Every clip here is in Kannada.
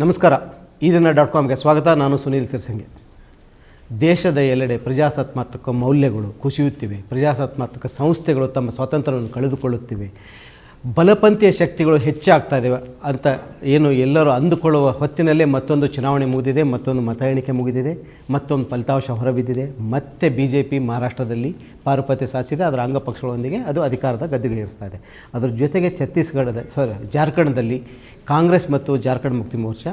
ನಮಸ್ಕಾರ. ಈ ದಿನ .comಗೆ ಸ್ವಾಗತ. ನಾನು ಸುನೀಲ್ ಸಿರ್ಸಂಗೆ. ದೇಶದ ಎಲ್ಲೆಡೆ ಪ್ರಜಾಸತ್ತಾತ್ಮಕ ಮೌಲ್ಯಗಳು ಕುಸಿಯುತ್ತಿವೆ. ಪ್ರಜಾಸತ್ತಾತ್ಮಕ ಸಂಸ್ಥೆಗಳು ತಮ್ಮ ಸ್ವಾತಂತ್ರ್ಯವನ್ನು ಕಳೆದುಕೊಳ್ಳುತ್ತಿವೆ. ಬಲಪಂಥೀಯ ಶಕ್ತಿಗಳು ಹೆಚ್ಚಾಗ್ತಾ ಇದ್ದಾವೆ ಅಂತ ಏನು ಎಲ್ಲರೂ ಅಂದುಕೊಳ್ಳುವ ಹೊತ್ತಿನಲ್ಲೇ ಮತ್ತೊಂದು ಚುನಾವಣೆ ಮುಗಿದಿದೆ, ಮತ್ತೊಂದು ಮತ ಎಣಿಕೆ ಮುಗಿದಿದೆ, ಮತ್ತೊಂದು ಫಲಿತಾಂಶ ಹೊರಬಿದ್ದಿದೆ. ಮತ್ತೆ BJP ಮಹಾರಾಷ್ಟ್ರದಲ್ಲಿ ಪಾರುಪತ್ಯ ಸಾಧಿಸಿದೆ. ಅದರ ಅಂಗಪಕ್ಷಗಳೊಂದಿಗೆ ಅದು ಅಧಿಕಾರದ ಗದ್ದುಗೆ ಏರಿಸ್ತಾ ಇದೆ. ಅದರ ಜೊತೆಗೆ ಜಾರ್ಖಂಡ್ದಲ್ಲಿ ಕಾಂಗ್ರೆಸ್ ಮತ್ತು ಜಾರ್ಖಂಡ್ ಮುಕ್ತಿ ಮೋರ್ಚಾ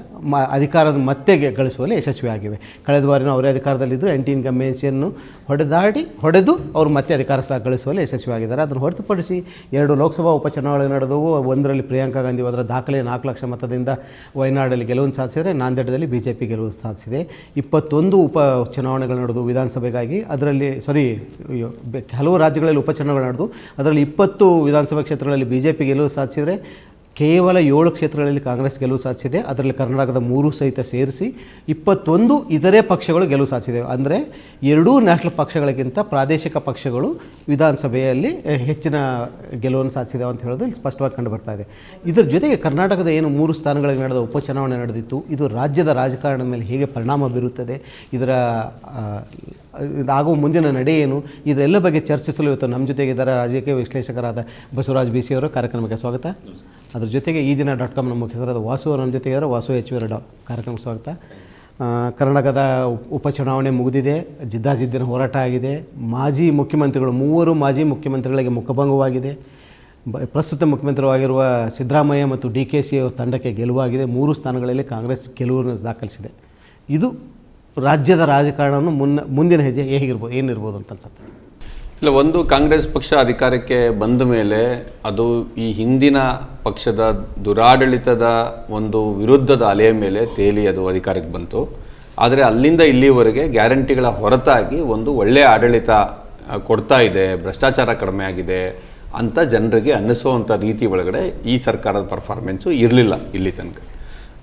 ಅಧಿಕಾರದ ಮತ್ತೆ ಗಳಿಸುವಲ್ಲಿ ಯಶಸ್ವಿಯಾಗಿವೆ. ಕಳೆದ ಬಾರಿನೂ ಅವರೇ ಅಧಿಕಾರದಲ್ಲಿದ್ದರು. ಆ್ಯಂಟಿ ಇನ್ಕಂಬೆನ್ಸಿಯನ್ನು ಹೊಡೆದು ಅವರು ಮತ್ತೆ ಅಧಿಕಾರ ಸಹ ಗಳಿಸುವಲ್ಲಿ ಯಶಸ್ವಿಯಾಗಿದ್ದಾರೆ. ಅದನ್ನು ಹೊರತುಪಡಿಸಿ 2 ಲೋಕಸಭಾ ಉಪಚುನಾವಣೆ ನಡೆದವು. ಒಂದರಲ್ಲಿ ಪ್ರಿಯಾಂಕಾ ಗಾಂಧಿ ಅದರ ದಾಖಲೆ 4 ಲಕ್ಷ ಮತದಿಂದ ವಯನಾಡಲ್ಲಿ ಗೆಲುವನ್ನು ಸಾಧಿಸಿದರೆ, ನಾಂದೇಡದಲ್ಲಿ BJP ಗೆಲುವು ಸಾಧಿಸಿದೆ. 21 ಉಪ ಚುನಾವಣೆಗಳು ನಡೆದು ವಿಧಾನಸಭೆಗಾಗಿ. ಅದರಲ್ಲಿ ಹಲವು ರಾಜ್ಯಗಳಲ್ಲಿ ಉಪಚುನಾವಣೆಗಳು ನಡೆದು ಅದರಲ್ಲಿ 20 ವಿಧಾನಸಭಾ ಕ್ಷೇತ್ರಗಳಲ್ಲಿ BJP ಗೆಲುವು ಸಾಧಿಸಿದರೆ, ಕೇವಲ 7 ಕ್ಷೇತ್ರಗಳಲ್ಲಿ ಕಾಂಗ್ರೆಸ್ ಗೆಲುವು ಸಾಧಿಸಿದೆ. ಅದರಲ್ಲಿ ಕರ್ನಾಟಕದ 3 ಸಹಿತ ಸೇರಿಸಿ 21 ಇತರೆ ಪಕ್ಷಗಳು ಗೆಲುವು ಸಾಧಿಸಿದೆ. ಅಂದರೆ 2 ನ್ಯಾಷನಲ್ ಪಕ್ಷಗಳಿಗಿಂತ ಪ್ರಾದೇಶಿಕ ಪಕ್ಷಗಳು ವಿಧಾನಸಭೆಯಲ್ಲಿ ಹೆಚ್ಚಿನ ಗೆಲುವನ್ನು ಸಾಧಿಸಿದೆ ಅಂತ ಹೇಳೋದು ಇಲ್ಲಿ ಸ್ಪಷ್ಟವಾಗಿ ಕಂಡು ಬರ್ತಾ ಇದೆ. ಇದರ ಜೊತೆಗೆ ಕರ್ನಾಟಕದ ಏನು 3 ಸ್ಥಾನಗಳಿಗೆ ನಡೆದ ಉಪಚುನಾವಣೆ ನಡೆದಿತ್ತು, ಇದು ರಾಜ್ಯದ ರಾಜಕಾರಣದ ಮೇಲೆ ಹೇಗೆ ಪರಿಣಾಮ ಬೀರುತ್ತದೆ, ಇದಾಗುವ ಮುಂದಿನ ನಡೆ ಏನು, ಇದೆಲ್ಲ ಬಗ್ಗೆ ಚರ್ಚಿಸಲು ಇವತ್ತು ನಮ್ಮ ಜೊತೆಗಿದ್ದಾರೆ ರಾಜಕೀಯ ವಿಶ್ಲೇಷಕರಾದ ಬಸವರಾಜ್ BC ಅವರು. ಕಾರ್ಯಕ್ರಮಕ್ಕೆ ಸ್ವಾಗತ. ಅದ್ರ ಜೊತೆಗೆ ಈ ದಿನ .com ನಮ್ಮ ಮುಖ್ಯಸ್ಥರಾದ ವಾಸು ಅವರು ನಮ್ಮ ಜೊತೆಗಿದ್ದಾರೆ. ವಾಸು HV ಕಾರ್ಯಕ್ರಮಕ್ಕೆ ಸ್ವಾಗತ. ಕರ್ನಾಟಕದ ಉಪಚುನಾವಣೆ ಮುಗಿದಿದೆ. ಜಿದ್ದಾಜಿದ್ದಿನ ಹೋರಾಟ ಆಗಿದೆ. ಮಾಜಿ ಮುಖ್ಯಮಂತ್ರಿಗಳು 3 ಮಾಜಿ ಮುಖ್ಯಮಂತ್ರಿಗಳಿಗೆ ಮುಖಭಂಗವಾಗಿದೆ. ಪ್ರಸ್ತುತ ಮುಖ್ಯಮಂತ್ರಿಯಾಗಿರುವ ಸಿದ್ದರಾಮಯ್ಯ ಮತ್ತು DKC ಅವರ ತಂಡಕ್ಕೆ ಗೆಲುವಾಗಿದೆ. 3 ಸ್ಥಾನಗಳಲ್ಲಿ ಕಾಂಗ್ರೆಸ್ ಗೆಲುವನ್ನು ದಾಖಲಿಸಿದೆ. ಇದು ರಾಜ್ಯದ ರಾಜಕಾರಣವನ್ನು ಮುಂದಿನ ಹೆಜ್ಜೆ ಏನಿರ್ಬೋದು ಅಂತ ಅನ್ಸುತ್ತೆ? ಇಲ್ಲ, ಒಂದು ಕಾಂಗ್ರೆಸ್ ಪಕ್ಷ ಅಧಿಕಾರಕ್ಕೆ ಬಂದ ಮೇಲೆ ಅದು ಈ ಹಿಂದಿನ ಪಕ್ಷದ ದುರಾಡಳಿತದ ಒಂದು ವಿರುದ್ಧದ ಅಲೆಯ ಮೇಲೆ ತೇಲಿ ಅದು ಅಧಿಕಾರಕ್ಕೆ ಬಂತು. ಆದರೆ ಅಲ್ಲಿಂದ ಇಲ್ಲಿವರೆಗೆ ಗ್ಯಾರಂಟಿಗಳ ಹೊರತಾಗಿ ಒಂದು ಒಳ್ಳೆಯ ಆಡಳಿತ ಕೊಡ್ತಾ ಇದೆ, ಭ್ರಷ್ಟಾಚಾರ ಕಡಿಮೆ ಆಗಿದೆ ಅಂತ ಜನರಿಗೆ ಅನ್ನಿಸುವಂಥ ರೀತಿ ಒಳಗಡೆ ಈ ಸರ್ಕಾರದ ಪರ್ಫಾರ್ಮೆನ್ಸು ಇರಲಿಲ್ಲ ಇಲ್ಲಿ ತನಕ.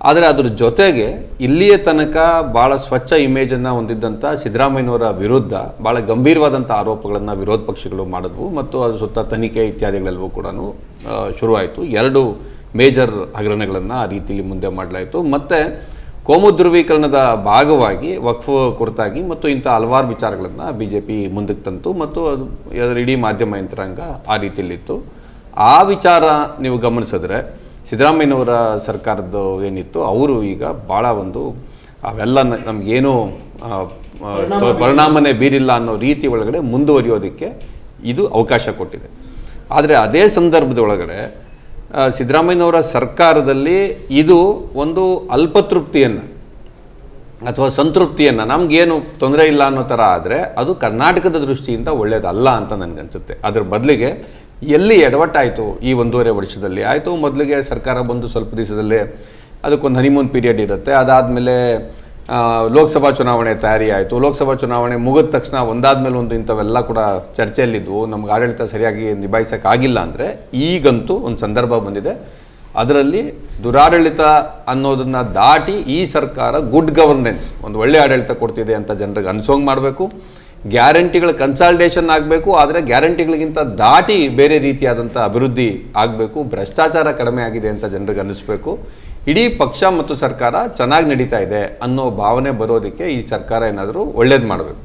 ಆದರೆ ಅದ್ರ ಜೊತೆಗೆ ಇಲ್ಲಿಯ ತನಕ ಭಾಳ ಸ್ವಚ್ಛ ಇಮೇಜನ್ನು ಹೊಂದಿದ್ದಂಥ ಸಿದ್ದರಾಮಯ್ಯನವರ ವಿರುದ್ಧ ಭಾಳ ಗಂಭೀರವಾದಂಥ ಆರೋಪಗಳನ್ನು ವಿರೋಧ ಪಕ್ಷಗಳು ಮಾಡಿದ್ವು ಮತ್ತು ಅದ್ರ ಸುತ್ತ ತನಿಖೆ ಇತ್ಯಾದಿಗಳೆಲ್ಲವೂ ಕೂಡ ಶುರುವಾಯಿತು. 2 ಮೇಜರ್ ಹಗರಣಗಳನ್ನು ಆ ರೀತಿಯಲ್ಲಿ ಮುಂದೆ ಮಾಡಲಾಯಿತು. ಮತ್ತು ಕೋಮು ಧ್ರುವೀಕರಣದ ಭಾಗವಾಗಿ ವಕ್ಫ್ ಕುರಿತಾಗಿ ಮತ್ತು ಇಂಥ ಹಲವಾರು ವಿಚಾರಗಳನ್ನು BJP ಮುಂದಕ್ಕೆ ತಂತು ಮತ್ತು ಅದು ಇಡೀ ಮಾಧ್ಯಮ ಯಂತ್ರಾಂಗ ಆ ರೀತಿಯಲ್ಲಿತ್ತು. ಆ ವಿಚಾರ ನೀವು ಗಮನಿಸಿದ್ರೆ ಸಿದ್ದರಾಮಯ್ಯನವರ ಸರ್ಕಾರದ್ದು ಏನಿತ್ತು, ಅವರು ಈಗ ಭಾಳ ಒಂದು ಅವೆಲ್ಲ ನಮಗೇನು ಪರಿಣಾಮನೇ ಬೀರಿಲ್ಲ ಅನ್ನೋ ರೀತಿ ಒಳಗಡೆ ಮುಂದುವರಿಯೋದಕ್ಕೆ ಇದು ಅವಕಾಶ ಕೊಟ್ಟಿದೆ. ಆದರೆ ಅದೇ ಸಂದರ್ಭದೊಳಗಡೆ ಸಿದ್ದರಾಮಯ್ಯನವರ ಸರ್ಕಾರದಲ್ಲಿ ಇದು ಒಂದು ಅಲ್ಪತೃಪ್ತಿಯನ್ನು ಅಥವಾ ಸಂತೃಪ್ತಿಯನ್ನು, ನಮಗೇನು ತೊಂದರೆ ಇಲ್ಲ ಅನ್ನೋ ಥರ ಆದರೆ ಅದು ಕರ್ನಾಟಕದ ದೃಷ್ಟಿಯಿಂದ ಒಳ್ಳೆಯದಲ್ಲ ಅಂತ ನನಗನ್ಸುತ್ತೆ. ಅದ್ರ ಬದಲಿಗೆ ಎಲ್ಲಿ ಎಡವಟ್ಟಾಯಿತು ಈ 1.5 ವರ್ಷದಲ್ಲಿ ಆಯಿತು. ಮೊದಲಿಗೆ ಸರ್ಕಾರ ಬಂದು ಸ್ವಲ್ಪ ದಿವಸದಲ್ಲೇ ಅದಕ್ಕೊಂದು ಹನಿಮೂನ್ ಪೀರಿಯಡ್ ಇರುತ್ತೆ. ಅದಾದಮೇಲೆ ಲೋಕಸಭಾ ಚುನಾವಣೆ ತಯಾರಿ ಆಯಿತು. ಲೋಕಸಭಾ ಚುನಾವಣೆ ಮುಗಿದ ತಕ್ಷಣ ಒಂದಾದ್ಮೇಲೆ ಒಂದು ಇಂಥವೆಲ್ಲ ಕೂಡ ಚರ್ಚೆಯಲ್ಲಿದ್ವು. ನಮ್ಗೆ ಆಡಳಿತ ಸರಿಯಾಗಿ ನಿಭಾಯಿಸೋಕ್ಕಾಗಿಲ್ಲ ಅಂದರೆ ಈಗಂತೂ ಒಂದು ಸಂದರ್ಭ ಬಂದಿದೆ. ಅದರಲ್ಲಿ ದುರಾಡಳಿತ ಅನ್ನೋದನ್ನು ದಾಟಿ ಈ ಸರ್ಕಾರ ಗುಡ್ ಗವರ್ನೆನ್ಸ್, ಒಂದು ಒಳ್ಳೆ ಆಡಳಿತ ಕೊಡ್ತಿದೆ ಅಂತ ಜನರಿಗೆ ಅನ್ಸೋಂಗೆ ಮಾಡಬೇಕು. ಗ್ಯಾರಂಟಿಗಳ ಕನ್ಸಾಲ್ಟೇಷನ್ ಆಗಬೇಕು, ಆದರೆ ಗ್ಯಾರಂಟಿಗಳಿಗಿಂತ ದಾಟಿ ಬೇರೆ ರೀತಿಯಾದಂಥ ಅಭಿವೃದ್ಧಿ ಆಗಬೇಕು. ಭ್ರಷ್ಟಾಚಾರ ಕಡಿಮೆ ಆಗಿದೆ ಅಂತ ಜನರಿಗೆ ಅನ್ನಿಸ್ಬೇಕು. ಇಡೀ ಪಕ್ಷ ಮತ್ತು ಸರ್ಕಾರ ಚೆನ್ನಾಗಿ ನಡೀತಾ ಇದೆ ಅನ್ನೋ ಭಾವನೆ ಬರೋದಕ್ಕೆ ಈ ಸರ್ಕಾರ ಏನಾದರೂ ಒಳ್ಳೇದು ಮಾಡಬೇಕು.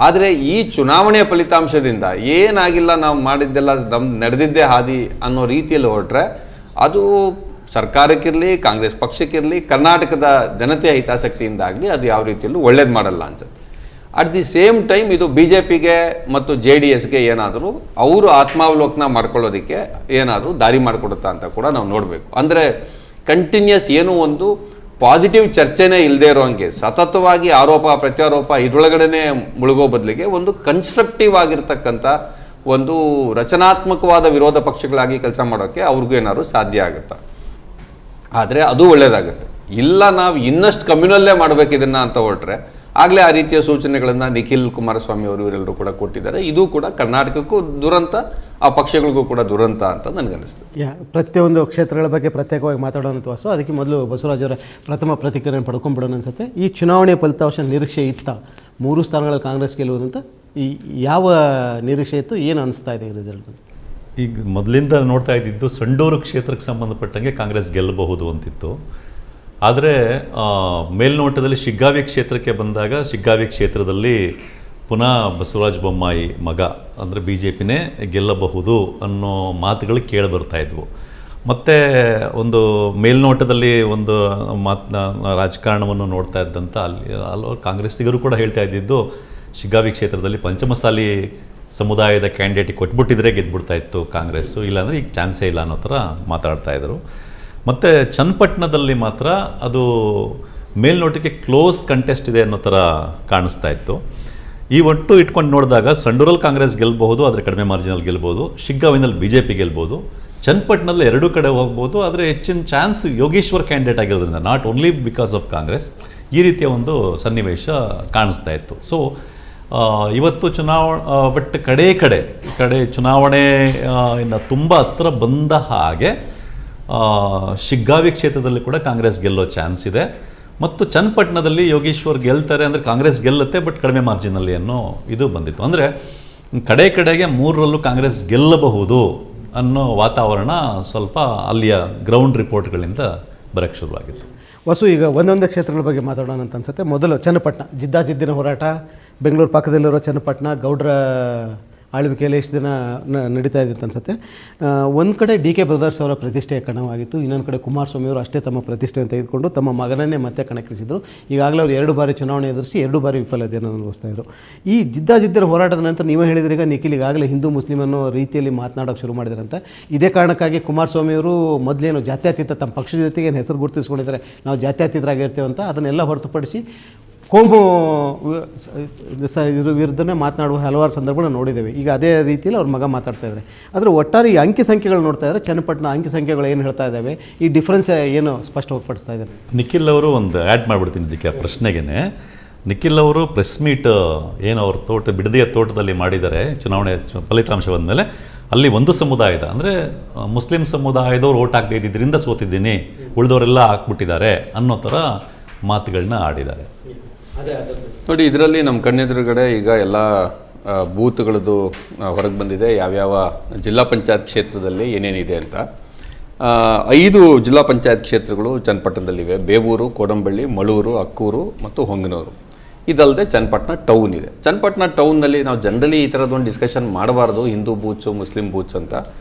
ಆದರೆ ಈ ಚುನಾವಣೆಯ ಫಲಿತಾಂಶದಿಂದ ಏನಾಗಿಲ್ಲ, ನಾವು ಮಾಡಿದ್ದೆಲ್ಲ ನಡೆದಿದ್ದೇ ಹಾದಿ ಅನ್ನೋ ರೀತಿಯಲ್ಲಿ ಹೊರಟ್ರೆ ಅದು ಸರ್ಕಾರಕ್ಕಿರಲಿ, ಕಾಂಗ್ರೆಸ್ ಪಕ್ಷಕ್ಕಿರಲಿ, ಕರ್ನಾಟಕದ ಜನತೆಯ ಹಿತಾಸಕ್ತಿಯಿಂದಾಗಲಿ ಅದು ಯಾವ ರೀತಿಯಲ್ಲೂ ಒಳ್ಳೇದು ಮಾಡಲ್ಲ ಅನ್ಸುತ್ತೆ. ಅಟ್ ದಿ ಸೇಮ್ ಟೈಮ್ ಇದು BJPಗೆ ಮತ್ತು JDSಗೆ ಏನಾದರೂ ಅವರು ಆತ್ಮಾವಲೋಕನ ಮಾಡ್ಕೊಳ್ಳೋದಕ್ಕೆ ಏನಾದರೂ ದಾರಿ ಮಾಡಿಕೊಡುತ್ತಾ ಅಂತ ಕೂಡ ನಾವು ನೋಡಬೇಕು. ಅಂದರೆ ಕಂಟಿನ್ಯೂಸ್ ಏನೂ ಒಂದು ಪಾಸಿಟಿವ್ ಚರ್ಚೆನೇ ಇಲ್ಲದೆ ಇರೋಂಗೆ ಸತತವಾಗಿ ಆರೋಪ ಪ್ರತ್ಯಾರೋಪ ಇದರೊಳಗಡೆ ಮುಳುಗೋ ಬದಲಿಗೆ ಒಂದು ಕನ್ಸ್ಟ್ರಕ್ಟಿವ್ ಆಗಿರ್ತಕ್ಕಂಥ ಒಂದು ರಚನಾತ್ಮಕವಾದ ವಿರೋಧ ಪಕ್ಷಗಳಾಗಿ ಕೆಲಸ ಮಾಡೋಕ್ಕೆ ಅವ್ರಿಗೂ ಏನಾದ್ರು ಸಾಧ್ಯ ಆಗುತ್ತೆ. ಆದರೆ ಅದು ಒಳ್ಳೆಯದಾಗುತ್ತೆ. ಇಲ್ಲ ನಾವು ಇನ್ನಷ್ಟು ಕಮ್ಯುನಲ್ಲೇ ಮಾಡಬೇಕು ಇದನ್ನು ಅಂತ ಹೊರಟ್ರೆ ಆಗಲೇ ಆ ರೀತಿಯ ಸೂಚನೆಗಳನ್ನು ನಿಖಿಲ್ ಕುಮಾರಸ್ವಾಮಿ ಅವರು ಇವರೆಲ್ಲರೂ ಕೂಡ ಕೊಟ್ಟಿದ್ದಾರೆ. ಇದು ಕೂಡ ಕರ್ನಾಟಕಕ್ಕೂ ದುರಂತ, ಆ ಪಕ್ಷಗಳಿಗೂ ಕೂಡ ದುರಂತ ಅಂತ ನನಗನ್ನಿಸ್ತದೆ. ಪ್ರತಿಯೊಂದು ಕ್ಷೇತ್ರಗಳ ಬಗ್ಗೆ ಪ್ರತ್ಯೇಕವಾಗಿ ಮಾತಾಡೋಣ ವಾಸು. ಅದಕ್ಕೆ ಮೊದಲು ಬಸವರಾಜರ ಪ್ರಥಮ ಪ್ರತಿಕ್ರಿಯೆಯನ್ನು ಪಡ್ಕೊಂಡ್ಬಿಡೋಣ ಅನ್ಸುತ್ತೆ. ಈ ಚುನಾವಣೆ ಫಲಿತಾಂಶ ನಿರೀಕ್ಷೆ ಇತ್ತ 3 ಸ್ಥಾನಗಳಲ್ಲಿ ಕಾಂಗ್ರೆಸ್ ಗೆಲ್ಲುವುದಂತ ಯಾವ ನಿರೀಕ್ಷೆ ಇತ್ತು, ಏನು ಅನಿಸ್ತಾ ಇದೆ ರಿಸಲ್ಟ್? ಈಗ ಮೊದಲಿಂದ ನೋಡ್ತಾ ಇದ್ದಿದ್ದು ಸಂಡೂರು ಕ್ಷೇತ್ರಕ್ಕೆ ಸಂಬಂಧಪಟ್ಟಂಗೆ ಕಾಂಗ್ರೆಸ್ ಗೆಲ್ಲಬಹುದು ಅಂತಿತ್ತು. ಆದರೆ ಮೇಲ್ನೋಟದಲ್ಲಿ ಶಿಗ್ಗಾವಿ ಕ್ಷೇತ್ರಕ್ಕೆ ಬಂದಾಗ ಶಿಗ್ಗಾವಿ ಕ್ಷೇತ್ರದಲ್ಲಿ ಪುನಃ ಬಸವರಾಜ ಬೊಮ್ಮಾಯಿ ಮಗ ಅಂದರೆ ಬಿ ಜೆ ಪಿನೇ ಗೆಲ್ಲಬಹುದು ಅನ್ನೋ ಮಾತುಗಳು ಕೇಳಿಬರ್ತಾ ಇದ್ವು. ಮತ್ತು ಒಂದು ಮೇಲ್ನೋಟದಲ್ಲಿ ಒಂದು ರಾಜಕಾರಣವನ್ನು ನೋಡ್ತಾ ಇದ್ದಂಥ ಹಲವು ಕಾಂಗ್ರೆಸ್ಸಿಗರು ಕೂಡ ಹೇಳ್ತಾ ಇದ್ದಿದ್ದು ಶಿಗ್ಗಾವಿ ಕ್ಷೇತ್ರದಲ್ಲಿ ಪಂಚಮಸಾಲಿ ಸಮುದಾಯದ ಕ್ಯಾಂಡಿಡೇಟಿಗೆ ಕೊಟ್ಬಿಟ್ಟಿದ್ರೆ ಗೆದ್ಬಿಡ್ತಾ ಇತ್ತು ಕಾಂಗ್ರೆಸ್ಸು, ಇಲ್ಲಾಂದರೆ ಈಗ ಚಾನ್ಸೇ ಇಲ್ಲ ಅನ್ನೋ ಥರ ಮಾತಾಡ್ತಾಯಿದ್ರು. ಮತ್ತು ಚನ್ನಪಟ್ಟಣದಲ್ಲಿ ಮಾತ್ರ ಅದು ಮೇಲ್ನೋಟಕ್ಕೆ ಕ್ಲೋಸ್ ಕಂಟೆಸ್ಟ್ ಇದೆ ಅನ್ನೋ ಥರ ಕಾಣಿಸ್ತಾ ಇತ್ತು. ಈ ಒಟ್ಟು ಇಟ್ಕೊಂಡು ನೋಡಿದಾಗ ಸಂಡೂರಲ್ಲಿ ಕಾಂಗ್ರೆಸ್ ಗೆಲ್ಬಹುದು, ಆದರೆ ಕಡಿಮೆ ಮಾರ್ಜಿನಲ್ಲಿ ಗೆಲ್ಬೋದು. ಶಿಗ್ಗಾವಿನಲ್ಲಿ ಬಿ ಜೆ ಪಿ ಗೆಲ್ಬೋದು. ಚನ್ನಪಟ್ಟಣದಲ್ಲಿ ಎರಡೂ ಕಡೆ ಹೋಗ್ಬೋದು, ಆದರೆ ಹೆಚ್ಚಿನ ಚಾನ್ಸ್ ಯೋಗೇಶ್ವರ್ ಕ್ಯಾಂಡಿಡೇಟ್ ಆಗಿರೋದ್ರಿಂದ, not only because of Congress, ಈ ರೀತಿಯ ಒಂದು ಸನ್ನಿವೇಶ ಕಾಣಿಸ್ತಾ ಇತ್ತು. ಸೊ ಇವತ್ತು ಬಟ್ ಕಡೆ ಚುನಾವಣೆ ಇನ್ನು ತುಂಬ ಹತ್ರ ಬಂದ ಹಾಗೆ ಶಿಗ್ಗಾವಿ ಕ್ಷೇತ್ರದಲ್ಲಿ ಕೂಡ ಕಾಂಗ್ರೆಸ್ ಗೆಲ್ಲೋ ಚಾನ್ಸ್ ಇದೆ. ಮತ್ತು ಚನ್ನಪಟ್ಟಣದಲ್ಲಿ ಯೋಗೇಶ್ವರ್ ಗೆಲ್ತಾರೆ ಅಂದರೆ ಕಾಂಗ್ರೆಸ್ ಗೆಲ್ಲುತ್ತೆ, ಬಟ್ ಕಡಿಮೆ ಮಾರ್ಜಿನಲ್ಲಿ ಅನ್ನೋ ಇದು ಬಂದಿತ್ತು. ಅಂದರೆ ಕಡೆಗೆ ಮೂರರಲ್ಲೂ ಕಾಂಗ್ರೆಸ್ ಗೆಲ್ಲಬಹುದು ಅನ್ನೋ ವಾತಾವರಣ ಸ್ವಲ್ಪ ಅಲ್ಲಿಯ ಗ್ರೌಂಡ್ ರಿಪೋರ್ಟ್ಗಳಿಂದ ಬರೋಕ್ಕೆ ಶುರುವಾಗಿತ್ತು. ವಸು, ಈಗ ಒಂದೊಂದೇ ಕ್ಷೇತ್ರಗಳ ಬಗ್ಗೆ ಮಾತಾಡೋಣ ಅಂತ ಅನ್ಸುತ್ತೆ. ಮೊದಲು ಚನ್ನಪಟ್ಟಣ, ಜಿದ್ದಾಜಿದ್ದಿನ ಹೋರಾಟ, ಬೆಂಗಳೂರು ಪಕ್ಕದಲ್ಲಿರೋ ಚನ್ನಪಟ್ಟಣ ಗೌಡ್ರ ಆಳ್ವಿಕೆಯಲ್ಲಿ ಎಷ್ಟು ದಿನ ನಡೀತಾ ಇದೆ ಅಂತ ಅನ್ಸುತ್ತೆ. ಒಂದು ಕಡೆ ಡಿ ಕೆ ಬ್ರದರ್ಸ್ ಅವರ ಪ್ರತಿಷ್ಠೆಯ ಕಣವಾಗಿತ್ತು, ಇನ್ನೊಂದು ಕಡೆ ಕುಮಾರಸ್ವಾಮಿ ಅವರು ಅಷ್ಟೇ ತಮ್ಮ ಪ್ರತಿಷ್ಠೆಯನ್ನು ತೆಗೆದುಕೊಂಡು ತಮ್ಮ ಮಗನನ್ನೇ ಮತ್ತೆ ಕಣಕ್ಕಿಳಿಸಿದರು. ಈಗಾಗಲೇ ಅವರು 2 ಬಾರಿ ಚುನಾವಣೆ ಎದುರಿಸಿ 2 ಬಾರಿ ವಿಫಲತೆಯನ್ನು ಅನುಭವಿಸ್ತಾ ಇದ್ದರು. ಈ ಜಿದ್ದಾಜಿದ್ದಿನ ಹೋರಾಟದ ನಂತರ ನೀವೇ ಹೇಳಿದ್ರೆ ಈಗ ನಿಖಿಲ್ ಈಗಾಗಲೇ ಹಿಂದೂ ಮುಸ್ಲಿಂ ಅನ್ನೋ ರೀತಿಯಲ್ಲಿ ಮಾತನಾಡೋಕ್ಕೆ ಶುರು ಮಾಡಿದ್ರಂತ. ಇದೇ ಕಾರಣಕ್ಕಾಗಿ ಕುಮಾರಸ್ವಾಮಿ ಅವರು ಮೊದಲೇನು ಜಾತ್ಯತೀತ ತಮ್ಮ ಪಕ್ಷದ ಜೊತೆಗೆ ಏನು ಹೆಸರು ಗುರುತಿಸ್ಕೊಂಡಿದ್ದಾರೆ, ನಾವು ಜಾತ್ಯತೀತರಾಗಿರ್ತೇವೆ ಅಂತ, ಅದನ್ನೆಲ್ಲ ಹೊರತುಪಡಿಸಿ ಕೋಮು ಇದ್ರ ವಿರುದ್ಧನೇ ಮಾತನಾಡುವ ಹಲವಾರು ಸಂದರ್ಭಗಳನ್ನ ನೋಡಿದ್ದೇವೆ. ಈಗ ಅದೇ ರೀತಿಯಲ್ಲಿ ಅವ್ರ ಮಗ ಮಾತಾಡ್ತಾ ಇದ್ದಾರೆ. ಆದರೆ ಒಟ್ಟಾರೆ ಈ ಅಂಕಿ ಸಂಖ್ಯೆಗಳು ನೋಡ್ತಾ ಇದ್ದಾರೆ, ಚನ್ನಪಟ್ಟಣ ಅಂಕಿ ಸಂಖ್ಯೆಗಳು ಏನು ಹೇಳ್ತಾ ಇದ್ದಾವೆ, ಈ ಡಿಫ್ರೆನ್ಸ್ ಏನು ಸ್ಪಷ್ಟಪಡಿಸ್ತಾ ಇದ್ದಾರೆ? ನಿಖಿಲ್ ಅವರು ಒಂದು ಆ್ಯಡ್ ಮಾಡಿಬಿಡ್ತೀನಿ ಇದಕ್ಕೆ ಪ್ರಶ್ನೆಗೆ. ನಿಖಿಲ್ ಅವರು ಪ್ರೆಸ್ ಮೀಟ್ ಏನು ಅವ್ರ ಬಿಡದಿಯ ತೋಟದಲ್ಲಿ ಮಾಡಿದ್ದಾರೆ ಚುನಾವಣೆ ಫಲಿತಾಂಶ ಬಂದಮೇಲೆ, ಅಲ್ಲಿ ಒಂದು ಸಮುದಾಯದ ಅಂದರೆ ಮುಸ್ಲಿಂ ಸಮುದಾಯದವ್ರು ಓಟ್ ಹಾಕದೇ ಇದ್ದಿದ್ದರಿಂದ ಸೋತಿದ್ದೀನಿ, ಉಳಿದವರೆಲ್ಲ ಹಾಕ್ಬಿಟ್ಟಿದ್ದಾರೆ ಅನ್ನೋ ಥರ ಮಾತುಗಳನ್ನ ಆಡಿದ್ದಾರೆ. ನೋಡಿ, ಇದರಲ್ಲಿ ನಮ್ಮ ಕಣ್ಣೆದುರುಗಡೆ ಈಗ ಎಲ್ಲ ಬೂತ್ಗಳದ್ದು ಹೊರಗೆ ಬಂದಿದೆ, ಯಾವ್ಯಾವ ಜಿಲ್ಲಾ ಪಂಚಾಯತ್ ಕ್ಷೇತ್ರದಲ್ಲಿ ಏನೇನಿದೆ ಅಂತ. 5 ಜಿಲ್ಲಾ ಪಂಚಾಯತ್ ಕ್ಷೇತ್ರಗಳು ಚನ್ನಪಟ್ಟಣದಲ್ಲಿವೆ. ಬೇವೂರು, ಕೋಡಂಬಳ್ಳಿ, ಮಳೂರು, ಅಕ್ಕೂರು ಮತ್ತು ಹೊಂಗನೂರು. ಇದಲ್ಲದೆ ಚನ್ನಪಟ್ಟಣ ಟೌನ್ ಇದೆ. ಚನ್ನಪಟ್ಟಣ ಟೌನ್ನಲ್ಲಿ ನಾವು ಜನರಲಿ ಈ ಥರದೊಂದು ಡಿಸ್ಕಷನ್ ಮಾಡಬಾರ್ದು, ಹಿಂದೂ ಬೂತ್ಸು ಮುಸ್ಲಿಂ ಬೂತ್ಸ್ ಅಂತ.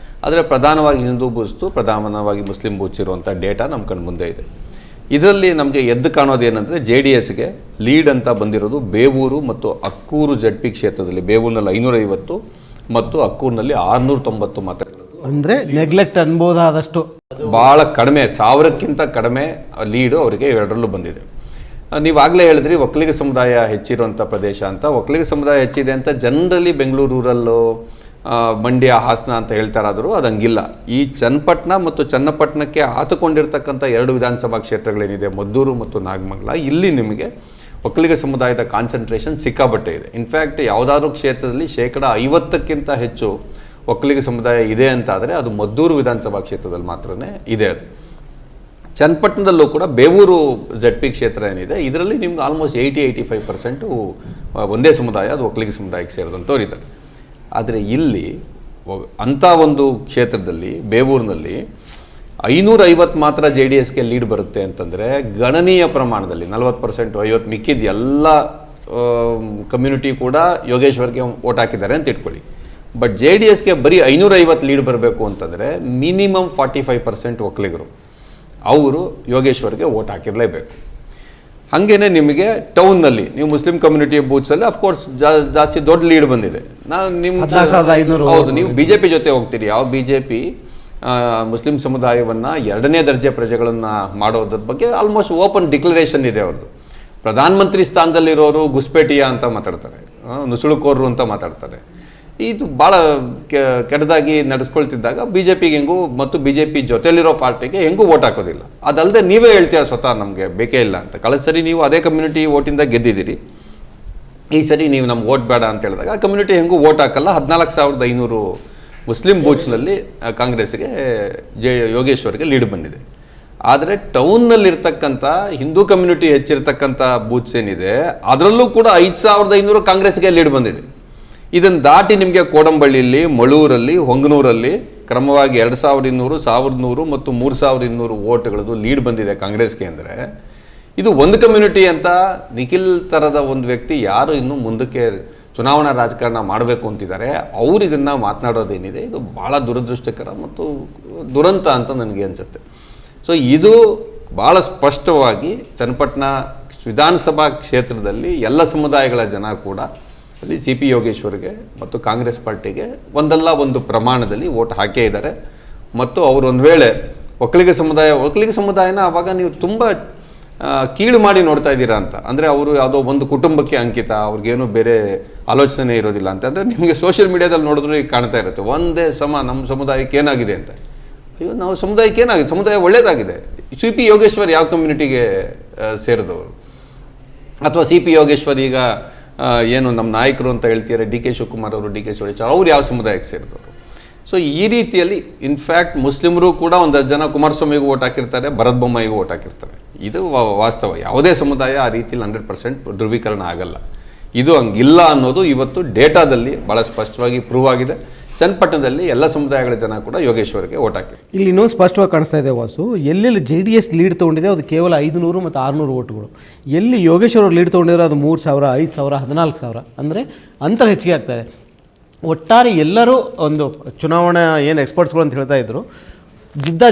ಆದರೆ ಪ್ರಧಾನವಾಗಿ ಹಿಂದೂ ಬೂತ್ಸು, ಪ್ರಧಾನವಾಗಿ ಮುಸ್ಲಿಂ ಬೂತ್ಸ್ ಇರುವಂಥ ಡೇಟಾ ನಮ್ಮ ಕಣ್ಣು ಮುಂದೆ ಇದೆ. ಇದರಲ್ಲಿ ನಮಗೆ ಎದ್ದು ಕಾಣೋದೇನೆಂದರೆ ಜೆ ಡಿ ಎಸ್ಗೆ ಲೀಡ್ ಅಂತ ಬಂದಿರೋದು ಬೇವೂರು ಮತ್ತು ಅಕ್ಕೂರು ಜಡ್ ಪಿ ಕ್ಷೇತ್ರದಲ್ಲಿ. ಬೇವೂರಿನಲ್ಲಿ 550 ಮತ್ತು ಅಕ್ಕೂರಿನಲ್ಲಿ 690 ಮತಗಳು. ಅಂದರೆ ನೆಗ್ಲೆಕ್ಟ್ ಅನ್ಬೋದಾದಷ್ಟು ಭಾಳ ಕಡಿಮೆ, 1000ಕ್ಕಿಂತ ಕಡಿಮೆ ಲೀಡು ಅವರಿಗೆ ಎರಡರಲ್ಲೂ ಬಂದಿದೆ. ನೀವಾಗಲೇ ಹೇಳಿದ್ರಿ ಒಕ್ಕಲಿಗ ಸಮುದಾಯ ಹೆಚ್ಚಿರುವಂಥ ಪ್ರದೇಶ ಅಂತ. ಒಕ್ಕಲಿಗ ಸಮುದಾಯ ಹೆಚ್ಚಿದೆ ಅಂತ ಜನರಲಿ ಬೆಂಗಳೂರು ರೂರಲ್ಲು, ಮಂಡ್ಯ, ಹಾಸನ ಅಂತ ಹೇಳ್ತಾರಾದರೂ ಅದು ಹಂಗಿಲ್ಲ. ಈ ಚನ್ನಪಟ್ಟಣ ಮತ್ತು ಚನ್ನಪಟ್ಟಣಕ್ಕೆ ಆತುಕೊಂಡಿರ್ತಕ್ಕಂಥ 2 ವಿಧಾನಸಭಾ ಕ್ಷೇತ್ರಗಳೇನಿದೆ, ಮದ್ದೂರು ಮತ್ತು ನಾಗಮಂಗಲ, ಇಲ್ಲಿ ನಿಮಗೆ ಒಕ್ಕಲಿಗ ಸಮುದಾಯದ ಕಾನ್ಸಂಟ್ರೇಷನ್ ಸಿಕ್ಕಾಬಟ್ಟೆ ಇದೆ. ಇನ್ಫ್ಯಾಕ್ಟ್ ಯಾವುದಾದ್ರೂ ಕ್ಷೇತ್ರದಲ್ಲಿ 50%ಕ್ಕಿಂತ ಹೆಚ್ಚು ಒಕ್ಕಲಿಗ ಸಮುದಾಯ ಇದೆ ಅಂತಾದರೆ ಅದು ಮದ್ದೂರು ವಿಧಾನಸಭಾ ಕ್ಷೇತ್ರದಲ್ಲಿ ಮಾತ್ರನೇ ಇದೆ. ಅದು ಚನ್ನಪಟ್ಟಣದಲ್ಲೂ ಕೂಡ ಬೇವೂರು ಜಡ್ ಪಿ ಕ್ಷೇತ್ರ ಏನಿದೆ, ಇದರಲ್ಲಿ ನಿಮ್ಗೆ ಆಲ್ಮೋಸ್ಟ್ 80-85% ಒಂದೇ ಸಮುದಾಯ, ಅದು ಒಕ್ಕಲಿಗ ಸಮುದಾಯಕ್ಕೆ ಸೇರಿದಂಥವ್ರು ಇದ್ದಾರೆ. ಆದರೆ ಇಲ್ಲಿ ಅಂಥ ಒಂದು ಕ್ಷೇತ್ರದಲ್ಲಿ ಬೇವೂರಿನಲ್ಲಿ 550 ಮಾತ್ರ ಜೆ ಡಿ ಎಸ್ಗೆ ಲೀಡ್ ಬರುತ್ತೆ ಅಂತಂದರೆ ಗಣನೀಯ ಪ್ರಮಾಣದಲ್ಲಿ 40%, 50% ಮಿಕ್ಕಿದ ಎಲ್ಲ ಕಮ್ಯುನಿಟಿ ಕೂಡ ಯೋಗೇಶ್ವರ್ಗೆ ಓಟ್ ಹಾಕಿದ್ದಾರೆ ಅಂತ ಇಟ್ಕೊಳ್ಳಿ. ಬಟ್ ಜೆ ಡಿ ಎಸ್ಗೆ ಬರೀ 550 ಲೀಡ್ ಬರಬೇಕು ಅಂತಂದರೆ ಮಿನಿಮಮ್ 45% ಒಕ್ಕಲಿಗರು ಅವರು ಯೋಗೇಶ್ವರ್ಗೆ ಓಟ್ ಹಾಕಿರಲೇಬೇಕು. ಹಾಗೇನೆ ನಿಮಗೆ ಟೌನ್ನಲ್ಲಿ ನೀವು ಮುಸ್ಲಿಂ ಕಮ್ಯುನಿಟಿ ಬೂತ್ಸಲ್ಲಿ ಅಫ್ಕೋರ್ಸ್ ಜಾಸ್ತಿ ದೊಡ್ಡ ಲೀಡ್ ಬಂದಿದೆ. ಹೌದು, ನೀವು ಬಿ ಜೆ ಪಿ ಜೊತೆ ಹೋಗ್ತೀರಿ. ಯಾವ ಬಿ ಜೆ ಪಿ ಮುಸ್ಲಿಂ ಸಮುದಾಯವನ್ನು 2ನೇ ದರ್ಜೆ ಪ್ರಜೆಗಳನ್ನು ಮಾಡೋದ್ರ ಬಗ್ಗೆ ಆಲ್ಮೋಸ್ಟ್ ಓಪನ್ ಡಿಕ್ಲರೇಷನ್ ಇದೆ ಅವ್ರದ್ದು. ಪ್ರಧಾನಮಂತ್ರಿ ಸ್ಥಾನದಲ್ಲಿರೋರು ಗುಸ್ಪೇಟಿಯಾ ಅಂತ ಮಾತಾಡ್ತಾರೆ, ನುಸುಳುಕೋರರು ಅಂತ ಮಾತಾಡ್ತಾರೆ. ಇದು ಭಾಳ ಕೆಟ್ಟದಾಗಿ ನಡೆಸ್ಕೊಳ್ತಿದ್ದಾಗ ಬಿ ಜೆ ಪಿಗೆ ಹೆಂಗೂ ಮತ್ತು ಬಿ ಜೆ ಪಿ ಜೊತೆಲಿರೋ ಪಾರ್ಟಿಗೆ ಹೆಂಗೂ ಓಟ್ ಹಾಕೋದಿಲ್ಲ. ಅದಲ್ಲದೆ ನೀವೇ ಹೇಳ್ತೀರ ಸ್ವತಃ ನಮಗೆ ಬೇಕೇ ಇಲ್ಲ ಅಂತ. ಕಳೆದ ಸರಿ ನೀವು ಅದೇ ಕಮ್ಯುನಿಟಿ ಓಟಿಂದ ಗೆದ್ದಿದ್ದೀರಿ, ಈ ಸರಿ ನೀವು ನಮ್ಗೆ ಓಟ್ ಬೇಡ ಅಂತ ಹೇಳಿದಾಗ ಆ ಕಮ್ಯುನಿಟಿ ಹೆಂಗೂ ಓಟ್ ಹಾಕಲ್ಲ. 14,500 ಮುಸ್ಲಿಂ ಬೂತ್ಸ್ನಲ್ಲಿ ಕಾಂಗ್ರೆಸ್ಗೆ ಯೋಗೇಶ್ವರ್ಗೆ ಲೀಡ್ ಬಂದಿದೆ. ಆದರೆ ಟೌನ್ನಲ್ಲಿರ್ತಕ್ಕಂಥ ಹಿಂದೂ ಕಮ್ಯುನಿಟಿ ಹೆಚ್ಚಿರ್ತಕ್ಕಂಥ ಬೂತ್ಸ್ ಏನಿದೆ ಅದರಲ್ಲೂ ಕೂಡ 5,500 ಕಾಂಗ್ರೆಸ್ಗೆ ಲೀಡ್ ಬಂದಿದೆ. ಇದನ್ನು ದಾಟಿ ನಿಮಗೆ ಕೋಡಂಬಳ್ಳಿಯಲ್ಲಿ, ಮಳೂರಲ್ಲಿ, ಹೊಂಗನೂರಲ್ಲಿ ಕ್ರಮವಾಗಿ 2200, 1100 ಮತ್ತು 3200 ವೋಟ್ಗಳದ್ದು ಲೀಡ್ ಬಂದಿದೆ ಕಾಂಗ್ರೆಸ್ಗೆ ಅಂದರೆ ಇದು ಒಂದು ಕಮ್ಯುನಿಟಿ ಅಂತ ನಿಖಿಲ್ ಥರದ ಒಂದು ವ್ಯಕ್ತಿ ಯಾರು ಇನ್ನೂ ಮುಂದಕ್ಕೆ ಚುನಾವಣಾ ರಾಜಕಾರಣ ಮಾಡಬೇಕು ಅಂತಿದ್ದಾರೆ ಅವ್ರು ಇದನ್ನು ಮಾತನಾಡೋದೇನಿದೆ ಇದು ಭಾಳ ದುರದೃಷ್ಟಕರ ಮತ್ತು ದುರಂತ ಅಂತ ನನಗೆ ಅನಿಸುತ್ತೆ. ಸೊ ಇದು ಭಾಳ ಸ್ಪಷ್ಟವಾಗಿ ಚನ್ನಪಟ್ಟಣ ವಿಧಾನಸಭಾ ಕ್ಷೇತ್ರದಲ್ಲಿ ಎಲ್ಲ ಸಮುದಾಯಗಳ ಜನ ಕೂಡ ಅಲ್ಲಿ ಸಿ ಪಿ ಯೋಗೇಶ್ವರ್ಗೆ ಮತ್ತು ಕಾಂಗ್ರೆಸ್ ಪಾರ್ಟಿಗೆ ಒಂದಲ್ಲ ಒಂದು ಪ್ರಮಾಣದಲ್ಲಿ ವೋಟ್ ಹಾಕೇ ಇದ್ದಾರೆ. ಮತ್ತು ಅವರು ಒಂದು ವೇಳೆ ಒಕ್ಕಲಿಗ ಸಮುದಾಯನ ಆವಾಗ ನೀವು ತುಂಬ ಕೀಳು ಮಾಡಿ ನೋಡ್ತಾ ಇದ್ದೀರಾ ಅಂತ, ಅಂದರೆ ಅವರು ಯಾವುದೋ ಒಂದು ಕುಟುಂಬಕ್ಕೆ ಅಂಕಿತ, ಅವ್ರಿಗೇನು ಬೇರೆ ಆಲೋಚನೆ ಇರೋದಿಲ್ಲ ಅಂತ. ಅಂದರೆ ನಿಮಗೆ ಸೋಷಿಯಲ್ ಮೀಡಿಯಾದಲ್ಲಿ ನೋಡಿದ್ರೆ ಈಗ ಕಾಣ್ತಾ ಇರುತ್ತೆ ಒಂದೇ ನಮ್ಮ ಸಮುದಾಯಕ್ಕೆ ಏನಾಗಿದೆ ಅಂತ. ಅಯ್ಯೋ ನಾವು ಸಮುದಾಯಕ್ಕೆ ಏನಾಗಿದೆ, ಸಮುದಾಯ ಒಳ್ಳೇದಾಗಿದೆ. ಸಿ ಪಿ ಯೋಗೇಶ್ವರ್ ಯಾವ ಕಮ್ಯುನಿಟಿಗೆ ಸೇರಿದವರು, ಅಥವಾ ಸಿ ಪಿ ಯೋಗೇಶ್ವರ್ ಈಗ ಏನು ನಮ್ಮ ನಾಯಕರು ಅಂತ ಹೇಳ್ತೀರಾ ಡಿ ಕೆ ಶಿವಕುಮಾರ್ ಅವರು, ಡಿ ಕೆ ಸುರೇಶ್ ಅವ್ರು ಯಾವ ಸಮುದಾಯಕ್ಕೆ ಸೇರಿದವರು. ಸೊ ಈ ರೀತಿಯಲ್ಲಿ ಇನ್ಫ್ಯಾಕ್ಟ್ ಮುಸ್ಲಿಮರು ಕೂಡ ಒಂದಷ್ಟು ಜನ ಕುಮಾರಸ್ವಾಮಿಗೂ ಓಟ್ ಹಾಕಿರ್ತಾರೆ, ಭರತ್ ಬೊಮ್ಮಾಯಿಗೂ ಓಟ್ ಹಾಕಿರ್ತಾರೆ. ಇದು ವಾಸ್ತವ. ಯಾವುದೇ ಸಮುದಾಯ ಆ ರೀತಿಯಲ್ಲಿ 100% ಧ್ರುವೀಕರಣ ಆಗಲ್ಲ. ಇದು ಹಂಗಿಲ್ಲ ಅನ್ನೋದು ಇವತ್ತು ಡೇಟಾದಲ್ಲಿ ಭಾಳ ಸ್ಪಷ್ಟವಾಗಿ ಪ್ರೂವ್ ಆಗಿದೆ. ಚನ್ನಪಟ್ಟಣದಲ್ಲಿ ಎಲ್ಲ ಸಮುದಾಯಗಳ ಜನ ಕೂಡ ಯೋಗೇಶ್ವರ್ಗೆ ಓಟ್ ಹಾಕಿದ್ರು. ಇಲ್ಲಿ ಇನ್ನೊಂದು ಸ್ಪಷ್ಟವಾಗಿ ಕಾಣಿಸ್ತಾ ಇದೆ ವಾಸು, ಎಲ್ಲೆಲ್ಲಿ JDS ಲೀಡ್ ತೊಗೊಂಡಿದೆ ಅದು ಕೇವಲ 500 ಮತ್ತು 600 ಓಟ್ಗಳು. ಎಲ್ಲಿ ಯೋಗೇಶ್ವರ್ ಅವರು ಲೀಡ್ ತೊಗೊಂಡಿರೋ ಅದು 3000, 5000, 14000 ಅಂದರೆ ಅಂತರ ಹೆಚ್ಚಿಗೆ ಆಗ್ತಾಯಿದೆ. ಒಟ್ಟಾರೆ ಎಲ್ಲರೂ ಒಂದು ಚುನಾವಣಾ ಏನು ಎಕ್ಸ್ಪರ್ಟ್ಸ್ಗಳು ಅಂತ ಹೇಳ್ತಾ ಇದ್ರು,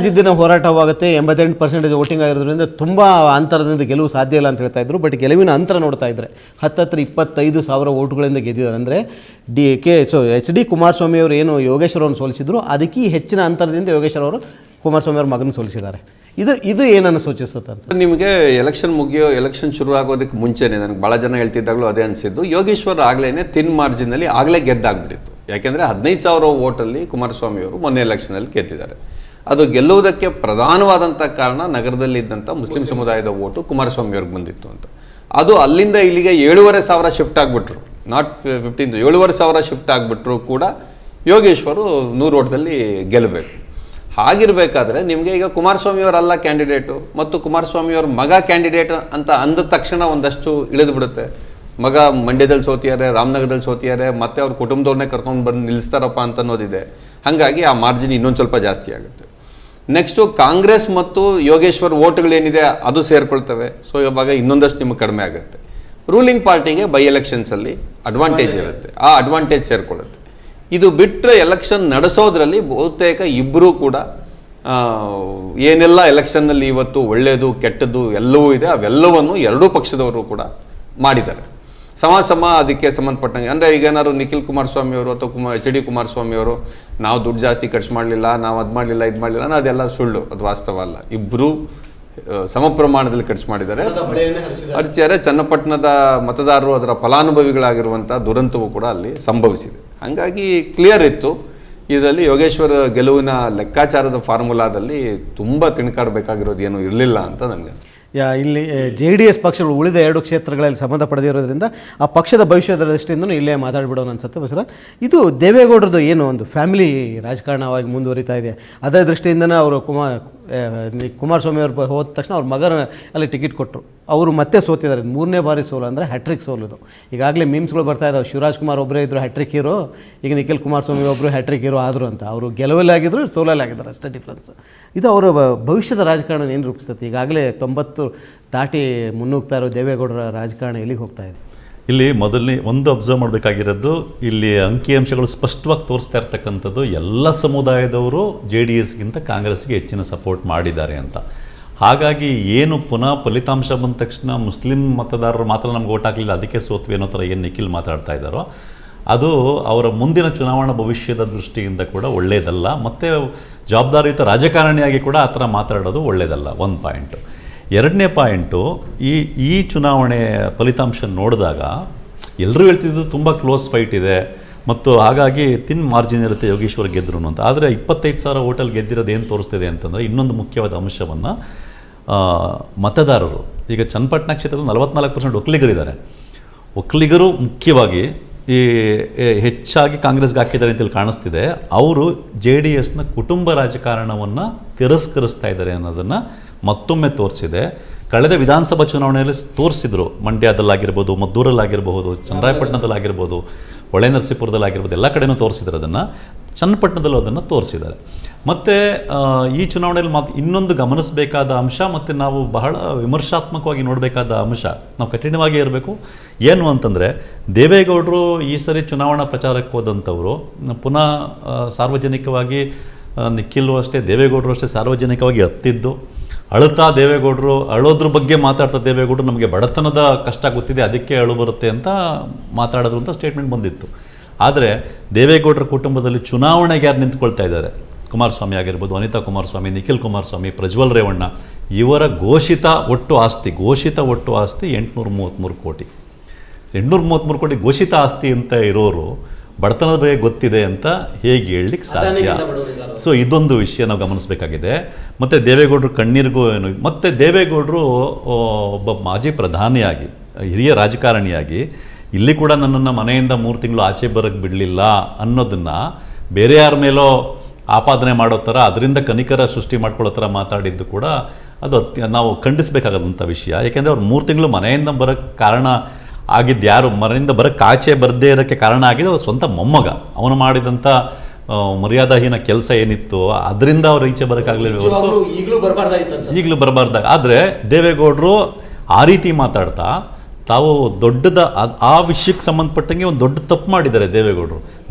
ಜಿದ್ದಿನ ಹೋರಾಟವಾಗುತ್ತೆ, 88% ವೋಟಿಂಗ್ ಆಗಿರೋದ್ರಿಂದ ತುಂಬ ಅಂತರದಿಂದ ಗೆಲುವು ಸಾಧ್ಯ ಇಲ್ಲ ಅಂತ ಹೇಳ್ತಾ ಇದ್ರು. ಬಟ್ ಗೆಲುವಿನ ಅಂತರ ನೋಡ್ತಾ ಇದ್ದರೆ 25,000 ವೋಟ್ಗಳಿಂದ ಗೆದ್ದಿದ್ದಾರೆ. ಅಂದರೆ HD ಕುಮಾರಸ್ವಾಮಿ ಅವರು ಏನು ಯೋಗೇಶ್ವರ್ ಅವ್ರನ್ನ ಸೋಲಿಸಿದ್ರು ಅದಕ್ಕೆ ಹೆಚ್ಚಿನ ಅಂತರದಿಂದ ಯೋಗೇಶ್ವರ್ ಅವರು ಕುಮಾರಸ್ವಾಮಿ ಅವ್ರ ಮಗನ ಸೋಲಿಸಿದ್ದಾರೆ. ಇದು ಏನನ್ನು ಸೂಚಿಸುತ್ತೆ ಅಂತ ನಿಮಗೆ ಎಲೆಕ್ಷನ್ ಶುರು ಆಗೋದಕ್ಕೆ ಮುಂಚೆನೇ ನನಗೆ ಭಾಳ ಜನ ಹೇಳ್ತಿದ್ದಾಗಲೂ ಅದೇ ಅನಿಸಿದ್ದು, ಯೋಗೇಶ್ವರ್ ಆಗಲೇ ತಿನ್ ಮಾರ್ಜಿನಲ್ಲಿ ಆಗಲೇ ಗೆದ್ದಾಗ್ಬಿಟ್ಟಿತ್ತು. ಯಾಕೆಂದರೆ 15,000 ವೋಟಲ್ಲಿ ಕುಮಾರಸ್ವಾಮಿ ಅವರು ಮೊನ್ನೆ ಎಲೆಕ್ಷನಲ್ಲಿ ಗೆದ್ದಿದ್ದಾರೆ. ಅದು ಗೆಲ್ಲುವುದಕ್ಕೆ ಪ್ರಧಾನವಾದಂಥ ಕಾರಣ ನಗರದಲ್ಲಿದ್ದಂಥ ಮುಸ್ಲಿಂ ಸಮುದಾಯದ ವೋಟು ಕುಮಾರಸ್ವಾಮಿ ಅವ್ರಿಗೆ ಬಂದಿತ್ತು ಅಂತ. ಅದು ಅಲ್ಲಿಂದ ಇಲ್ಲಿಗೆ 7,500 ಶಿಫ್ಟ್ ಆಗಿಬಿಟ್ರು, ನಾಟ್ 15, 7,500 ಶಿಫ್ಟ್ ಆಗಿಬಿಟ್ರು ಕೂಡ ಯೋಗೇಶ್ವರು 100 ಓಟದಲ್ಲಿ ಗೆಲ್ಲಬೇಕು. ಹಾಗಿರಬೇಕಾದ್ರೆ ನಿಮಗೆ ಈಗ ಕುಮಾರಸ್ವಾಮಿಯವರಲ್ಲ ಕ್ಯಾಂಡಿಡೇಟು ಮತ್ತು ಕುಮಾರಸ್ವಾಮಿಯವ್ರ ಮಗ ಕ್ಯಾಂಡಿಡೇಟ್ ಅಂತ ಅಂದ ತಕ್ಷಣ ಒಂದಷ್ಟು ಇಳಿದು ಬಿಡುತ್ತೆ. ಮಗ ಮಂಡ್ಯದಲ್ಲಿ ಸೋತಿದ್ದಾರೆ, ರಾಮನಗರದಲ್ಲಿ ಸೋತಿದ್ದಾರೆ, ಮತ್ತೆ ಅವ್ರ ಕುಟುಂಬದವ್ರನ್ನೇ ಕರ್ಕೊಂಡು ಬಂದು ನಿಲ್ಲಿಸ್ತಾರಪ್ಪ ಅಂತ ಅನ್ನೋದಿದೆ. ಹಾಗಾಗಿ ಆ ಮಾರ್ಜಿನ್ ಇನ್ನೊಂದು ಸ್ವಲ್ಪ ಜಾಸ್ತಿ ಆಗುತ್ತೆ. ನೆಕ್ಸ್ಟು ಕಾಂಗ್ರೆಸ್ ಮತ್ತು ಯೋಗೇಶ್ವರ್ ವೋಟ್ಗಳೇನಿದೆ ಅದು ಸೇರ್ಕೊಳ್ತವೆ. ಸೊ ಇವಾಗ ಇನ್ನೊಂದಷ್ಟು ನಿಮಗೆ ಕಡಿಮೆ ಆಗುತ್ತೆ. ರೂಲಿಂಗ್ ಪಾರ್ಟಿಗೆ ಬೈ ಎಲೆಕ್ಷನ್ಸಲ್ಲಿ ಅಡ್ವಾಂಟೇಜ್ ಇರುತ್ತೆ, ಆ ಅಡ್ವಾಂಟೇಜ್ ಸೇರ್ಕೊಳ್ಳುತ್ತೆ. ಇದು ಬಿಟ್ಟರೆ ಎಲೆಕ್ಷನ್ ನಡೆಸೋದ್ರಲ್ಲಿ ಬಹುತೇಕ ಇಬ್ಬರೂ ಕೂಡ ಏನೆಲ್ಲ ಎಲೆಕ್ಷನ್ನಲ್ಲಿ ಇವತ್ತು ಒಳ್ಳೆಯದು ಕೆಟ್ಟದ್ದು ಎಲ್ಲವೂ ಇದೆ ಅವೆಲ್ಲವನ್ನು ಎರಡೂ ಪಕ್ಷದವರು ಕೂಡ ಮಾಡಿದ್ದಾರೆ. ಸಮ ಅದಕ್ಕೆ ಸಂಬಂಧಪಟ್ಟಂಗೆ. ಅಂದರೆ ಈಗ ಏನಾದ್ರು ನಿಖಿಲ್ ಕುಮಾರಸ್ವಾಮಿ ಅವರು ಅಥವಾ HD ಕುಮಾರಸ್ವಾಮಿ ಅವರು ನಾವು ದುಡ್ಡು ಜಾಸ್ತಿ ಖರ್ಚು ಮಾಡಲಿಲ್ಲ, ನಾವು ಅದು ಮಾಡಲಿಲ್ಲ ಇದು ಮಾಡಲಿಲ್ಲ ಅದೆಲ್ಲ ಸುಳ್ಳು, ಅದು ವಾಸ್ತವ ಅಲ್ಲ. ಇಬ್ಬರು ಸಮ ಪ್ರಮಾಣದಲ್ಲಿ ಖರ್ಚು ಮಾಡಿದ್ದಾರೆ. ಅರ್ಚಿಯಾರೆ ಚನ್ನಪಟ್ಟಣದ ಮತದಾರರು ಅದರ ಫಲಾನುಭವಿಗಳಾಗಿರುವಂಥ ದುರಂತವೂ ಕೂಡ ಅಲ್ಲಿ ಸಂಭವಿಸಿದೆ. ಹಾಗಾಗಿ ಕ್ಲಿಯರ್ ಇತ್ತು, ಇದರಲ್ಲಿ ಯೋಗೇಶ್ವರ್ ಗೆಲುವಿನ ಲೆಕ್ಕಾಚಾರದ ಫಾರ್ಮುಲಾದಲ್ಲಿ ತುಂಬ ತಿಣಕಾಡಬೇಕಾಗಿರೋದು ಏನೂ ಇರಲಿಲ್ಲ ಅಂತ ನನಗೆ. ಇಲ್ಲಿ JDS ಪಕ್ಷಗಳು ಉಳಿದ 2 ಕ್ಷೇತ್ರಗಳಲ್ಲಿ ಸಂಬಂಧ ಪಡೆದಿರೋದ್ರಿಂದ ಆ ಪಕ್ಷದ ಭವಿಷ್ಯದ ದೃಷ್ಟಿಯಿಂದನೂ ಇಲ್ಲೇ ಮಾತಾಡ್ಬಿಡೋಣ ಅನ್ಸುತ್ತೆ ಬಸರ. ಇದು ದೇವೇಗೌಡರದು ಏನು ಒಂದು ಫ್ಯಾಮಿಲಿ ರಾಜಕಾರಣವಾಗಿ ಮುಂದುವರಿತಾ ಇದೆ. ಅದೇ ದೃಷ್ಟಿಯಿಂದನೇ ಅವರು ಕುಮಾರಸ್ವಾಮಿ ಅವರು ಹೋದ ತಕ್ಷಣ ಅವ್ರ ಮಗನ ಅಲ್ಲಿ ಟಿಕೆಟ್ ಕೊಟ್ಟರು. ಅವರು ಮತ್ತೆ ಸೋತಿದ್ದಾರೆ, 3ನೇ ಬಾರಿ ಸೋಲು ಅಂದರೆ ಹ್ಯಾಟ್ರಿಕ್ ಸೋಲಿದು. ಈಗಾಗಲೇ ಮೀಮ್ಸ್ಗಳು ಬರ್ತಾ ಇದ್ದಾವೆ, ಶಿವರಾಜ್ ಕುಮಾರ್ ಒಬ್ಬರೇ ಇದ್ದರು ಹ್ಯಾಟ್ರಿಕ್ ಹೀರೋ, ಈಗ ನಿಖಿಲ್ ಕುಮಾರಸ್ವಾಮಿ ಒಬ್ಬರು ಹ್ಯಾಟ್ರಿಕ್ ಹೀರೋ ಆದರು ಅಂತ. ಅವರು ಗೆಲುವಲ್ಲಾಗಿದ್ದರು, ಸೋಲಲ್ಲಾಗಿದ್ದಾರೆ, ಅಷ್ಟೇ ಡಿಫ್ರೆನ್ಸ್. ಇದು ಅವರ ಭವಿಷ್ಯದ ರಾಜಕಾರಣ ಏನು ರೂಪಿಸ್ತದೆ? ಈಗಾಗಲೇ 90 ದಾಟಿ ಮುನ್ನುಗ್ತಾ ಇರೋ ದೇವೇಗೌಡರ ರಾಜಕಾರಣ ಎಲ್ಲಿಗೆ ಹೋಗ್ತಾ ಇದೆ? ಇಲ್ಲಿ ಮೊದಲನೇ ಒಂದು ಅಬ್ಸರ್ವ್ ಮಾಡಬೇಕಾಗಿರೋದು, ಇಲ್ಲಿ ಅಂಕಿಅಂಶಗಳು ಸ್ಪಷ್ಟವಾಗಿ ತೋರಿಸ್ತಾ ಇರ್ತಕ್ಕಂಥದ್ದು ಎಲ್ಲ ಸಮುದಾಯದವರು JDSಗಿಂತ ಕಾಂಗ್ರೆಸ್ಗೆ ಹೆಚ್ಚಿನ ಸಪೋರ್ಟ್ ಮಾಡಿದ್ದಾರೆ ಅಂತ. ಹಾಗಾಗಿ ಏನು ಪುನಃ ಫಲಿತಾಂಶ ಬಂದ ತಕ್ಷಣ ಮುಸ್ಲಿಂ ಮತದಾರರು ಮಾತ್ರ ನಮ್ಗೆ ಓಟ್ ಹಾಕಲಿಲ್ಲ ಅದಕ್ಕೆ ಸೋತ್ವಿ ಅನ್ನೋ ಥರ ಏನು ನಿಖಿಲ್ ಮಾತಾಡ್ತಾ ಇದ್ದಾರೋ ಅದು ಅವರ ಮುಂದಿನ ಚುನಾವಣಾ ಭವಿಷ್ಯದ ದೃಷ್ಟಿಯಿಂದ ಕೂಡ ಒಳ್ಳೆಯದಲ್ಲ. ಮತ್ತು ಜವಾಬ್ದಾರಿಯುತ ರಾಜಕಾರಣಿಯಾಗಿ ಕೂಡ ಆ ಥರ ಮಾತಾಡೋದು ಒಳ್ಳೆಯದಲ್ಲ. ಒಂದು ಪಾಯಿಂಟು. ಎರಡನೇ ಪಾಯಿಂಟು, ಈ ಚುನಾವಣೆ ಫಲಿತಾಂಶ ನೋಡಿದಾಗ ಎಲ್ಲರೂ ಹೇಳ್ತಿದ್ದು ತುಂಬ ಕ್ಲೋಸ್ ಫೈಟ್ ಇದೆ ಮತ್ತು ಹಾಗಾಗಿ ತಿನ್ ಮಾರ್ಜಿನ್ ಇರುತ್ತೆ ಯೋಗೇಶ್ವರ್ ಗೆದ್ದರು ಅಂತ. ಆದರೆ 25,000 ಓಟಲ್ಲಿ ಗೆದ್ದಿರೋದು ಏನು ತೋರಿಸ್ತಿದೆ ಅಂತಂದರೆ ಇನ್ನೊಂದು ಮುಖ್ಯವಾದ ಅಂಶವನ್ನು, ಮತದಾರರು ಈಗ ಚನ್ನಪಟ್ಟಣ ಕ್ಷೇತ್ರದ 44% ಒಕ್ಕಲಿಗರಿದ್ದಾರೆ. ಒಕ್ಕಲಿಗರು ಮುಖ್ಯವಾಗಿ ಈ ಹೆಚ್ಚಾಗಿ ಕಾಂಗ್ರೆಸ್ಗೆ ಹಾಕಿದ್ದಾರೆ ಅಂತೇಳಿ ಕಾಣಿಸ್ತಿದೆ. ಅವರು JDSನ ಕುಟುಂಬ ರಾಜಕಾರಣವನ್ನು ತಿರಸ್ಕರಿಸ್ತಾ ಇದ್ದಾರೆ ಅನ್ನೋದನ್ನು ಮತ್ತೊಮ್ಮೆ ತೋರಿಸಿದೆ. ಕಳೆದ ವಿಧಾನಸಭಾ ಚುನಾವಣೆಯಲ್ಲಿ ತೋರಿಸಿದ್ರು, ಮಂಡ್ಯದಲ್ಲಾಗಿರ್ಬೋದು, ಮದ್ದೂರಲ್ಲಾಗಿರ್ಬೋದು, ಚನ್ನರಾಯಪಟ್ಟಣದಲ್ಲಾಗಿರ್ಬೋದು, ಹೊಳೆನರಸೀಪುರದಲ್ಲಾಗಿರ್ಬೋದು, ಎಲ್ಲ ಕಡೆನೂ ತೋರಿಸಿದ್ರು ಅದನ್ನು. ಚನ್ನಪಟ್ಟಣದಲ್ಲೂ ಅದನ್ನು ತೋರಿಸಿದ್ದಾರೆ. ಮತ್ತು ಈ ಚುನಾವಣೆಯಲ್ಲಿ ಇನ್ನೊಂದು ಗಮನಿಸಬೇಕಾದ ಅಂಶ ಮತ್ತು ನಾವು ಬಹಳ ವಿಮರ್ಶಾತ್ಮಕವಾಗಿ ನೋಡಬೇಕಾದ ಅಂಶ, ನಾವು ಕಠಿಣವಾಗಿ ಇರಬೇಕು. ಏನು ಅಂತಂದರೆ, ದೇವೇಗೌಡರು ಈ ಸರಿ ಚುನಾವಣಾ ಪ್ರಚಾರಕ್ಕೆ ಹೋದಂಥವರು ಪುನಃ ಸಾರ್ವಜನಿಕವಾಗಿ ನಿಖಿಲು ಅಷ್ಟೇ, ದೇವೇಗೌಡರು ಅಷ್ಟೇ ಸಾರ್ವಜನಿಕವಾಗಿ ಹತ್ತಿದ್ದು, ಅಳುತ್ತಾ ದೇವೇಗೌಡರು ಅಳೋದ್ರ ಬಗ್ಗೆ ಮಾತಾಡ್ತಾ ದೇವೇಗೌಡರು ನಮಗೆ ಬಡತನದ ಕಷ್ಟ ಗೊತ್ತಿದೆ ಅದಕ್ಕೆ ಅಳು ಬರುತ್ತೆ ಅಂತ ಮಾತಾಡೋದು ಅಂತ ಸ್ಟೇಟ್ಮೆಂಟ್ ಬಂದಿತ್ತು. ಆದರೆ ದೇವೇಗೌಡರ ಕುಟುಂಬದಲ್ಲಿ ಚುನಾವಣೆಗೆ ಯಾರು ನಿಂತ್ಕೊಳ್ತಾ ಇದ್ದಾರೆ, ಕುಮಾರಸ್ವಾಮಿ ಆಗಿರ್ಬೋದು, ಅನಿತಾ ಕುಮಾರಸ್ವಾಮಿ, ನಿಖಿಲ್ ಕುಮಾರಸ್ವಾಮಿ, ಪ್ರಜ್ವಲ್ ರೇವಣ್ಣ, ಇವರ ಘೋಷಿತ ಒಟ್ಟು ಆಸ್ತಿ 833 ಕೋಟಿ. 833 ಕೋಟಿ ಘೋಷಿತ ಆಸ್ತಿ ಅಂತ ಇರೋರು ಬಡತನದ ಬಗ್ಗೆ ಗೊತ್ತಿದೆ ಅಂತ ಹೇಗೆ ಹೇಳಲಿಕ್ಕೆ ಸಾಧ್ಯ? ಸೊ ಇದೊಂದು ವಿಷಯ ನಾವು ಗಮನಿಸಬೇಕಾಗಿದೆ. ಮತ್ತು ದೇವೇಗೌಡರು ಕಣ್ಣೀರಿಗೂ ಏನು, ಮತ್ತು ದೇವೇಗೌಡರು ಒಬ್ಬ ಮಾಜಿ ಪ್ರಧಾನಿಯಾಗಿ, ಹಿರಿಯ ರಾಜಕಾರಣಿಯಾಗಿ ಇಲ್ಲಿ ಕೂಡ ನನ್ನನ್ನು ಮನೆಯಿಂದ 3 ತಿಂಗಳು ಆಚೆ ಬರೋಕ್ಕೆ ಬಿಡಲಿಲ್ಲ ಅನ್ನೋದನ್ನು ಬೇರೆ ಯಾರ ಮೇಲೋ ಆಪಾದನೆ ಮಾಡೋ ಥರ, ಅದರಿಂದ ಕನಿಕರ ಸೃಷ್ಟಿ ಮಾಡ್ಕೊಳ್ಳೋ ಥರ ಮಾತಾಡಿದ್ದು ಕೂಡ ಅದು ನಾವು ಖಂಡಿಸಬೇಕಾದಂಥ ವಿಷಯ. ಯಾಕೆಂದರೆ ಅವ್ರು 3 ತಿಂಗಳು ಮನೆಯಿಂದ ಬರೋಕ್ಕೆ ಕಾರಣ ಆಗಿದ್ದು ಯಾರು, ಮನೆಯಿಂದ ಬರೋಕ್ಕೆ ಆಚೆ ಬರದೇ ಇರೋಕ್ಕೆ ಕಾರಣ ಆಗಿದೆ ಅವ್ರ ಸ್ವಂತ ಮೊಮ್ಮಗ. ಅವನು ಮಾಡಿದಂಥ ಮರ್ಯಾದಾಹೀನ ಕೆಲಸ ಏನಿತ್ತು ಅದರಿಂದ ಅವ್ರು ಈಚೆ ಬರೋಕ್ಕಾಗಲಿಲ್ಲ, ಈಗಲೂ ಬರಬಾರ್ದಾಗ. ಆದರೆ ದೇವೇಗೌಡರು ಆ ರೀತಿ ಮಾತಾಡ್ತಾ ತಾವು ಆ ವಿಷಯಕ್ಕೆ ಸಂಬಂಧಪಟ್ಟಂಗೆ ಒಂದು ದೊಡ್ಡ ತಪ್ಪು ಮಾಡಿದ್ದಾರೆ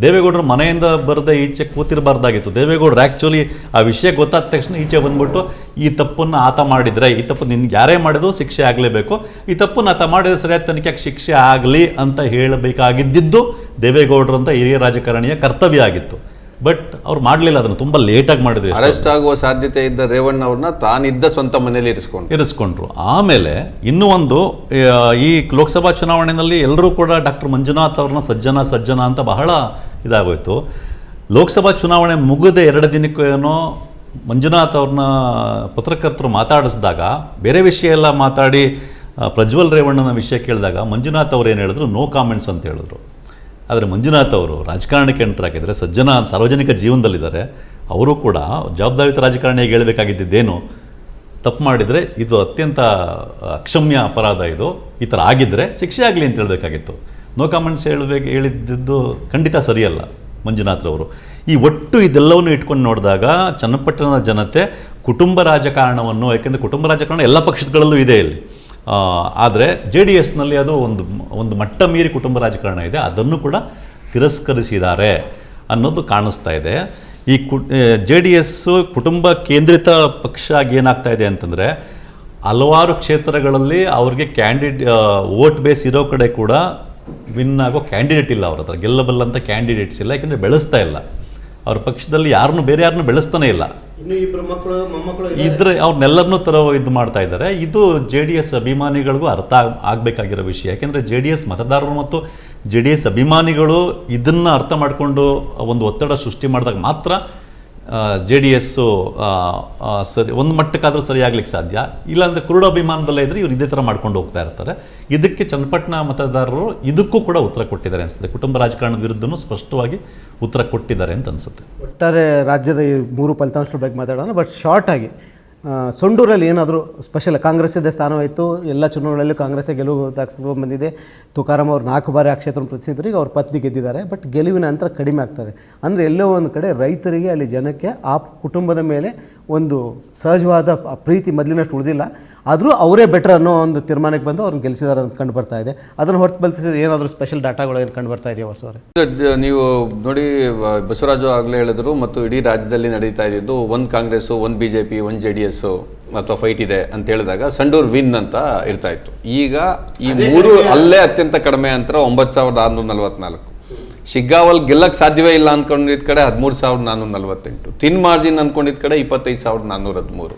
ದೇವೇಗೌಡರು ಮನೆಯಿಂದ ಬರದೆ ಈಚೆ ಕೂತಿರಬಾರ್ದಾಗಿತ್ತು. ದೇವೇಗೌಡರು ಆ್ಯಕ್ಚುಲಿ ಆ ವಿಷಯ ಗೊತ್ತಾದ ತಕ್ಷಣ ಈಚೆ ಬಂದ್ಬಿಟ್ಟು ಈ ತಪ್ಪನ್ನು ಆತ ಮಾಡಿದರೆ, ಈ ತಪ್ಪು ನಿನ್ಗೆ ಯಾರೇ ಮಾಡಿದ್ರು ಶಿಕ್ಷೆ ಆಗಲೇಬೇಕು, ಈ ತಪ್ಪನ್ನು ಆತ ಮಾಡಿದ್ರೆ ಸರಿಯಾದ ತನಿಖೆಗೆ ಶಿಕ್ಷೆ ಆಗಲಿ ಅಂತ ಹೇಳಬೇಕಾಗಿದ್ದು ದೇವೇಗೌಡರು ಅಂತ ಹಿರಿಯ ರಾಜಕಾರಣಿಯ ಕರ್ತವ್ಯ ಆಗಿತ್ತು. ಬಟ್ ಅವ್ರು ಮಾಡಲಿಲ್ಲ, ಅದನ್ನು ತುಂಬ ಲೇಟಾಗಿ ಮಾಡಿದ್ರು. ಅರೆಸ್ಟ್ ಆಗುವ ಸಾಧ್ಯತೆ ಇದ್ದ ರೇವಣ್ಣ ಅವ್ರನ್ನ ತಾನಿದ್ದ ಸ್ವಂತ ಮನೆಯಲ್ಲಿ ಇರಿಸ್ಕೊಂಡ್ರು. ಆಮೇಲೆ ಇನ್ನೂ ಒಂದು, ಈ ಲೋಕಸಭಾ ಚುನಾವಣೆಯಲ್ಲಿ ಎಲ್ಲರೂ ಕೂಡ ಡಾಕ್ಟರ್ ಮಂಜುನಾಥ್ ಅವ್ರನ್ನ ಸಜ್ಜನ ಅಂತ ಬಹಳ ಇದಾಗೋಯ್ತು. ಲೋಕಸಭಾ ಚುನಾವಣೆ ಮುಗಿದ 2 ದಿನಕ್ಕೇನೋ ಮಂಜುನಾಥ್ ಅವ್ರನ್ನ ಪತ್ರಕರ್ತರು ಮಾತಾಡಿಸಿದಾಗ ಬೇರೆ ವಿಷಯ ಎಲ್ಲ ಮಾತಾಡಿ ಪ್ರಜ್ವಲ್ ರೇವಣ್ಣನ ವಿಷಯ ಕೇಳಿದಾಗ ಮಂಜುನಾಥ್ ಅವ್ರು ಏನು ಹೇಳಿದ್ರು, ನೋ ಕಾಮೆಂಟ್ಸ್ ಅಂತ ಹೇಳಿದ್ರು. ಆದರೆ ಮಂಜುನಾಥ್ ಅವರು ರಾಜಕಾರಣಕ್ಕೆ ಎಂಟರ್ ಆಗಿದ್ದಾರೆ, ಸಾರ್ವಜನಿಕ ಜೀವನದಲ್ಲಿದ್ದಾರೆ. ಅವರು ಕೂಡ ಜವಾಬ್ದಾರಿತ ರಾಜಕಾರಣಿಯಾಗಿ ಹೇಳಬೇಕಾಗಿದ್ದೇನು, ತಪ್ಪು ಮಾಡಿದರೆ ಇದು ಅತ್ಯಂತ ಅಕ್ಷಮ್ಯ ಅಪರಾಧ, ಇದು ಈ ಥರ ಆಗಿದ್ದರೆ ಶಿಕ್ಷೆ ಆಗಲಿ ಅಂತ ಹೇಳಬೇಕಾಗಿತ್ತು. ನೋ ಕಾಮೆಂಟ್ಸ್ ಹೇಳಿದ್ದು ಖಂಡಿತ ಸರಿಯಲ್ಲ ಮಂಜುನಾಥ್ರವರು. ಈ ಒಟ್ಟು ಇದೆಲ್ಲವನ್ನು ಇಟ್ಕೊಂಡು ನೋಡಿದಾಗ ಚನ್ನಪಟ್ಟಣದ ಜನತೆ ಕುಟುಂಬ ರಾಜಕಾರಣವನ್ನು, ಯಾಕೆಂದರೆ ಕುಟುಂಬ ರಾಜಕಾರಣ ಎಲ್ಲ ಪಕ್ಷಗಳಲ್ಲೂ ಇದೆ ಇಲ್ಲಿ, ಆದರೆ JDSನಲ್ಲಿ ಅದು ಒಂದು ಮಟ್ಟ ಮೀರಿ ಕುಟುಂಬ ರಾಜಕಾರಣ ಇದೆ, ಅದನ್ನು ಕೂಡ ತಿರಸ್ಕರಿಸಿದ್ದಾರೆ ಅನ್ನೋದು ಕಾಣಿಸ್ತಾ ಇದೆ. ಈ JDS ಕುಟುಂಬ ಕೇಂದ್ರಿತ ಪಕ್ಷ ಆಗಿ ಏನಾಗ್ತಾ ಇದೆ ಅಂತಂದರೆ, ಹಲವಾರು ಕ್ಷೇತ್ರಗಳಲ್ಲಿ ಅವ್ರಿಗೆ ವೋಟ್ ಬೇಸ್ ಇರೋ ಕಡೆ ಕೂಡ ವಿನ್ ಆಗೋ ಕ್ಯಾಂಡಿಡೇಟ್ ಇಲ್ಲ, ಅವ್ರ ಹತ್ರ ಗೆಲ್ಲಬಲ್ಲಂಥ ಕ್ಯಾಂಡಿಡೇಟ್ಸ್ ಇಲ್ಲ, ಯಾಕೆಂದರೆ ಬೆಳೆಸ್ತಾ ಇಲ್ಲ ಅವ್ರ ಪಕ್ಷದಲ್ಲಿ, ಬೇರೆ ಯಾರನ್ನೂ ಬೆಳೆಸ್ತಾನೆ ಇಲ್ಲ. ಇದ್ರೆ ಅವ್ರನ್ನೆಲ್ಲರನ್ನೂ ಇದು ಮಾಡ್ತಾ ಇದ್ದಾರೆ. ಇದು JDS ಅಭಿಮಾನಿಗಳಿಗೂ ಅರ್ಥ ಆಗಬೇಕಾಗಿರೋ ವಿಷಯ. ಯಾಕೆಂದರೆ JDS ಮತದಾರರು ಮತ್ತು JDS ಅಭಿಮಾನಿಗಳು ಇದನ್ನು ಅರ್ಥ ಮಾಡಿಕೊಂಡು ಒಂದು ಒತ್ತಡ ಸೃಷ್ಟಿ ಮಾಡಿದಾಗ ಮಾತ್ರ JDS ಸರಿ ಒಂದು ಮಟ್ಟಕ್ಕಾದರೂ ಸರಿಯಾಗ್ಲಿಕ್ಕೆ ಸಾಧ್ಯ. ಇಲ್ಲಾಂದರೆ ಕುರುಡು ಅಭಿಮಾನದಲ್ಲೇ ಇದ್ದರೆ ಇವ್ರು ಇದೇ ಥರ ಮಾಡ್ಕೊಂಡು ಹೋಗ್ತಾ ಇರ್ತಾರೆ. ಇದಕ್ಕೆ ಚನ್ನಪಟ್ಟಣ ಮತದಾರರು ಇದಕ್ಕೂ ಕೂಡ ಉತ್ತರ ಕೊಟ್ಟಿದ್ದಾರೆ ಅನಿಸುತ್ತೆ. ಕುಟುಂಬ ರಾಜಕಾರಣದ ವಿರುದ್ಧನೂ ಸ್ಪಷ್ಟವಾಗಿ ಉತ್ತರ ಕೊಟ್ಟಿದ್ದಾರೆ ಅಂತ ಅನಿಸುತ್ತೆ. ಒಟ್ಟಾರೆ ರಾಜ್ಯದ ಈ 3 ಫಲಿತಾಂಶಗಳ ಬಗ್ಗೆ ಮಾತಾಡೋಣ, ಬಟ್ ಶಾರ್ಟಾಗಿ ಸೊಂಡೂರಲ್ಲಿ ಏನಾದರೂ ಸ್ಪೆಷಲ್, ಕಾಂಗ್ರೆಸ್ಸಿದೆ ಸ್ಥಾನವಾಯಿತು, ಎಲ್ಲ ಚುನಾವಣೆಯಲ್ಲೂ ಕಾಂಗ್ರೆಸ್ಸೇ ಗೆಲುವು ದಾಖಲಿಸಿಕೊಂಡು ಬಂದಿದೆ. ತುಕಾರಾಮ್ ಅವರು 4 ಬಾರಿ ಆ ಕ್ಷೇತ್ರವನ್ನು ಪ್ರತಿನಿಧಿಸಿದ್ರು, ಈಗ ಅವ್ರ ಪತ್ನಿ ಗೆದ್ದಿದ್ದಾರೆ. ಬಟ್ ಗೆಲುವಿನ ಅಂತರ ಕಡಿಮೆ ಆಗ್ತದೆ. ಅಂದರೆ ಎಲ್ಲೋ ಒಂದು ಕಡೆ ರೈತರಿಗೆ, ಅಲ್ಲಿ ಜನಕ್ಕೆ ಆ ಕುಟುಂಬದ ಮೇಲೆ ಒಂದು ಸಹಜವಾದ ಪ್ರೀತಿ ಮೊದಲಿನಷ್ಟು ಉಳಿದಿಲ್ಲ. ಆದರೂ ಅವರೇ ಬೆಟರ್ ಅನ್ನೋ ಒಂದು ತೀರ್ಮಾನಕ್ಕೆ ಬಂದು ಅವ್ರನ್ನ ಗೆಲ್ಲಿಸಿದಾರೆ ಅಂತ ಕಂಡು ಬರ್ತಾ ಇದೆ. ಅದನ್ನು ಹೊರತುಪಡಿಸಿದ್ರೆ ಏನಾದರೂ ಸ್ಪೆಷಲ್ ಡಾಟಾಗಳು ಏನು ಕಂಡು ಬರ್ತಾ ಇದೆಯಾ ವಾಸು ಅವರೇ? ನೀವು ನೋಡಿ, ಬಸವರಾಜು ಆಗಲೇ ಹೇಳಿದ್ರು, ಮತ್ತು ಇಡೀ ರಾಜ್ಯದಲ್ಲಿ ನಡೀತಾ ಇದ್ದಿದ್ದು ಒಂದು ಕಾಂಗ್ರೆಸ್ಸು, ಒಂದು BJP, ಒಂದು JDS ಅಥವಾ ಫೈಟ್ ಇದೆ ಅಂತ ಹೇಳಿದಾಗ ಸಂಡೂರ್ ವಿನ್ ಅಂತ ಇರ್ತಾ ಇತ್ತು. ಈಗ ಈ 3 ಅಲ್ಲೇ ಅತ್ಯಂತ ಕಡಿಮೆ ಅಂತರ 9644. ಶಿಗ್ಗಾವಲ್ ಗೆಲ್ಲಕ್ಕೆ ಸಾಧ್ಯವೇ ಇಲ್ಲ ಅಂದ್ಕೊಂಡಿದ್ದ ಕಡೆ 13448, ಥಿನ್ ಮಾರ್ಜಿನ್ ಅಂದ್ಕೊಂಡಿದ್ದ ಕಡೆ 25413.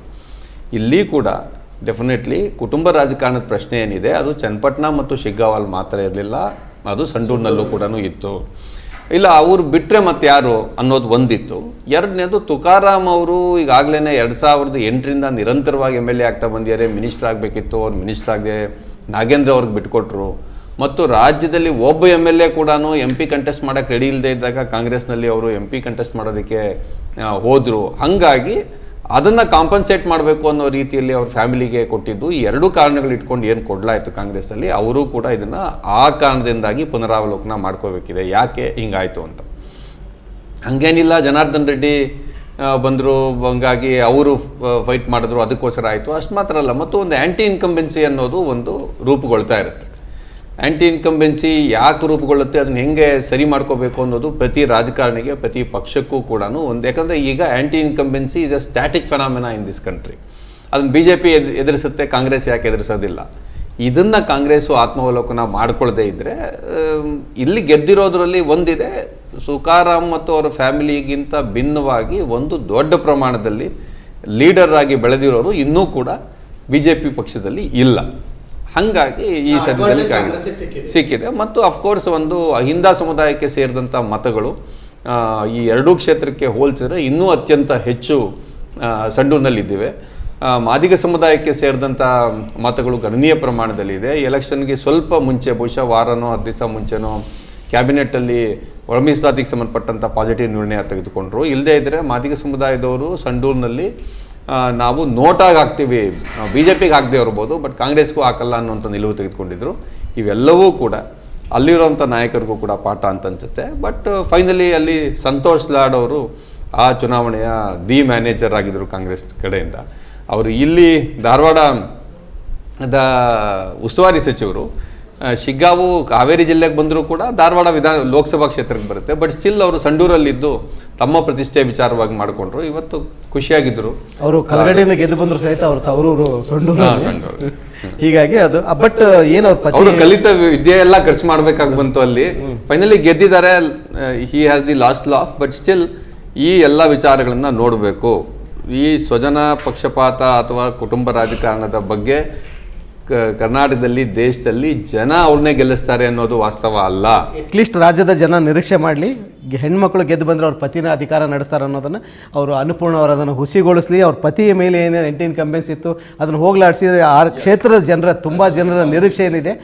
ಇಲ್ಲಿ ಕೂಡ ಡೆಫಿನೆಟ್ಲಿ ಕುಟುಂಬ ರಾಜಕಾರಣದ ಪ್ರಶ್ನೆ ಏನಿದೆ ಅದು ಚನ್ನಪಟ್ಟಣ ಮತ್ತು ಶಿಗ್ಗಾವಲ್ ಮಾತ್ರ ಇರಲಿಲ್ಲ, ಅದು ಸಂಡೂರಿನಲ್ಲೂ ಕೂಡ ಇತ್ತು. ಇಲ್ಲ ಅವ್ರು ಬಿಟ್ಟರೆ ಮತ್ತೆ ಯಾರು ಅನ್ನೋದು ಒಂದಿತ್ತು. ಎರಡನೇದು ತುಕಾರಾಮ್ ಅವರು ಈಗಾಗಲೇ 2008ರಿಂದ ನಿರಂತರವಾಗಿ MLA ಆಗ್ತಾ ಬಂದಿದ್ದಾರೆ. ಮಿನಿಸ್ಟರ್ ಆಗಬೇಕಿತ್ತು, ಅವ್ರು ಮಿನಿಸ್ಟರ್ ಆಗದೆ ನಾಗೇಂದ್ರ ಅವ್ರಿಗೆ ಬಿಟ್ಕೊಟ್ರು. ಮತ್ತು ರಾಜ್ಯದಲ್ಲಿ ಒಬ್ಬ MLA ಕೂಡ MP ಕಂಟೆಸ್ಟ್ ಮಾಡೋಕ್ಕೆ ರೆಡಿ ಇಲ್ಲದೆ ಇದ್ದಾಗ ಕಾಂಗ್ರೆಸ್ನಲ್ಲಿ ಅವರು MP ಕಂಟೆಸ್ಟ್ ಮಾಡೋದಕ್ಕೆ ಹೋದರು. ಹಾಗಾಗಿ ಅದನ್ನು ಕಾಂಪನ್ಸೇಟ್ ಮಾಡಬೇಕು ಅನ್ನೋ ರೀತಿಯಲ್ಲಿ ಅವ್ರ ಫ್ಯಾಮಿಲಿಗೆ ಕೊಟ್ಟಿದ್ದು. ಈ 2 ಕಾರಣಗಳು ಇಟ್ಕೊಂಡು ಏನು ಕೊಡಲಾಯಿತು ಕಾಂಗ್ರೆಸ್ಸಲ್ಲಿ, ಅವರು ಕೂಡ ಇದನ್ನು ಆ ಕಾರಣದಿಂದಾಗಿ ಪುನರಾವಲೋಕನ ಮಾಡ್ಕೋಬೇಕಿದೆ, ಯಾಕೆ ಹಿಂಗಾಯಿತು ಅಂತ. ಹಾಗೇನಿಲ್ಲ ಜನಾರ್ದನ್ ರೆಡ್ಡಿ ಬಂದರು, ಹಂಗಾಗಿ ಅವರು ಫೈಟ್ ಮಾಡಿದ್ರು, ಅದಕ್ಕೋಸ್ಕರ ಆಯಿತು. ಅಷ್ಟು ಮಾತ್ರ ಅಲ್ಲ, ಮತ್ತು ಒಂದು ಆ್ಯಂಟಿ ಇನ್ಕಂಬೆನ್ಸಿ ಅನ್ನೋದು ಒಂದು ರೂಪುಗೊಳ್ತಾ ಇರುತ್ತೆ. ಆ್ಯಂಟಿ ಇನ್ಕಂಬೆನ್ಸಿ ಯಾಕೆ ರೂಪುಗೊಳ್ಳುತ್ತೆ, ಅದನ್ನ ಹೆಂಗೆ ಸರಿ ಮಾಡ್ಕೋಬೇಕು ಅನ್ನೋದು ಪ್ರತಿ ರಾಜಕಾರಣಿಗೆ, ಪ್ರತಿ ಪಕ್ಷಕ್ಕೂ ಕೂಡ ಒಂದು, ಯಾಕಂದರೆ ಈಗ anti incumbency is a static phenomena in this country. ಅದನ್ನು BJP ಎದುರಿಸುತ್ತೆ, ಕಾಂಗ್ರೆಸ್ ಯಾಕೆ ಎದುರಿಸೋದಿಲ್ಲ? ಇದನ್ನು ಕಾಂಗ್ರೆಸ್ಸು ಆತ್ಮಾವಲೋಕನ ಮಾಡ್ಕೊಳ್ಳದೇ ಇದ್ದರೆ, ಇಲ್ಲಿ ಗೆದ್ದಿರೋದ್ರಲ್ಲಿ ಒಂದಿದೆ, ಸುಖಾರಾಮ್ ಮತ್ತು ಅವರ ಫ್ಯಾಮಿಲಿಗಿಂತ ಭಿನ್ನವಾಗಿ ಒಂದು ದೊಡ್ಡ ಪ್ರಮಾಣದಲ್ಲಿ ಲೀಡರ್ ಆಗಿ ಬೆಳೆದಿರೋರು ಇನ್ನೂ ಕೂಡ BJP ಪಕ್ಷದಲ್ಲಿ ಇಲ್ಲ. ಹಾಗಾಗಿ ಈ ಸದ್ಯದಲ್ಲಿ ಸಿಕ್ಕಿದೆ. ಮತ್ತು ಅಫ್ಕೋರ್ಸ್ ಒಂದು ಅಹಿಂದ ಸಮುದಾಯಕ್ಕೆ ಸೇರಿದಂಥ ಮತಗಳು ಈ ಎರಡೂ ಕ್ಷೇತ್ರಕ್ಕೆ ಹೋಲಿಸಿದ್ರೆ ಇನ್ನೂ ಅತ್ಯಂತ ಹೆಚ್ಚು ಸಂಡೂರಿನಲ್ಲಿದ್ದಿವೆ. ಮಾದಿಗ ಸಮುದಾಯಕ್ಕೆ ಸೇರಿದಂಥ ಮತಗಳು ಗಣನೀಯ ಪ್ರಮಾಣದಲ್ಲಿದೆ. ಎಲೆಕ್ಷನ್ಗೆ ಸ್ವಲ್ಪ ಮುಂಚೆ, ಬಹುಶಃ ವಾರನೋ 10 ದಿವಸ ಮುಂಚೆನೋ ಕ್ಯಾಬಿನೆಟ್ಟಲ್ಲಿ ಒಳ ಮೀಸಲಾತಿಗೆ ಸಂಬಂಧಪಟ್ಟಂಥ ಪಾಸಿಟಿವ್ ನಿರ್ಣಯ ತೆಗೆದುಕೊಂಡ್ರು. ಇಲ್ಲದೇ ಇದ್ದರೆ ಮಾದಿಗ ಸಮುದಾಯದವರು ಸಂಡೂರಿನಲ್ಲಿ ನಾವು ನೋಟಾಗಿ ಹಾಕ್ತೀವಿ, BJPಗೆ ಹಾಕದೇ ಇರ್ಬೋದು, ಬಟ್ ಕಾಂಗ್ರೆಸ್ಗೂ ಹಾಕಲ್ಲ ಅನ್ನೋಂಥ ನಿಲುವು ತೆಗೆದುಕೊಂಡಿದ್ರು. ಇವೆಲ್ಲವೂ ಕೂಡ ಅಲ್ಲಿರೋಂಥ ನಾಯಕರಿಗೂ ಕೂಡ ಪಾಠ ಅಂತ ಅನ್ಸುತ್ತೆ. ಬಟ್ ಫೈನಲಿ ಅಲ್ಲಿ ಸಂತೋಷ್ ಲಾಡ್ ಅವರು ಆ ಚುನಾವಣೆಯ ಮ್ಯಾನೇಜರ್ ಆಗಿದ್ದರು ಕಾಂಗ್ರೆಸ್ ಕಡೆಯಿಂದ. ಅವರು ಇಲ್ಲಿ ಧಾರವಾಡದ ಉಸ್ತುವಾರಿ ಸಚಿವರು. ಶಿಗ್ಗಾವು ಹಾವೇರಿ ಜಿಲ್ಲೆಗೆ ಬಂದರೂ ಕೂಡ ಧಾರವಾಡ ಲೋಕಸಭಾ ಕ್ಷೇತ್ರಕ್ಕೆ ಬರುತ್ತೆ. ಬಟ್ ಸ್ಟಿಲ್ ಅವರು ಸಂಡೂರಲ್ಲಿದ್ದು ತಮ್ಮ ಪ್ರತಿಷ್ಠೆ ವಿಚಾರವಾಗಿ ಮಾಡಿಕೊಂಡ್ರು. ಇವತ್ತು ಖುಷಿಯಾಗಿದ್ದರು. ಅವರು ಕಲಗಡೆಯಿಂದ ಗೆದ್ದು ಬಂದ್ರು ಸಹಿತ ಅವ್ರ ತವರೂರು ಸಂಡೂರು. ಹೀಗಾಗಿ ಅದು ಬಟ್ ಏನು ಅವರು ಕಲಿತ ವಿದ್ಯೆ ಎಲ್ಲ ಖರ್ಚು ಮಾಡ್ಬೇಕಾಗಿ ಬಂತು ಅಲ್ಲಿ. ಫೈನಲಿ ಗೆದ್ದಿದ್ದಾರೆ. He has the last laugh. But still ಈ ಎಲ್ಲ ವಿಚಾರಗಳನ್ನ ನೋಡಬೇಕು. ಈ ಸ್ವಜನ ಪಕ್ಷಪಾತ ಅಥವಾ ಕುಟುಂಬ ರಾಜಕಾರಣದ ಬಗ್ಗೆ ಕರ್ನಾಟಕದಲ್ಲಿ, ದೇಶದಲ್ಲಿ ಜನ ಅವ್ರನ್ನೇ ಗೆಲ್ಲಿಸ್ತಾರೆ ಅನ್ನೋದು ವಾಸ್ತವ ಅಲ್ಲ. ಅಟ್ಲೀಸ್ಟ್ ರಾಜ್ಯದ ಜನ ನಿರೀಕ್ಷೆ ಮಾಡಲಿ, ಹೆಣ್ಮಕ್ಳು ಗೆದ್ದು ಬಂದರೆ ಅವ್ರ ಪತಿನ ಅಧಿಕಾರ ನಡೆಸ್ತಾರೆ ಅನ್ನೋದನ್ನು ಅವರು ಅನ್ನಪೂರ್ಣ ಅವರು ಅದನ್ನು ಹುಸಿಗೊಳಿಸಲಿ. ಅವ್ರ ಪತಿಯ ಮೇಲೆ ಏನೇನು ಇನ್ಕಂಬೆನ್ಸ್ ಇತ್ತು ಅದನ್ನು ಹೋಗ್ಲಾಡಿಸಿ ಆ ಕ್ಷೇತ್ರದ ಜನರ ತುಂಬ ಜನರ ನಿರೀಕ್ಷೆ ಏನಿದೆ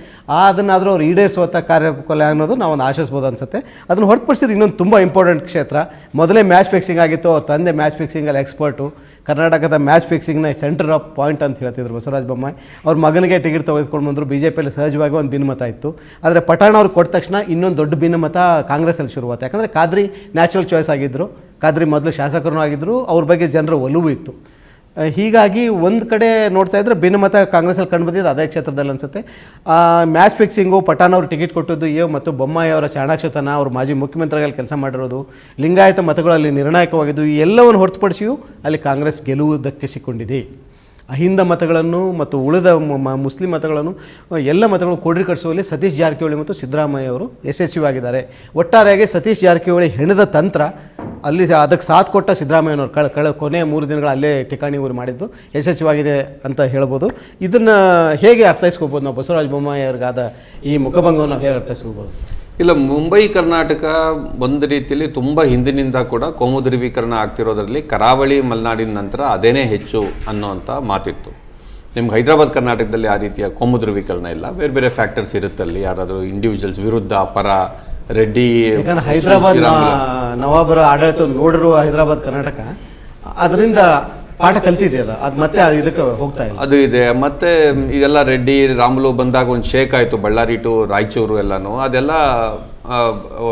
ಅದನ್ನಾದರೂ ಅವ್ರು ಈಡೇರಿಸುವಂಥ ಕಾರ್ಯಕೊಲೆ ಅನ್ನೋದು ನಾವು ಒಂದು ಆಶಿಸ್ಬೋದು ಅನಿಸುತ್ತೆ. ಅದನ್ನು ಹೊರತುಪಡಿಸಿದ್ರೆ ಇನ್ನೊಂದು ತುಂಬ ಇಂಪಾರ್ಟೆಂಟ್ ಕ್ಷೇತ್ರ, ಮೊದಲೇ ಮ್ಯಾಚ್ ಫಿಕ್ಸಿಂಗ್ ಆಗಿತ್ತು. ಅವ್ರ ತಂದೆ ಮ್ಯಾಚ್ ಫಿಕ್ಸಿಂಗಲ್ಲಿ ಎಕ್ಸ್ಪರ್ಟು, ಕರ್ನಾಟಕದ ಮ್ಯಾಚ್ ಫಿಕ್ಸಿಂಗ್ನ ಸೆಂಟರ್ ಆಫ್ ಪಾಯಿಂಟ್ ಅಂತ ಹೇಳ್ತಿದ್ರು ಬಸವರಾಜ ಬೊಮ್ಮಾಯಿ. ಅವ್ರ ಮಗನಿಗೆ ಟಿಕೆಟ್ ತೆಗೆದುಕೊಂಡು ಬಂದರು. BJPಯಲ್ಲಿ ಸಹಜವಾಗಿ ಒಂದು ಭಿನ್ನಮತ ಇತ್ತು. ಆದರೆ ಪಠಾಣ ಅವ್ರಿಗೆ ಕೊಟ್ಟ ತಕ್ಷಣ ಇನ್ನೊಂದು ದೊಡ್ಡ ಭಿನ್ನಮತ ಕಾಂಗ್ರೆಸ್ಸಲ್ಲಿ ಶುರುವಾಯಿತು. ಯಾಕಂದರೆ ಖಾದ್ರಿ ನ್ಯಾಚುರಲ್ ಚಾಯ್ಸ್ ಆಗಿದ್ದರು. ಖಾದ್ರಿ ಮೊದಲು ಶಾಸಕರೂ ಆಗಿದ್ದರು. ಅವ್ರ ಬಗ್ಗೆ ಜನರ ಒಲವು ಇತ್ತು. ಹೀಗಾಗಿ ಒಂದು ಕಡೆ ನೋಡ್ತಾ ಇದ್ರೆ ಭಿನ್ನಮತ ಕಾಂಗ್ರೆಸ್ಸಲ್ಲಿ ಕಂಡು ಬಂದಿದ್ದು ಅದೇ ಕ್ಷೇತ್ರದಲ್ಲಿ ಅನಿಸುತ್ತೆ. ಮ್ಯಾಚ್ ಫಿಕ್ಸಿಂಗು, ಪಠಾಣ ಅವರು ಟಿಕೆಟ್ ಕೊಟ್ಟಿದ್ದು ಮತ್ತು ಬೊಮ್ಮಾಯಿ ಅವರ ಚಾಣಾಕ್ಷತನ, ಅವರು ಮಾಜಿ ಮುಖ್ಯಮಂತ್ರಿಗಳಲ್ಲಿ ಕೆಲಸ ಮಾಡಿರೋದು, ಲಿಂಗಾಯತ ಮತಗಳಲ್ಲಿ ನಿರ್ಣಾಯಕವಾಗಿದ್ದು, ಈ ಎಲ್ಲವನ್ನು ಹೊರತುಪಡಿಸಿಯೂ ಅಲ್ಲಿ ಕಾಂಗ್ರೆಸ್ ಗೆಲುವು ದಕ್ಕಿಸಿಕೊಂಡಿದೆ. ಅಹಿಂದ ಮತಗಳನ್ನು ಮತ್ತು ಉಳಿದ ಮುಸ್ಲಿಂ ಮತಗಳನ್ನು ಎಲ್ಲ ಮತಗಳು ಕ್ರೋಢೀಕರಿಸುವಲ್ಲಿ ಸತೀಶ್ ಜಾರಕಿಹೊಳಿ ಮತ್ತು ಸಿದ್ದರಾಮಯ್ಯ ಅವರು ಯಶಸ್ವಿಯಾಗಿದ್ದಾರೆ. ಒಟ್ಟಾರೆಯಾಗಿ ಸತೀಶ್ ಜಾರಕಿಹೊಳಿ ಹೆಣದ ತಂತ್ರ ಅಲ್ಲಿ ಅದಕ್ಕೆ ಸಾಥ್ ಕೊಟ್ಟ ಸಿದ್ದರಾಮಯ್ಯನವರು ಕೊನೆಯ 3 ದಿನಗಳು ಅಲ್ಲೇ ಠಿಕಾಣಿ ಊರು ಮಾಡಿದ್ದು ಯಶಸ್ವಿಯಾಗಿದೆ ಅಂತ ಹೇಳ್ಬೋದು. ಇದನ್ನು ಹೇಗೆ ಅರ್ಥೈಸ್ಕೋಬೋದು ನಾವು? ಬಸವರಾಜ ಬೊಮ್ಮಾಯಿ ಅವ್ರಿಗಾದ ಈ ಮುಖಭಂಗವನ್ನು ನಾವು ಹೇಗೆ ಅರ್ಥೈಸ್ಕೋಬೋದು? ಇಲ್ಲ, ಮುಂಬೈ ಕರ್ನಾಟಕ ಒಂದು ರೀತಿಯಲ್ಲಿ ತುಂಬ ಹಿಂದಿನಿಂದ ಕೂಡ ಕೋಮು ಧ್ರುವೀಕರಣ ಆಗ್ತಿರೋದ್ರಲ್ಲಿ ಕರಾವಳಿ ಮಲೆನಾಡಿನ ನಂತರ ಅದೇನೇ ಹೆಚ್ಚು ಅನ್ನೋಂಥ ಮಾತಿತ್ತು. ನಿಮ್ಗೆ ಹೈದರಾಬಾದ್ ಕರ್ನಾಟಕದಲ್ಲಿ ಆ ರೀತಿಯ ಕೋಮು ಧ್ರುವೀಕರಣ ಇಲ್ಲ. ಬೇರೆ ಬೇರೆ ಫ್ಯಾಕ್ಟರ್ಸ್ ಇರುತ್ತಲ್ಲಿ, ಯಾರಾದರೂ ಇಂಡಿವಿಜುವಲ್ಸ್ ವಿರುದ್ಧ, ಪರ, ರೆಡ್ಡಿ. ಯಾಕಂದ್ರೆ ಹೈದರಾಬಾದ್ ನವಾಬರ ಆಡಳಿತ ನೋಡಿರುವ ಹೈದರಾಬಾದ್ ಕರ್ನಾಟಕ ಅದರಿಂದ ಪಾಠ ಕಲ್ತಿದೆಯಲ್ಲ, ಅದು ಮತ್ತೆ ಇದಕ್ಕೆ ಹೋಗ್ತಾ ಇಲ್ಲ. ಅದು ಇದೆ. ಮತ್ತೆ ಇದೆಲ್ಲ ರೆಡ್ಡಿ ರಾಮುಲು ಬಂದಾಗ ಒಂದು ಶೇಕ್ ಆಯಿತು, ಬಳ್ಳಾರಿ ಟು ರಾಯಚೂರು ಎಲ್ಲನೂ. ಅದೆಲ್ಲ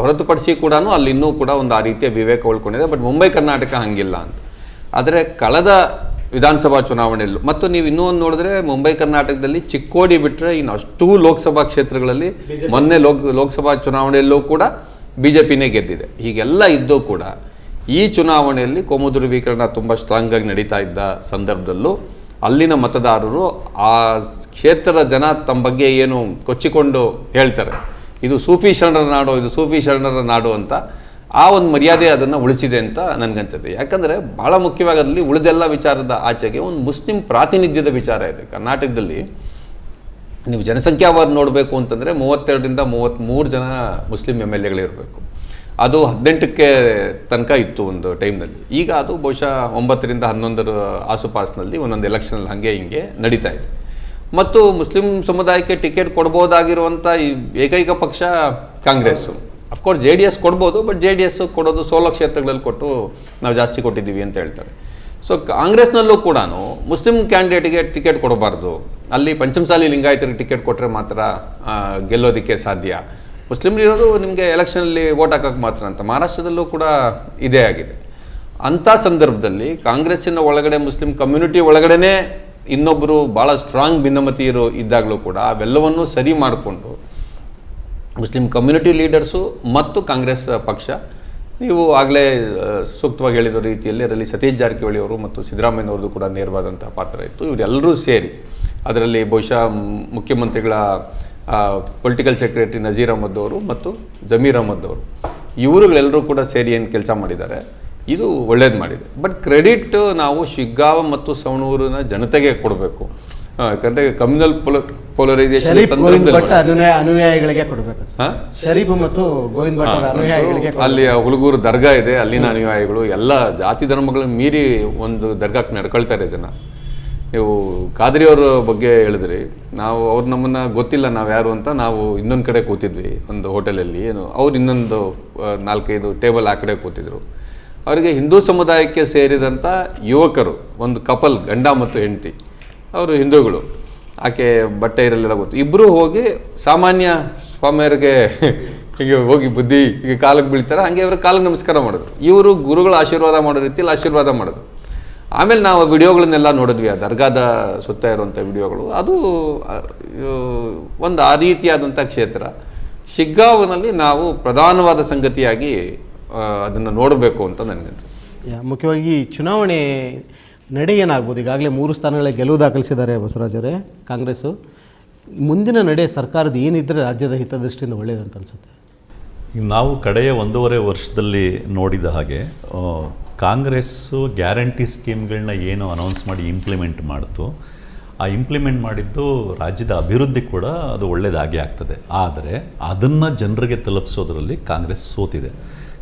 ಹೊರತುಪಡಿಸಿ ಕೂಡ ಅಲ್ಲಿ ಇನ್ನೂ ಕೂಡ ಒಂದು ಆ ರೀತಿಯ ವಿವೇಕ ಉಳ್ಕೊಂಡಿದೆ. ಬಟ್ ಮುಂಬೈ ಕರ್ನಾಟಕ ಹಂಗಿಲ್ಲ ಅಂತ. ಆದರೆ ಕಳೆದ ವಿಧಾನಸಭಾ ಚುನಾವಣೆಯಲ್ಲೂ ಮತ್ತು ನೀವು ಇನ್ನೂ ಒಂದು ನೋಡಿದ್ರೆ ಮುಂಬೈ ಕರ್ನಾಟಕದಲ್ಲಿ ಚಿಕ್ಕೋಡಿ ಬಿಟ್ಟರೆ ಇನ್ನು ಅಷ್ಟೂ ಲೋಕಸಭಾ ಕ್ಷೇತ್ರಗಳಲ್ಲಿ ಮೊನ್ನೆ ಲೋಕಸಭಾ ಚುನಾವಣೆಯಲ್ಲೂ ಕೂಡ BJPನೇ ಗೆದ್ದಿದೆ. ಹೀಗೆಲ್ಲ ಇದ್ದೂ ಕೂಡ ಈ ಚುನಾವಣೆಯಲ್ಲಿ ಕೋಮು ಧ್ರುವೀಕರಣ ತುಂಬ ಸ್ಟ್ರಾಂಗ್ ಆಗಿ ನಡೀತಾ ಇದ್ದ ಸಂದರ್ಭದಲ್ಲೂ ಅಲ್ಲಿನ ಮತದಾರರು ಆ ಕ್ಷೇತ್ರದ ಜನ ತಮ್ಮ ಬಗ್ಗೆ ಏನು ಕೊಚ್ಚಿಕೊಂಡು ಹೇಳ್ತಾರೆ, ಇದು ಸೂಫಿ ಶರಣರ ನಾಡು, ಇದು ಸೂಫಿ ಶರಣರ ನಾಡು ಅಂತ, ಆ ಒಂದು ಮರ್ಯಾದೆ ಅದನ್ನು ಉಳಿಸಿದೆ ಅಂತ ನನಗನ್ಸುತ್ತೆ. ಯಾಕಂದರೆ ಭಾಳ ಮುಖ್ಯವಾಗಿ ಅದರಲ್ಲಿ ಉಳಿದೆಲ್ಲ ವಿಚಾರದ ಆಚೆಗೆ ಒಂದು ಮುಸ್ಲಿಂ ಪ್ರಾತಿನಿಧ್ಯದ ವಿಚಾರ ಇದೆ. ಕರ್ನಾಟಕದಲ್ಲಿ ನೀವು ಜನಸಂಖ್ಯಾವಾರು ನೋಡಬೇಕು ಅಂತಂದರೆ 32ರಿಂದ 33 ಜನ ಮುಸ್ಲಿಂ MLAಗಳಿರಬೇಕು. ಅದು 18ಕ್ಕೆ ತನಕ ಇತ್ತು ಒಂದು ಟೈಮ್ನಲ್ಲಿ. ಈಗ ಅದು ಬಹುಶಃ 9ರಿಂದ 11 ಆಸುಪಾಸಿನಲ್ಲಿ ಒಂದೊಂದು ಎಲೆಕ್ಷನಲ್ಲಿ ಹಾಗೆ ಹಿಂಗೆ ನಡೀತಾ ಇದೆ. ಮತ್ತು ಮುಸ್ಲಿಂ ಸಮುದಾಯಕ್ಕೆ ಟಿಕೆಟ್ ಕೊಡ್ಬೋದಾಗಿರುವಂಥ ಏಕೈಕ ಪಕ್ಷ ಕಾಂಗ್ರೆಸ್ಸು. ಅಫ್ಕೋರ್ಸ್ JDS ಕೊಡ್ಬೋದು, ಬಟ್ JDS ಕೊಡೋದು 16 ಕ್ಷೇತ್ರಗಳಲ್ಲಿ ಕೊಟ್ಟು ನಾವು ಜಾಸ್ತಿ ಕೊಟ್ಟಿದ್ದೀವಿ ಅಂತ ಹೇಳ್ತಾರೆ. ಸೊ ಕಾಂಗ್ರೆಸ್ನಲ್ಲೂ ಕೂಡ ಮುಸ್ಲಿಂ ಕ್ಯಾಂಡಿಡೇಟಿಗೆ ಟಿಕೆಟ್ ಕೊಡಬಾರ್ದು, ಅಲ್ಲಿ ಪಂಚಮಸಾಲಿ ಲಿಂಗಾಯತರಿಗೆ ಟಿಕೆಟ್ ಕೊಟ್ಟರೆ ಮಾತ್ರ ಗೆಲ್ಲೋದಕ್ಕೆ ಸಾಧ್ಯ ಮುಸ್ಲಿಮ್ರು ಇರೋದು ನಿಮಗೆ ಎಲೆಕ್ಷನಲ್ಲಿ ವೋಟ್ ಹಾಕೋಕ್ಕೆ ಮಾತ್ರ ಅಂತ. ಮಹಾರಾಷ್ಟ್ರದಲ್ಲೂ ಕೂಡ ಇದೇ ಆಗಿದೆ. ಅಂಥ ಸಂದರ್ಭದಲ್ಲಿ ಕಾಂಗ್ರೆಸ್ಸಿನ ಒಳಗಡೆ ಮುಸ್ಲಿಂ ಕಮ್ಯುನಿಟಿ ಒಳಗಡೆನೇ ಇನ್ನೊಬ್ಬರು ಭಾಳ ಸ್ಟ್ರಾಂಗ್ ಭಿನ್ನಮತಿ ಇದ್ದಾಗಲೂ ಕೂಡ ಅವೆಲ್ಲವನ್ನೂ ಸರಿ ಮಾಡಿಕೊಂಡು ಮುಸ್ಲಿಂ ಕಮ್ಯುನಿಟಿ ಲೀಡರ್ಸು ಮತ್ತು ಕಾಂಗ್ರೆಸ್ ಪಕ್ಷ, ನೀವು ಆಗಲೇ ಸೂಕ್ತವಾಗಿ ಹೇಳಿದ ರೀತಿಯಲ್ಲಿ ಅದರಲ್ಲಿ ಸತೀಶ್ ಜಾರಕಿಹೊಳಿ ಅವರು ಮತ್ತು ಸಿದ್ದರಾಮಯ್ಯನವ್ರದ್ದು ಕೂಡ ನೇರವಾದಂಥ ಪಾತ್ರ ಇತ್ತು. ಇವರೆಲ್ಲರೂ ಸೇರಿ ಅದರಲ್ಲಿ ಬಹುಶಃ ಮುಖ್ಯಮಂತ್ರಿಗಳ ಪೊಲಿಟಿಕಲ್ ಸೆಕ್ರೆಟರಿ ನಜೀರ್ ಅಹಮದ್ ಅವರು ಮತ್ತು ಜಮೀರ್ ಅಹಮದ್ ಅವರು ಇವರುಗಳೆಲ್ಲರೂ ಕೂಡ ಸೇರಿ ಏನು ಕೆಲಸ ಮಾಡಿದ್ದಾರೆ, ಇದು ಒಳ್ಳೇದು ಮಾಡಿದೆ. ಬಟ್ ಕ್ರೆಡಿಟ್ ನಾವು ಶಿಗ್ಗಾಂವ್ ಮತ್ತು ಸವಣೂರಿನ ಜನತೆಗೆ ಕೊಡಬೇಕು. ಯಾಕಂದರೆ ಕಮ್ಯುನಲ್ ಪೋಲರೈಸೇಷನ್ ಅನುಯಾಯಿಗಳಿಗೆ ಕೊಡಬೇಕು. ಶರೀಫ್ ಮತ್ತು ಗೋವಿಂದ ಭಟ್ಟರ ಅನುಯಾಯಿಗಳಿಗೆ ಅಲ್ಲಿ ಹುಡುಗೂರು ದರ್ಗಾ ಇದೆ, ಅಲ್ಲಿನ ಅನುಯಾಯಿಗಳು ಎಲ್ಲ ಜಾತಿ ಧರ್ಮಗಳನ್ನ ಮೀರಿ ಒಂದು ದರ್ಗಾಕ್ಕೆ ನಡ್ಕೊಳ್ತಾರೆ ಜನ. ನೀವು ಖಾದ್ರಿಯವ್ರ ಬಗ್ಗೆ ಹೇಳಿದ್ರಿ, ನಾವು ಅವ್ರು ನಮ್ಮನ್ನು ಗೊತ್ತಿಲ್ಲ ನಾವು ಯಾರು ಅಂತ, ನಾವು ಇನ್ನೊಂದು ಕಡೆ ಕೂತಿದ್ವಿ ಒಂದು ಹೋಟೆಲಲ್ಲಿ, ಏನು ಅವ್ರು ಇನ್ನೊಂದು 4-5 ಟೇಬಲ್ ಆ ಕಡೆ ಕೂತಿದ್ರು. ಅವರಿಗೆ ಹಿಂದೂ ಸಮುದಾಯಕ್ಕೆ ಸೇರಿದಂಥ ಯುವಕರು, ಒಂದು ಕಪಲ್, ಗಂಡ ಮತ್ತು ಹೆಂಡತಿ, ಅವರು ಹಿಂದೂಗಳು, ಆಕೆ ಬಟ್ಟೆ ಇರಲಿಲ್ಲ ಗೊತ್ತು, ಇಬ್ಬರು ಹೋಗಿ ಸಾಮಾನ್ಯ ಸ್ವಾಮಿಯರಿಗೆ ಹೀಗೆ ಹೋಗಿ ಬುದ್ಧಿ ಹೀಗೆ ಕಾಲಿಗೆ ಬೀಳ್ತಾರೆ, ಹಾಗೆ ಅವ್ರ ಕಾಲಿಗೆ ನಮಸ್ಕಾರ ಮಾಡಿದ್ರು. ಇವರು ಗುರುಗಳು ಆಶೀರ್ವಾದ ಮಾಡೋ ರೀತಿಯಲ್ಲಿ ಆಶೀರ್ವಾದ ಮಾಡಿದ್ರು. ಆಮೇಲೆ ನಾವು ವಿಡಿಯೋಗಳನ್ನೆಲ್ಲ ನೋಡಿದ್ವಿ, ಆ ದರ್ಗಾದ ಸುತ್ತ ಇರುವಂಥ ವಿಡಿಯೋಗಳು. ಅದು ಒಂದು ಆ ರೀತಿಯಾದಂಥ ಕ್ಷೇತ್ರ. ಶಿಗ್ಗಾಂವ್ನಲ್ಲಿ ನಾವು ಪ್ರಧಾನವಾದ ಸಂಗತಿಯಾಗಿ ಅದನ್ನು ನೋಡಬೇಕು ಅಂತ ನನಗನ್ಸುತ್ತೆ. ಮುಖ್ಯವಾಗಿ ಚುನಾವಣೆ ನಡೆ ಏನಾಗ್ಬೋದು? ಈಗಾಗಲೇ 3 ಸ್ಥಾನಗಳ ಗೆಲುವು ದಾಖಲಿಸಿದ್ದಾರೆ ಬಸವರಾಜರೇ ಕಾಂಗ್ರೆಸ್ಸು. ಮುಂದಿನ ನಡೆ ಸರ್ಕಾರದ ಏನಿದ್ರೆ ರಾಜ್ಯದ ಹಿತದೃಷ್ಟಿಯಿಂದ ಒಳ್ಳೆಯದಂತ ಅನಿಸುತ್ತೆ. ನಾವು ಕಡೆಯ 1.5 ವರ್ಷದಲ್ಲಿ ನೋಡಿದ ಹಾಗೆ ಕಾಂಗ್ರೆಸ್ಸು ಗ್ಯಾರಂಟಿ ಸ್ಕೀಮ್ಗಳನ್ನ ಏನು ಅನೌನ್ಸ್ ಮಾಡಿ ಇಂಪ್ಲಿಮೆಂಟ್ ಮಾಡ್ತು, ಆ ಇಂಪ್ಲಿಮೆಂಟ್ ಮಾಡಿದ್ದು ರಾಜ್ಯದ ಅಭಿವೃದ್ಧಿ ಕೂಡ ಅದು ಒಳ್ಳೆಯದಾಗಿ ಆಗ್ತದೆ. ಆದರೆ ಅದನ್ನು ಜನರಿಗೆ ತಲುಪಿಸೋದ್ರಲ್ಲಿ ಕಾಂಗ್ರೆಸ್ ಸೋತಿದೆ.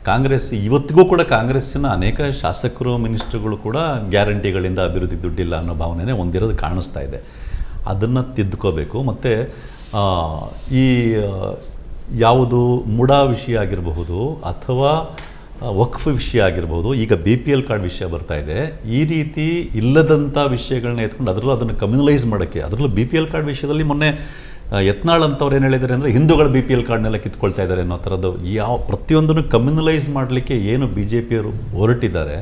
ಕಾಂಗ್ರೆಸ್ ಇವತ್ತಿಗೂ ಕೂಡ ಕಾಂಗ್ರೆಸ್ಸಿನ ಅನೇಕ ಶಾಸಕರು, ಮಿನಿಸ್ಟ್ರುಗಳು ಕೂಡ ಗ್ಯಾರಂಟಿಗಳಿಂದ ಅಭಿವೃದ್ಧಿ ದುಡ್ಡಿಲ್ಲ ಅನ್ನೋ ಭಾವನೆನೇ ಹೊಂದಿರೋದು ಕಾಣಿಸ್ತಾ ಇದೆ. ಅದನ್ನು ತಿದ್ದುಕೋಬೇಕು. ಮತ್ತು ಈ ಯಾವುದು ಮುಡಾ ವಿಷಯ ಆಗಿರಬಹುದು ಅಥವಾ ವಕ್ಫ್ ವಿಷಯ ಆಗಿರ್ಬೋದು, ಈಗ BPL ಕಾರ್ಡ್ ವಿಷಯ ಬರ್ತಾ ಇದೆ, ಈ ರೀತಿ ಇಲ್ಲದಂಥ ವಿಷಯಗಳನ್ನ ಎತ್ಕೊಂಡು ಅದರಲ್ಲೂ ಅದನ್ನು ಕಮ್ಯುನಲೈಸ್ ಮಾಡೋಕ್ಕೆ, ಅದರಲ್ಲೂ BPL ಕಾರ್ಡ್ ವಿಷಯದಲ್ಲಿ ಮೊನ್ನೆ ಯತ್ನಾಳ್ ಅಂತವ್ರು ಏನು ಹೇಳಿದ್ದಾರೆ ಅಂದರೆ ಹಿಂದೂಗಳ BPL ಕಾರ್ಡ್ನೆಲ್ಲ ಕಿತ್ಕೊಳ್ತಾ ಇದ್ದಾರೆ ಅನ್ನೋ ಥರದ್ದು. ಪ್ರತಿಯೊಂದನ್ನು ಕಮ್ಯುನಲೈಸ್ ಮಾಡಲಿಕ್ಕೆ ಏನು BJP ಅವರು ಹೊರಟಿದ್ದಾರೆ,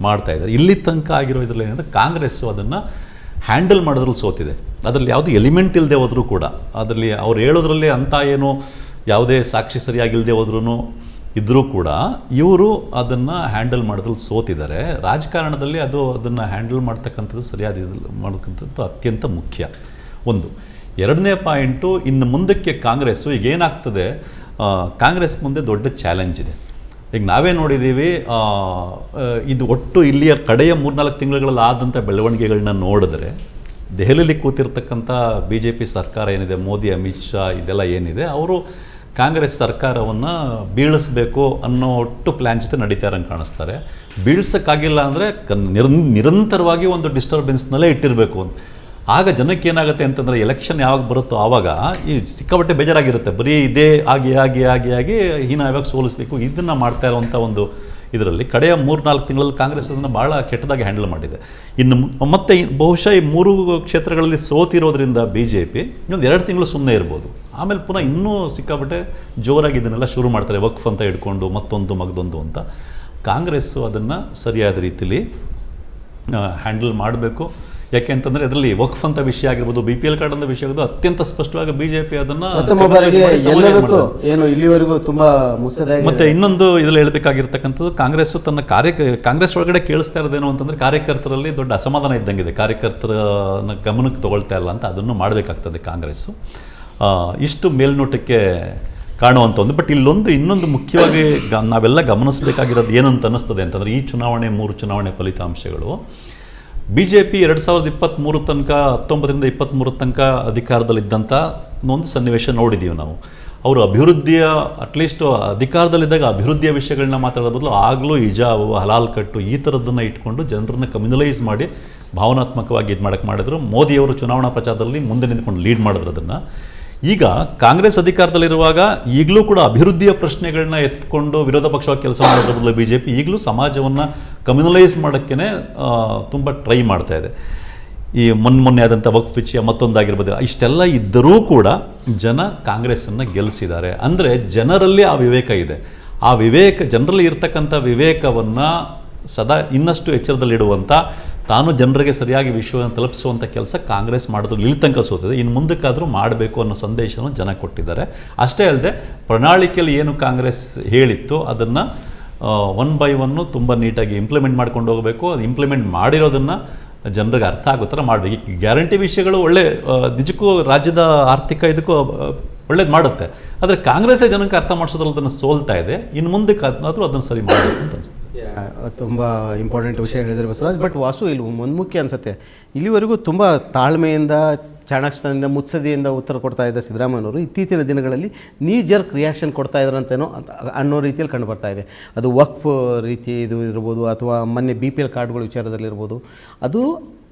ಮಾಡ್ತಾ ಇದ್ದಾರೆ. ಇಲ್ಲಿ ತನಕ ಆಗಿರೋ ಇದರಲ್ಲಿ ಏನಂದರೆ ಕಾಂಗ್ರೆಸ್ಸು ಅದನ್ನು ಹ್ಯಾಂಡಲ್ ಮಾಡೋದ್ರಲ್ಲಿ ಸೋತಿದೆ. ಅದರಲ್ಲಿ ಯಾವುದೇ ಎಲಿಮೆಂಟ್ ಇಲ್ಲದೆ ಹೋದರೂ ಕೂಡ, ಅದರಲ್ಲಿ ಅವ್ರು ಹೇಳೋದ್ರಲ್ಲಿ ಅಂಥ ಏನು ಯಾವುದೇ ಸಾಕ್ಷಿ ಸರಿಯಾಗಿಲ್ಲದೆ ಹೋದ್ರೂ ಇದ್ದರೂ ಕೂಡ ಇವರು ಅದನ್ನು ಹ್ಯಾಂಡಲ್ ಮಾಡೋದ್ರಲ್ಲಿ ಸೋತಿದ್ದಾರೆ. ರಾಜಕಾರಣದಲ್ಲಿ ಅದನ್ನು ಹ್ಯಾಂಡಲ್ ಮಾಡ್ತಕ್ಕಂಥದ್ದು ಸರಿಯಾದ ಮಾಡ್ತಕ್ಕಂಥದ್ದು ಅತ್ಯಂತ ಮುಖ್ಯ. ಒಂದು. ಎರಡನೇ ಪಾಯಿಂಟು, ಇನ್ನು ಮುಂದಕ್ಕೆ ಕಾಂಗ್ರೆಸ್ಸು ಈಗೇನಾಗ್ತದೆ, ಕಾಂಗ್ರೆಸ್ ಮುಂದೆ ದೊಡ್ಡ ಚಾಲೆಂಜ್ ಇದೆ. ಈಗ ನಾವೇ ನೋಡಿದ್ದೀವಿ, ಇದು ಒಟ್ಟು ಇಲ್ಲಿಯ ಕಡೆಯ 3-4 ತಿಂಗಳುಗಳಲ್ಲಿ ಆದಂಥ ಬೆಳವಣಿಗೆಗಳನ್ನ ನೋಡಿದ್ರೆ, ದೆಹಲಿಯಲ್ಲಿ ಕೂತಿರ್ತಕ್ಕಂಥ BJP ಸರ್ಕಾರ ಏನಿದೆ, ಮೋದಿ, ಅಮಿತ್ ಶಾ ಇದೆಲ್ಲ ಏನಿದೆ, ಅವರು ಕಾಂಗ್ರೆಸ್ ಸರ್ಕಾರವನ್ನು ಬೀಳಿಸ್ಬೇಕು ಅನ್ನೋ ಒಟ್ಟು ಪ್ಲ್ಯಾನ್ ಜೊತೆ ನಡೀತಾರಂಗೆ ಕಾಣಿಸ್ತಾರೆ. ಬೀಳ್ಸೋಕ್ಕಾಗಿಲ್ಲ ಅಂದರೆ ನಿರಂತರವಾಗಿ ಒಂದು ಡಿಸ್ಟರ್ಬೆನ್ಸ್ನಲ್ಲೇ ಇಟ್ಟಿರಬೇಕು ಅಂತ. ಆಗ ಜನಕ್ಕೆ ಏನಾಗುತ್ತೆ ಅಂತಂದರೆ, ಎಲೆಕ್ಷನ್ ಯಾವಾಗ ಬರುತ್ತೋ ಆವಾಗ ಈ ಸಿಕ್ಕಾಪಟ್ಟೆ ಬೇಜಾರಾಗಿರುತ್ತೆ. ಬರೀ ಇದೇ ಆಗಿ ಹೀನ ಯಾವಾಗ ಸೋಲಿಸಬೇಕು ಇದನ್ನು ಮಾಡ್ತಾ ಇರೋವಂಥ ಒಂದು ಇದರಲ್ಲಿ ಕಡೆಯ 3-4 ತಿಂಗಳಲ್ಲಿ ಕಾಂಗ್ರೆಸ್ ಅದನ್ನು ಭಾಳ ಕೆಟ್ಟದಾಗಿ ಹ್ಯಾಂಡಲ್ ಮಾಡಿದೆ. ಇನ್ನು ಮತ್ತೆ ಬಹುಶಃ ಈ 3 ಕ್ಷೇತ್ರಗಳಲ್ಲಿ ಸೋತಿರೋದ್ರಿಂದ BJP ಇನ್ನೊಂದು 2 ತಿಂಗಳು ಸುಮ್ಮನೆ ಇರ್ಬೋದು. ಆಮೇಲೆ ಪುನಃ ಇನ್ನೂ ಸಿಕ್ಕಾಪಟ್ಟೆ ಜೋರಾಗಿ ಇದನ್ನೆಲ್ಲ ಶುರು ಮಾಡ್ತಾರೆ, ವಕ್ಫ್ ಅಂತ ಹಿಡ್ಕೊಂಡು ಮತ್ತೊಂದು ಮಗದೊಂದು ಅಂತ. ಕಾಂಗ್ರೆಸ್ಸು ಅದನ್ನು ಸರಿಯಾದ ರೀತಿಯಲ್ಲಿ ಹ್ಯಾಂಡಲ್ ಮಾಡಬೇಕು. ಯಾಕೆ ಅಂತಂದರೆ ಅದರಲ್ಲಿ ವಕ್ಫ್ ಅಂತ ವಿಷಯ ಆಗಿರ್ಬೋದು, BPL ಕಾರ್ಡ್ ಅಂತ ವಿಷಯ ಆಗಿರ್ಬೋದು, ಅತ್ಯಂತ ಸ್ಪಷ್ಟವಾಗಿ BJP ಅದನ್ನು ಇಲ್ಲಿವರೆಗೂ ತುಂಬ ಮತ್ತು ಇನ್ನೊಂದು ಇದರಲ್ಲಿ ಹೇಳಬೇಕಾಗಿರ್ತಕ್ಕಂಥದ್ದು, ಕಾಂಗ್ರೆಸ್ ಒಳಗಡೆ ಕೇಳಿಸ್ತಾ ಇರೋದೇನು ಅಂತಂದರೆ, ಕಾರ್ಯಕರ್ತರಲ್ಲಿ ದೊಡ್ಡ ಅಸಮಾಧಾನ ಇದ್ದಂಗಿದೆ. ಕಾರ್ಯಕರ್ತರನ್ನ ಗಮನಕ್ಕೆ ತಗೊಳ್ತಾ ಇಲ್ಲ ಅಂತ, ಅದನ್ನು ಮಾಡಬೇಕಾಗ್ತದೆ ಕಾಂಗ್ರೆಸ್ಸು. ಇಷ್ಟು ಮೇಲ್ನೋಟಕ್ಕೆ ಕಾಣುವಂಥ ಒಂದು. ಬಟ್ ಇನ್ನೊಂದು ಮುಖ್ಯವಾಗಿ ನಾವೆಲ್ಲ ಗಮನಿಸಬೇಕಾಗಿರೋದು ಏನಂತ ಅನ್ನಿಸ್ತದೆ ಅಂತಂದರೆ, ಈ 3 ಚುನಾವಣೆ ಫಲಿತಾಂಶಗಳು BJP 2023 ತನಕ 19ರಿಂದ 23 ತನಕ ಅಧಿಕಾರದಲ್ಲಿದ್ದಂಥ ಒಂದು ಸನ್ನಿವೇಶ ನೋಡಿದ್ದೀವಿ ನಾವು. ಅವರು ಅಭಿವೃದ್ಧಿಯ ಅಟ್ಲೀಸ್ಟ್ ಅಧಿಕಾರದಲ್ಲಿದ್ದಾಗ ಅಭಿವೃದ್ಧಿಯ ವಿಷಯಗಳನ್ನ ಮಾತಾಡೋ ಬದಲು ಆಗಲೂ ಹಿಜಾಬ್, ಹಲಾಲ್ ಕಟ್ಟು ಈ ಥರದ್ದನ್ನು ಇಟ್ಕೊಂಡು ಜನರನ್ನ ಕಮ್ಯುನಲೈಸ್ ಮಾಡಿ ಭಾವನಾತ್ಮಕವಾಗಿ ಇದು ಮಾಡಿದ್ರು. ಮೋದಿಯವರು ಚುನಾವಣಾ ಪ್ರಚಾರದಲ್ಲಿ ಮುಂದೆ ನಿಂತ್ಕೊಂಡು ಲೀಡ್ ಮಾಡಿದ್ರು ಅದನ್ನು. ಈಗ ಕಾಂಗ್ರೆಸ್ ಅಧಿಕಾರದಲ್ಲಿರುವಾಗ ಈಗಲೂ ಕೂಡ ಅಭಿವೃದ್ಧಿಯ ಪ್ರಶ್ನೆಗಳನ್ನ ಎತ್ಕೊಂಡು ವಿರೋಧ ಪಕ್ಷವಾಗಿ ಕೆಲಸ ಮಾಡೋದ್ರ ಬದಲು BJP ಈಗಲೂ ಸಮಾಜವನ್ನು ಕಮ್ಯುನಲೈಸ್ ಮಾಡೋಕ್ಕೇ ತುಂಬ ಟ್ರೈ ಮಾಡ್ತಾ ಇದೆ. ಈ ಮೊನ್ನೆ ಆದಂಥ ವಕ್ಫ್ ವಿಷಯ ಮತ್ತೊಂದಾಗಿರ್ಬೋದು, ಇಷ್ಟೆಲ್ಲ ಇದ್ದರೂ ಕೂಡ ಜನ ಕಾಂಗ್ರೆಸ್ಸನ್ನು ಗೆಲ್ಲಿಸಿದ್ದಾರೆ. ಅಂದರೆ ಜನರಲ್ಲಿ ಆ ವಿವೇಕ ಇದೆ. ಆ ಜನರಲ್ಲಿ ಇರ್ತಕ್ಕಂಥ ವಿವೇಕವನ್ನು ಸದಾ ಇನ್ನಷ್ಟು ಎಚ್ಚರದಲ್ಲಿಡುವಂಥ, ತಾನು ಜನರಿಗೆ ಸರಿಯಾಗಿ ವಿಷಯವನ್ನು ತಲುಪಿಸುವಂಥ ಕೆಲಸ ಕಾಂಗ್ರೆಸ್ ಮಾಡಿದ್ರು ಇಲ್ಲಿ ತನಕ ಸೋತಿದೆ. ಇನ್ನು ಮುಂದಕ್ಕಾದರೂ ಮಾಡಬೇಕು ಅನ್ನೋ ಸಂದೇಶವನ್ನು ಜನ ಕೊಟ್ಟಿದ್ದಾರೆ. ಅಷ್ಟೇ ಅಲ್ಲದೆ ಪ್ರಣಾಳಿಕೆಯಲ್ಲಿ ಏನು ಕಾಂಗ್ರೆಸ್ ಹೇಳಿತ್ತು ಅದನ್ನು 1 by 1 ತುಂಬ ನೀಟಾಗಿ ಇಂಪ್ಲಿಮೆಂಟ್ ಮಾಡ್ಕೊಂಡು ಹೋಗಬೇಕು. ಅದು ಇಂಪ್ಲಿಮೆಂಟ್ ಮಾಡಿರೋದನ್ನು ಜನರಿಗೆ ಅರ್ಥ ಆಗೋ ಥರ ಮಾಡಬೇಕು. ಈ ಗ್ಯಾರಂಟಿ ವಿಷಯಗಳು ಒಳ್ಳೆ ನಿಜಕ್ಕೂ ರಾಜ್ಯದ ಆರ್ಥಿಕ ಇದಕ್ಕೂ ಒಳ್ಳೇದು ಮಾಡುತ್ತೆ. ಆದರೆ ಕಾಂಗ್ರೆಸ್ಸೇ ಜನಕ್ಕೆ ಅರ್ಥ ಮಾಡಿಸೋದ್ರಲ್ಲಿ ಅದನ್ನು ಸೋಲ್ತಾ ಇದೆ. ಇನ್ನು ಮುಂದಕ್ಕೆ ಅದನ್ನಾದರೂ ಅದನ್ನು ಸರಿ ಮಾಡಬೇಕು ಅಂತ ಅನಿಸ್ತದೆ. ತುಂಬ ಇಂಪಾರ್ಟೆಂಟ್ ವಿಷಯ ಹೇಳಿದರೆ ಬಸವರಾಜ್. ಬಟ್ ವಾಸು ಇಲ್ಲಿ ಒಂದು ಮುಖ್ಯ ಅನಿಸುತ್ತೆ, ಇಲ್ಲಿವರೆಗೂ ತುಂಬ ತಾಳ್ಮೆಯಿಂದ, ಚಾಣಾಕ್ಷತನದಿಂದ, ಮುತ್ಸದಿಯಿಂದ ಉತ್ತರ ಕೊಡ್ತಾ ಇದ್ದ ಸಿದ್ದರಾಮಯ್ಯನವರು ಇತ್ತೀಚಿನ ದಿನಗಳಲ್ಲಿ ನೀ ಜರ್ಕ್ ರಿಯಾಕ್ಷನ್ ಕೊಡ್ತಾ ಇದ್ರಂತೇನೋ ಅನ್ನೋ ರೀತಿಯಲ್ಲಿ ಕಂಡು ಬರ್ತಾ ಇದೆ. ಅದು ವಕ್ಫ್ ರೀತಿ ಇದು ಇರ್ಬೋದು, ಅಥವಾ ಮೊನ್ನೆ BPL ಕಾರ್ಡ್ಗಳ ವಿಚಾರದಲ್ಲಿರ್ಬೋದು. ಅದು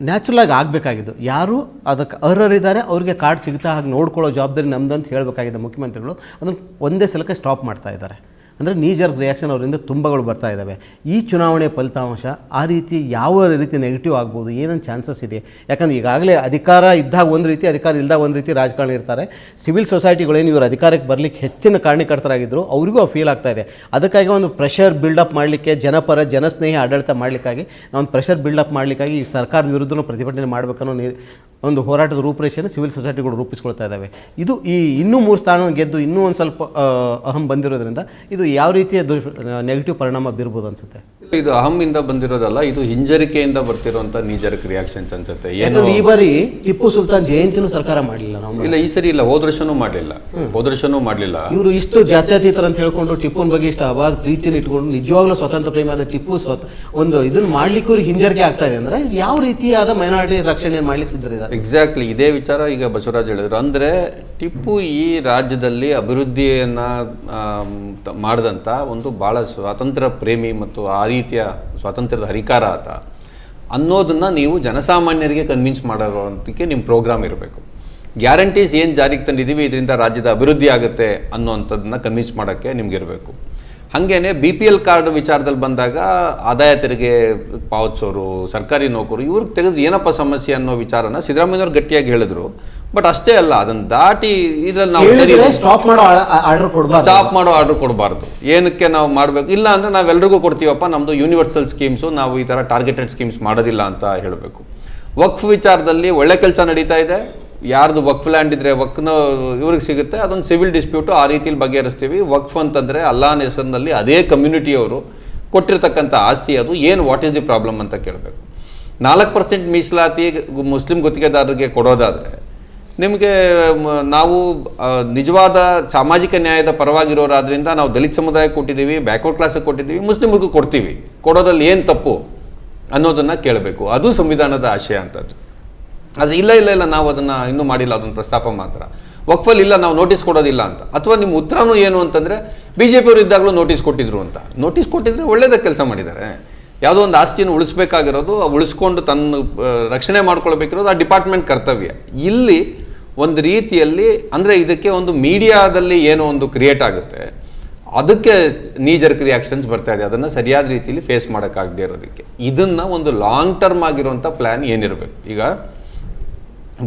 ನ್ಯಾಚುರಲಾಗಿ ಆಗಬೇಕಾಗಿದ್ದು, ಯಾರು ಅದಕ್ಕೆ ಅರ್ಹರಿದ್ದಾರೆ ಅವ್ರಿಗೆ ಕಾರ್ಡ್ ಸಿಗ್ತಾ ಹಾಗೆ ನೋಡ್ಕೊಳ್ಳೋ ಜವಾಬ್ದಾರಿ ನಮ್ದಂತ ಹೇಳಬೇಕಾಗಿದೆ ಮುಖ್ಯಮಂತ್ರಿಗಳು. ಅದನ್ನು ಒಂದೇ ಸಲಕ್ಕೆ ಸ್ಟಾಪ್ ಮಾಡ್ತಾ ಇದ್ದಾರೆ. ಅಂದರೆ ನೀಜರ್ ರಿಯಾಕ್ಷನ್ ಅವರಿಂದ ತುಂಬಗಳು ಬರ್ತಾ ಇದ್ದಾವೆ. ಈ ಚುನಾವಣೆ ಫಲಿತಾಂಶ ಆ ರೀತಿ ಯಾವ ರೀತಿ ನೆಗೆಟಿವ್ ಆಗ್ಬೋದು, ಏನೇನು ಚಾನ್ಸಸ್ ಇದೆ? ಯಾಕಂದರೆ ಈಗಾಗಲೇ ಅಧಿಕಾರ ಇದ್ದಾಗ ಒಂದು ರೀತಿ, ಅಧಿಕಾರ ಇಲ್ದಾಗ ಒಂದು ರೀತಿ ರಾಜಕಾರಣ ಇರ್ತಾರೆ. ಸಿವಿಲ್ ಸೊಸೈಟಿಗಳೇನು ಇವರು ಅಧಿಕಾರಕ್ಕೆ ಬರಲಿಕ್ಕೆ ಹೆಚ್ಚಿನ ಕಾರಣಕರ್ತರಾಗಿದ್ದರು, ಅವರಿಗೂ ಫೀಲ್ ಆಗ್ತಾ ಇದೆ. ಅದಕ್ಕಾಗಿ ಒಂದು ಪ್ರೆಷರ್ ಬಿಲ್ಡಪ್ ಮಾಡಲಿಕ್ಕೆ, ಜನಪರ ಜನಸ್ನೇಹಿ ಆಡಳಿತ ಮಾಡಲಿಕ್ಕಾಗಿ, ನಾವು ಪ್ರೆಷರ್ ಬಿಲ್ಡಪ್ ಮಾಡಲಿಕ್ಕಾಗಿ ಈ ಸರ್ಕಾರದ ವಿರುದ್ಧನೂ ಪ್ರತಿಭಟನೆ ಮಾಡಬೇಕನ್ನೋ ಒಂದು ಹೋರಾಟದ ರೂಪುರೇಷೆಯನ್ನು ಸಿವಿಲ್ ಸೊಸೈಟಿಗಳು ರೂಪಿಸ್ಕೊಳ್ತಾ ಇದ್ದಾವೆ. ಇದು ಈ ಇನ್ನೂ 3 ಸ್ಥಾನ ಗೆದ್ದು ಇನ್ನೂ ಒಂದು ಸ್ವಲ್ಪ ಅಹಂ ಬಂದಿರೋದ್ರಿಂದ ಇದು ಯಾವ ರೀತಿಯ ನೆಗೆಟಿವ್ ಪರಿಣಾಮ ಬೀರ್ಬೋದು ಅನ್ಸುತ್ತೆ? ಇದು ಅಹಮ್ಮಿಂದ ಬಂದಿರೋದಲ್ಲ, ಇದು ಹಿಂಜರಿಕೆಯಿಂದ ಬರ್ತಿರುವಂತ ನೀಜರಿಕ್ ರಿಯಾಕ್ಷನ್ಸ್ ಅನ್ಸುತ್ತೆ. ಈ ಬಾರಿ ಟಿಪ್ಪು ಸುಲ್ತಾನ್ ಜಯಂತಿನೂ ಸರ್ಕಾರ ಮಾಡಲಿಲ್ಲ. ನಾವು ಇಲ್ಲ, ಈ ಸರಿ ಇಲ್ಲ, ಹೋದ ವರ್ಷನೂ ಮಾಡಲಿಲ್ಲ. ಇವರು ಇಷ್ಟು ಜಾತ್ಯತೀತರ ಅಂತ ಹೇಳ್ಕೊಂಡು ಟಿಪ್ಪುನ ಬಗ್ಗೆ ಇಷ್ಟು ಅವಾದ ಪ್ರೀತಿನ ಇಟ್ಕೊಂಡು ನಿಜವಾಗ್ಲೂ ಸ್ವತಂತ್ರ ಪ್ರೇಮಿ ಆದ ಟಿಪ್ಪು ಒಂದು ಇದನ್ನ ಮಾಡ್ಲಿಕ್ಕೆ ಇವ್ರಿಗೆ ಹಿಂಜರಿಕೆ ಆಗ್ತಾ ಇದೆ. ಅಂದ್ರೆ ಯಾವ ರೀತಿಯಾದ ಮೈನಾರಿಟಿ ರಕ್ಷಣೆ ಮಾಡ್ಲಿಕ್ಕೆ ಎಕ್ಸಾಕ್ಟ್ಲಿ ಇದೇ ವಿಚಾರ ಈಗ ಬಸವರಾಜ್ ಹೇಳಿದ್ರು. ಅಂದ್ರೆ ಟಿಪ್ಪು ಈ ರಾಜ್ಯದಲ್ಲಿ ಅಭಿವೃದ್ಧಿಯನ್ನ ಮಾಡಿದಂಥ ಒಂದು ಬಹಳ ಸ್ವಾತಂತ್ರ್ಯ ಪ್ರೇಮಿ ಮತ್ತು ಆ ರೀತಿಯ ಸ್ವಾತಂತ್ರ್ಯದ ಹರಿಕಾರ ಆತ ಅನ್ನೋದನ್ನ ನೀವು ಜನಸಾಮಾನ್ಯರಿಗೆ ಕನ್ವಿನ್ಸ್ ಮಾಡೋದಕ್ಕೆ ನಿಮ್ಮ ಪ್ರೋಗ್ರಾಮ್ ಇರಬೇಕು. ಗ್ಯಾರಂಟೀಸ್ ಏನು ಜಾರಿಗೆ ತಂದಿದ್ದೀವಿ ಇದರಿಂದ ರಾಜ್ಯದ ಅಭಿವೃದ್ಧಿ ಆಗುತ್ತೆ ಅನ್ನೋವಂಥದ್ದನ್ನ ಕನ್ವಿನ್ಸ್ ಮಾಡೋಕ್ಕೆ ನಿಮ್ಗಿರಬೇಕು. ಹಾಗೇನೆ BPL ಕಾರ್ಡ್ ವಿಚಾರದಲ್ಲಿ ಬಂದಾಗ ಆದಾಯ ತೆರಿಗೆ ಪಾವತಿಸೋರು, ಸರ್ಕಾರಿ ನೌಕರು, ಇವ್ರಿಗೆ ತೆಗೆದು ಏನಪ್ಪ ಸಮಸ್ಯೆ ಅನ್ನೋ ವಿಚಾರನ ಸಿದ್ದರಾಮಯ್ಯವ್ರು ಗಟ್ಟಿಯಾಗಿ ಹೇಳಿದ್ರು. ಬಟ್ ಅಷ್ಟೇ ಅಲ್ಲ, ಅದನ್ನ ದಾಟಿ ಇದ್ರಲ್ಲಿ ನಾವು ಸ್ಟಾಪ್ ಮಾಡೋ ಆರ್ಡರ್ ಕೊಡಬಾರ್ದು. ಏನಕ್ಕೆ ನಾವು ಮಾಡಬೇಕು? ಇಲ್ಲ ಅಂದ್ರೆ ನಾವೆಲ್ಲರಿಗೂ ಕೊಡ್ತೀವಪ್ಪ, ನಮ್ದು ಯೂನಿವರ್ಸಲ್ ಸ್ಕೀಮ್ಸು, ನಾವು ಈ ಥರ ಟಾರ್ಗೆಟೆಡ್ ಸ್ಕೀಮ್ಸ್ ಮಾಡೋದಿಲ್ಲ ಅಂತ ಹೇಳಬೇಕು. ವಕ್ಫ್ ವಿಚಾರದಲ್ಲಿ ಒಳ್ಳೆ ಕೆಲಸ ನಡೀತಾ ಇದೆ. ಯಾರ್ದು ವಕ್ಫ್ ಲ್ಯಾಂಡ್ ಇದ್ರೆ ವಕ್ಫ್ನ ಇವ್ರಿಗೆ ಸಿಗುತ್ತೆ, ಅದೊಂದು ಸಿವಿಲ್ ಡಿಸ್ಪ್ಯೂಟು ಆ ರೀತಿಯಲ್ಲಿ ಬಗೆಹರಿಸ್ತೀವಿ. ವಕ್ಫ್ ಅಂತಂದರೆ ಅಲ್ಲಾಹನ ಹೆಸರಿನಲ್ಲಿ ಅದೇ ಕಮ್ಯುನಿಟಿಯವರು ಕೊಟ್ಟಿರ್ತಕ್ಕಂಥ ಆಸ್ತಿ, ಅದು ಏನು ವಾಟ್ ಈಸ್ ದಿ ಪ್ರಾಬ್ಲಮ್ ಅಂತ ಕೇಳಬೇಕು. 4% ಮೀಸಲಾತಿ ಮುಸ್ಲಿಂ ಗುತ್ತಿಗೆದಾರರಿಗೆ ಕೊಡೋದಾದರೆ ನಿಮಗೆ ನಾವು ನಿಜವಾದ ಸಾಮಾಜಿಕ ನ್ಯಾಯದ ಪರವಾಗಿರೋರಾದ್ರಿಂದ ನಾವು ದಲಿತ ಸಮುದಾಯಕ್ಕೆ ಕೊಟ್ಟಿದ್ದೀವಿ, ಬ್ಯಾಕ್ವರ್ಡ್ ಕ್ಲಾಸಿಗೆ ಕೊಟ್ಟಿದ್ದೀವಿ, ಮುಸ್ಲಿಮ್ರಿಗೂ ಕೊಡ್ತೀವಿ, ಕೊಡೋದ್ರಲ್ಲಿ ಏನು ತಪ್ಪು ಅನ್ನೋದನ್ನು ಕೇಳಬೇಕು. ಅದು ಸಂವಿಧಾನದ ಆಶಯ ಅಂತದ್ದು. ಆದರೆ ಇಲ್ಲ ನಾವು ಅದನ್ನು ಇನ್ನೂ ಮಾಡಿಲ್ಲ, ಅದನ್ನು ಪ್ರಸ್ತಾಪ ಮಾತ್ರ. ವಕ್ಫಲ್ಲಿ ಇಲ್ಲ, ನಾವು ನೋಟಿಸ್ ಕೊಡೋದಿಲ್ಲ ಅಂತ. ಅಥವಾ ನಿಮ್ಮ ಉತ್ತರನೂ ಏನು ಅಂತಂದರೆ BJP-ಯವರು ಇದ್ದಾಗಲೂ ನೋಟಿಸ್ ಕೊಟ್ಟಿದ್ರು ಅಂತ. ನೋಟಿಸ್ ಕೊಟ್ಟಿದ್ರೆ ಒಳ್ಳೇದಾಗ ಕೆಲಸ ಮಾಡಿದ್ದಾರೆ. ಯಾವುದೋ ಒಂದು ಆಸ್ತಿಯನ್ನು ಉಳಿಸ್ಬೇಕಾಗಿರೋದು, ಉಳಿಸ್ಕೊಂಡು ತನ್ನ ರಕ್ಷಣೆ ಮಾಡ್ಕೊಳ್ಬೇಕಿರೋದು ಆ ಡಿಪಾರ್ಟ್ಮೆಂಟ್ ಕರ್ತವ್ಯ. ಇಲ್ಲಿ ಒಂದು ರೀತಿಯಲ್ಲಿ ಅಂದರೆ ಇದಕ್ಕೆ ಒಂದು ಮೀಡಿಯಾದಲ್ಲಿ ಏನೋ ಒಂದು ಕ್ರಿಯೇಟ್ ಆಗುತ್ತೆ, ಅದಕ್ಕೆ ನೀಜರ್ಕ್ ರಿಯಾಕ್ಷನ್ಸ್ ಬರ್ತಾ ಇದೆ. ಅದನ್ನು ಸರಿಯಾದ ರೀತಿಯಲ್ಲಿ ಫೇಸ್ ಮಾಡೋಕ್ಕಾಗದೇ ಇರೋದಕ್ಕೆ ಇದನ್ನು ಒಂದು ಲಾಂಗ್ ಟರ್ಮ್ ಆಗಿರುವಂಥ ಪ್ಲ್ಯಾನ್ ಏನಿರಬೇಕು. ಈಗ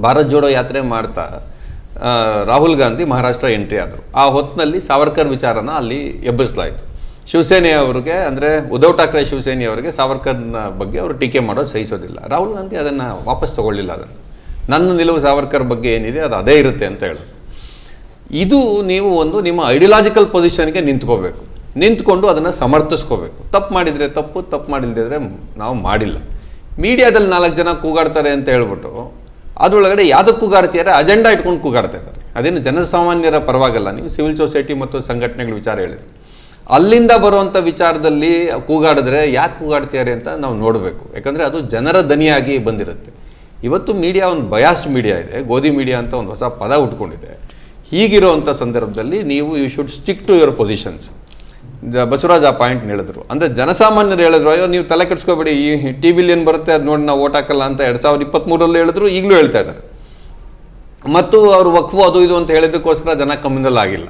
ಭಾರತ್ ಜೋಡೋ ಯಾತ್ರೆ ಮಾಡ್ತಾ ರಾಹುಲ್ ಗಾಂಧಿ ಮಹಾರಾಷ್ಟ್ರ ಎಂಟ್ರಿ ಆದರು. ಆ ಹೊತ್ತಿನಲ್ಲಿ ಸಾವರ್ಕರ್ ವಿಚಾರನ ಅಲ್ಲಿ ಎಬ್ಬಿಸಲಾಯಿತು. ಶಿವಸೇನೆಯವರಿಗೆ ಅಂದರೆ ಉದ್ಧವ್ ಠಾಕ್ರೆ ಶಿವಸೇನೆಯವರಿಗೆ ಸಾವರ್ಕರ್ನ ಬಗ್ಗೆ ಅವರು ಟೀಕೆ ಮಾಡೋದು ಸಹಿಸೋದಿಲ್ಲ. ರಾಹುಲ್ ಗಾಂಧಿ ಅದನ್ನು ವಾಪಸ್ ತಗೊಳ್ಳಿಲ್ಲ. ಅದನ್ನು ನನ್ನ ನಿಲುವು ಸಾವರ್ಕರ್ ಬಗ್ಗೆ ಏನಿದೆ ಅದು ಅದೇ ಇರುತ್ತೆ ಅಂತ ಹೇಳೋದು. ಇದು ನೀವು ಒಂದು ನಿಮ್ಮ ಐಡಿಯಾಲಜಿಕಲ್ ಪೊಸಿಷನ್ಗೆ ನಿಂತ್ಕೊಂಡು ಅದನ್ನು ಸಮರ್ಥಿಸ್ಕೋಬೇಕು. ತಪ್ಪು ಮಾಡಿದರೆ ತಪ್ಪು ಮಾಡಿಲ್ದಿದ್ರೆ ನಾವು ಮಾಡಿಲ್ಲ. ಮೀಡಿಯಾದಲ್ಲಿ 4 ಜನ ಕೂಗಾಡ್ತಾರೆ ಅಂತ ಹೇಳ್ಬಿಟ್ಟು ಅದರೊಳಗಡೆ ಯಾವುದಕ್ಕೆ ಕೂಗಾಡ್ತಿದ್ದಾರೆ, ಅಜೆಂಡಾ ಇಟ್ಕೊಂಡು ಕೂಗಾಡ್ತಾ ಇದ್ದಾರೆ. ಅದೇನು ಜನಸಾಮಾನ್ಯರ ಪರವಾಗಲ್ಲ. ನೀವು ಸಿವಿಲ್ ಸೊಸೈಟಿ ಮತ್ತು ಸಂಘಟನೆಗಳ ವಿಚಾರ ಹೇಳಿದ್ರಿ, ಅಲ್ಲಿಂದ ಬರುವಂಥ ವಿಚಾರದಲ್ಲಿ ಕೂಗಾಡಿದ್ರೆ ಯಾಕೆ ಕೂಗಾಡ್ತಿದ್ದಾರೆ ಅಂತ ನಾವು ನೋಡಬೇಕು. ಯಾಕಂದರೆ ಅದು ಜನರ ದನಿಯಾಗಿ ಬಂದಿರುತ್ತೆ. ಇವತ್ತು ಮೀಡಿಯಾ ಒಂದು ಬಯಾಸ್ಡ್ ಮೀಡಿಯಾ ಇದೆ, ಗೋಧಿ ಮೀಡಿಯಾ ಅಂತ ಒಂದು ಹೊಸ ಪದ ಉಟ್ಕೊಂಡಿದೆ. ಹೀಗಿರೋವಂಥ ಸಂದರ್ಭದಲ್ಲಿ ನೀವು you should stick to your positions. Basavaraj ಆ ಪಾಯಿಂಟ್ ಹೇಳಿದ್ರು. ಅಂದರೆ ಜನಸಾಮಾನ್ಯರು ಹೇಳಿದ್ರು, ಅಯ್ಯೋ ನೀವು ತಲೆ ಕೆಡಿಸ್ಕೋಬೇಡಿ, ಈ TV ಏನು ಬರುತ್ತೆ ಅದು ನೋಡಿ ನಾವು ಓಟ್ ಹಾಕಲ್ಲ ಅಂತ 2023 ಹೇಳಿದ್ರು, ಈಗಲೂ ಹೇಳ್ತಾ ಇದ್ದಾರೆ. ಮತ್ತು ಅವರು ವಕ್ಫು ಅದು ಇದು ಅಂತ ಹೇಳಿದ್ದಕ್ಕೋಸ್ಕರ ಜನ ಕಮ್ಯುನಲ್ ಆಗಿಲ್ಲ.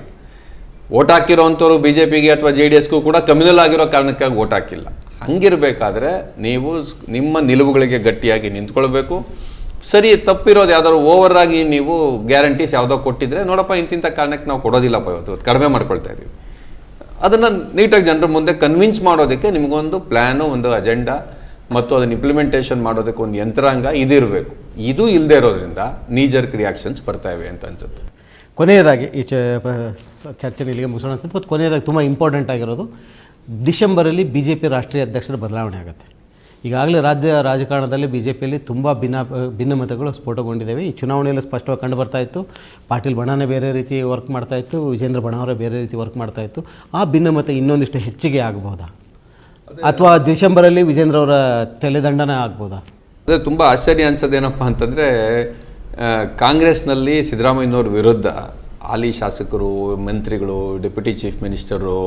ಓಟ್ ಹಾಕಿರೋವಂಥವ್ರು BJP-ಗೆ ಅಥವಾ JDS-ಗೂ ಕೂಡ ಕಮ್ಯುನಲ್ ಆಗಿರೋ ಕಾರಣಕ್ಕಾಗಿ ಓಟ್ ಹಾಕಿಲ್ಲ. ಹಂಗಿರಬೇಕಾದ್ರೆ ನೀವು ನಿಮ್ಮ ನಿಲುವುಗಳಿಗೆ ಗಟ್ಟಿಯಾಗಿ ನಿಂತ್ಕೊಳ್ಬೇಕು. ಸರಿ ತಪ್ಪಿರೋದು ಯಾವ್ದಾದ್ರು ಓವರ್ ಆಗಿ ನೀವು ಗ್ಯಾರಂಟೀಸ್ ಯಾವುದೋ ಕೊಟ್ಟಿದ್ರೆ ನೋಡಪ್ಪ ಇಂತಿಂಥ ಕಾರಣಕ್ಕೆ ನಾವು ಕೊಡೋದಿಲ್ಲಪ್ಪ ಇವತ್ತು ಕಡಿಮೆ ಮಾಡ್ಕೊಳ್ತಾ ಇದ್ದೀವಿ, ಅದನ್ನು ನೀಟಾಗಿ ಜನರ ಮುಂದೆ ಕನ್ವಿನ್ಸ್ ಮಾಡೋದಕ್ಕೆ ನಿಮಗೊಂದು ಪ್ಲ್ಯಾನು, ಒಂದು ಅಜೆಂಡಾ ಮತ್ತು ಅದನ್ನು ಇಂಪ್ಲಿಮೆಂಟೇಷನ್ ಮಾಡೋದಕ್ಕೆ ಒಂದು ಯಂತ್ರಾಂಗ ಇದಿರಬೇಕು. ಇದು ಇಲ್ಲದೆ ಇರೋದ್ರಿಂದ ನೀಜರ್ಕ್ ರಿಯಾಕ್ಷನ್ಸ್ ಬರ್ತಾ ಇವೆ ಅಂತ ಅನ್ಸುತ್ತೆ. ಕೊನೆಯದಾಗಿ ಈ ಚರ್ಚೆ ಇಲ್ಲಿಗೆ ಮುಗಿಸೋಣ ಅಂತ. ಮತ್ತು ಕೊನೆಯದಾಗಿ ತುಂಬ ಇಂಪಾರ್ಟೆಂಟ್ ಆಗಿರೋದು, ಡಿಸೆಂಬರಲ್ಲಿ BJP ರಾಷ್ಟ್ರೀಯ ಅಧ್ಯಕ್ಷರ ಬದಲಾವಣೆ ಆಗುತ್ತೆ. ಈಗಾಗಲೇ ರಾಜಕಾರಣದಲ್ಲಿ BJPಯಲ್ಲಿ ತುಂಬ ಭಿನ್ನಮತಗಳು ಸ್ಫೋಟಗೊಂಡಿದ್ದಾವೆ. ಈ ಚುನಾವಣೆಯಲ್ಲಿ ಸ್ಪಷ್ಟವಾಗಿ ಕಂಡು ಬರ್ತಾಯಿತ್ತು. ಪಾಟೀಲ್ ಬಣಾನೇ ಬೇರೆ ರೀತಿ ವರ್ಕ್ ಮಾಡ್ತಾಯಿತ್ತು, ವಿಜೇಂದ್ರ ಬಣಾವರೇ ಬೇರೆ ರೀತಿ ವರ್ಕ್ ಮಾಡ್ತಾಯಿತ್ತು. ಆ ಭಿನ್ನಮತ ಇನ್ನೊಂದಿಷ್ಟು ಹೆಚ್ಚಿಗೆ ಆಗಬಹುದಾ, ಅಥವಾ ಡಿಸೆಂಬರಲ್ಲಿ ವಿಜೇಂದ್ರ ಅವರ ತಲೆದಂಡನೆ ಆಗ್ಬೋದಾ? ಅದೇ ತುಂಬ ಆಶ್ಚರ್ಯ ಅನ್ಸೋದೇನಪ್ಪ ಅಂತಂದರೆ, ಕಾಂಗ್ರೆಸ್ನಲ್ಲಿ ಸಿದ್ದರಾಮಯ್ಯನವ್ರ ವಿರುದ್ಧ ಹಾಲಿ ಶಾಸಕರು, ಮಂತ್ರಿಗಳು, ಡೆಪ್ಯೂಟಿ ಚೀಫ್ ಮಿನಿಸ್ಟರು,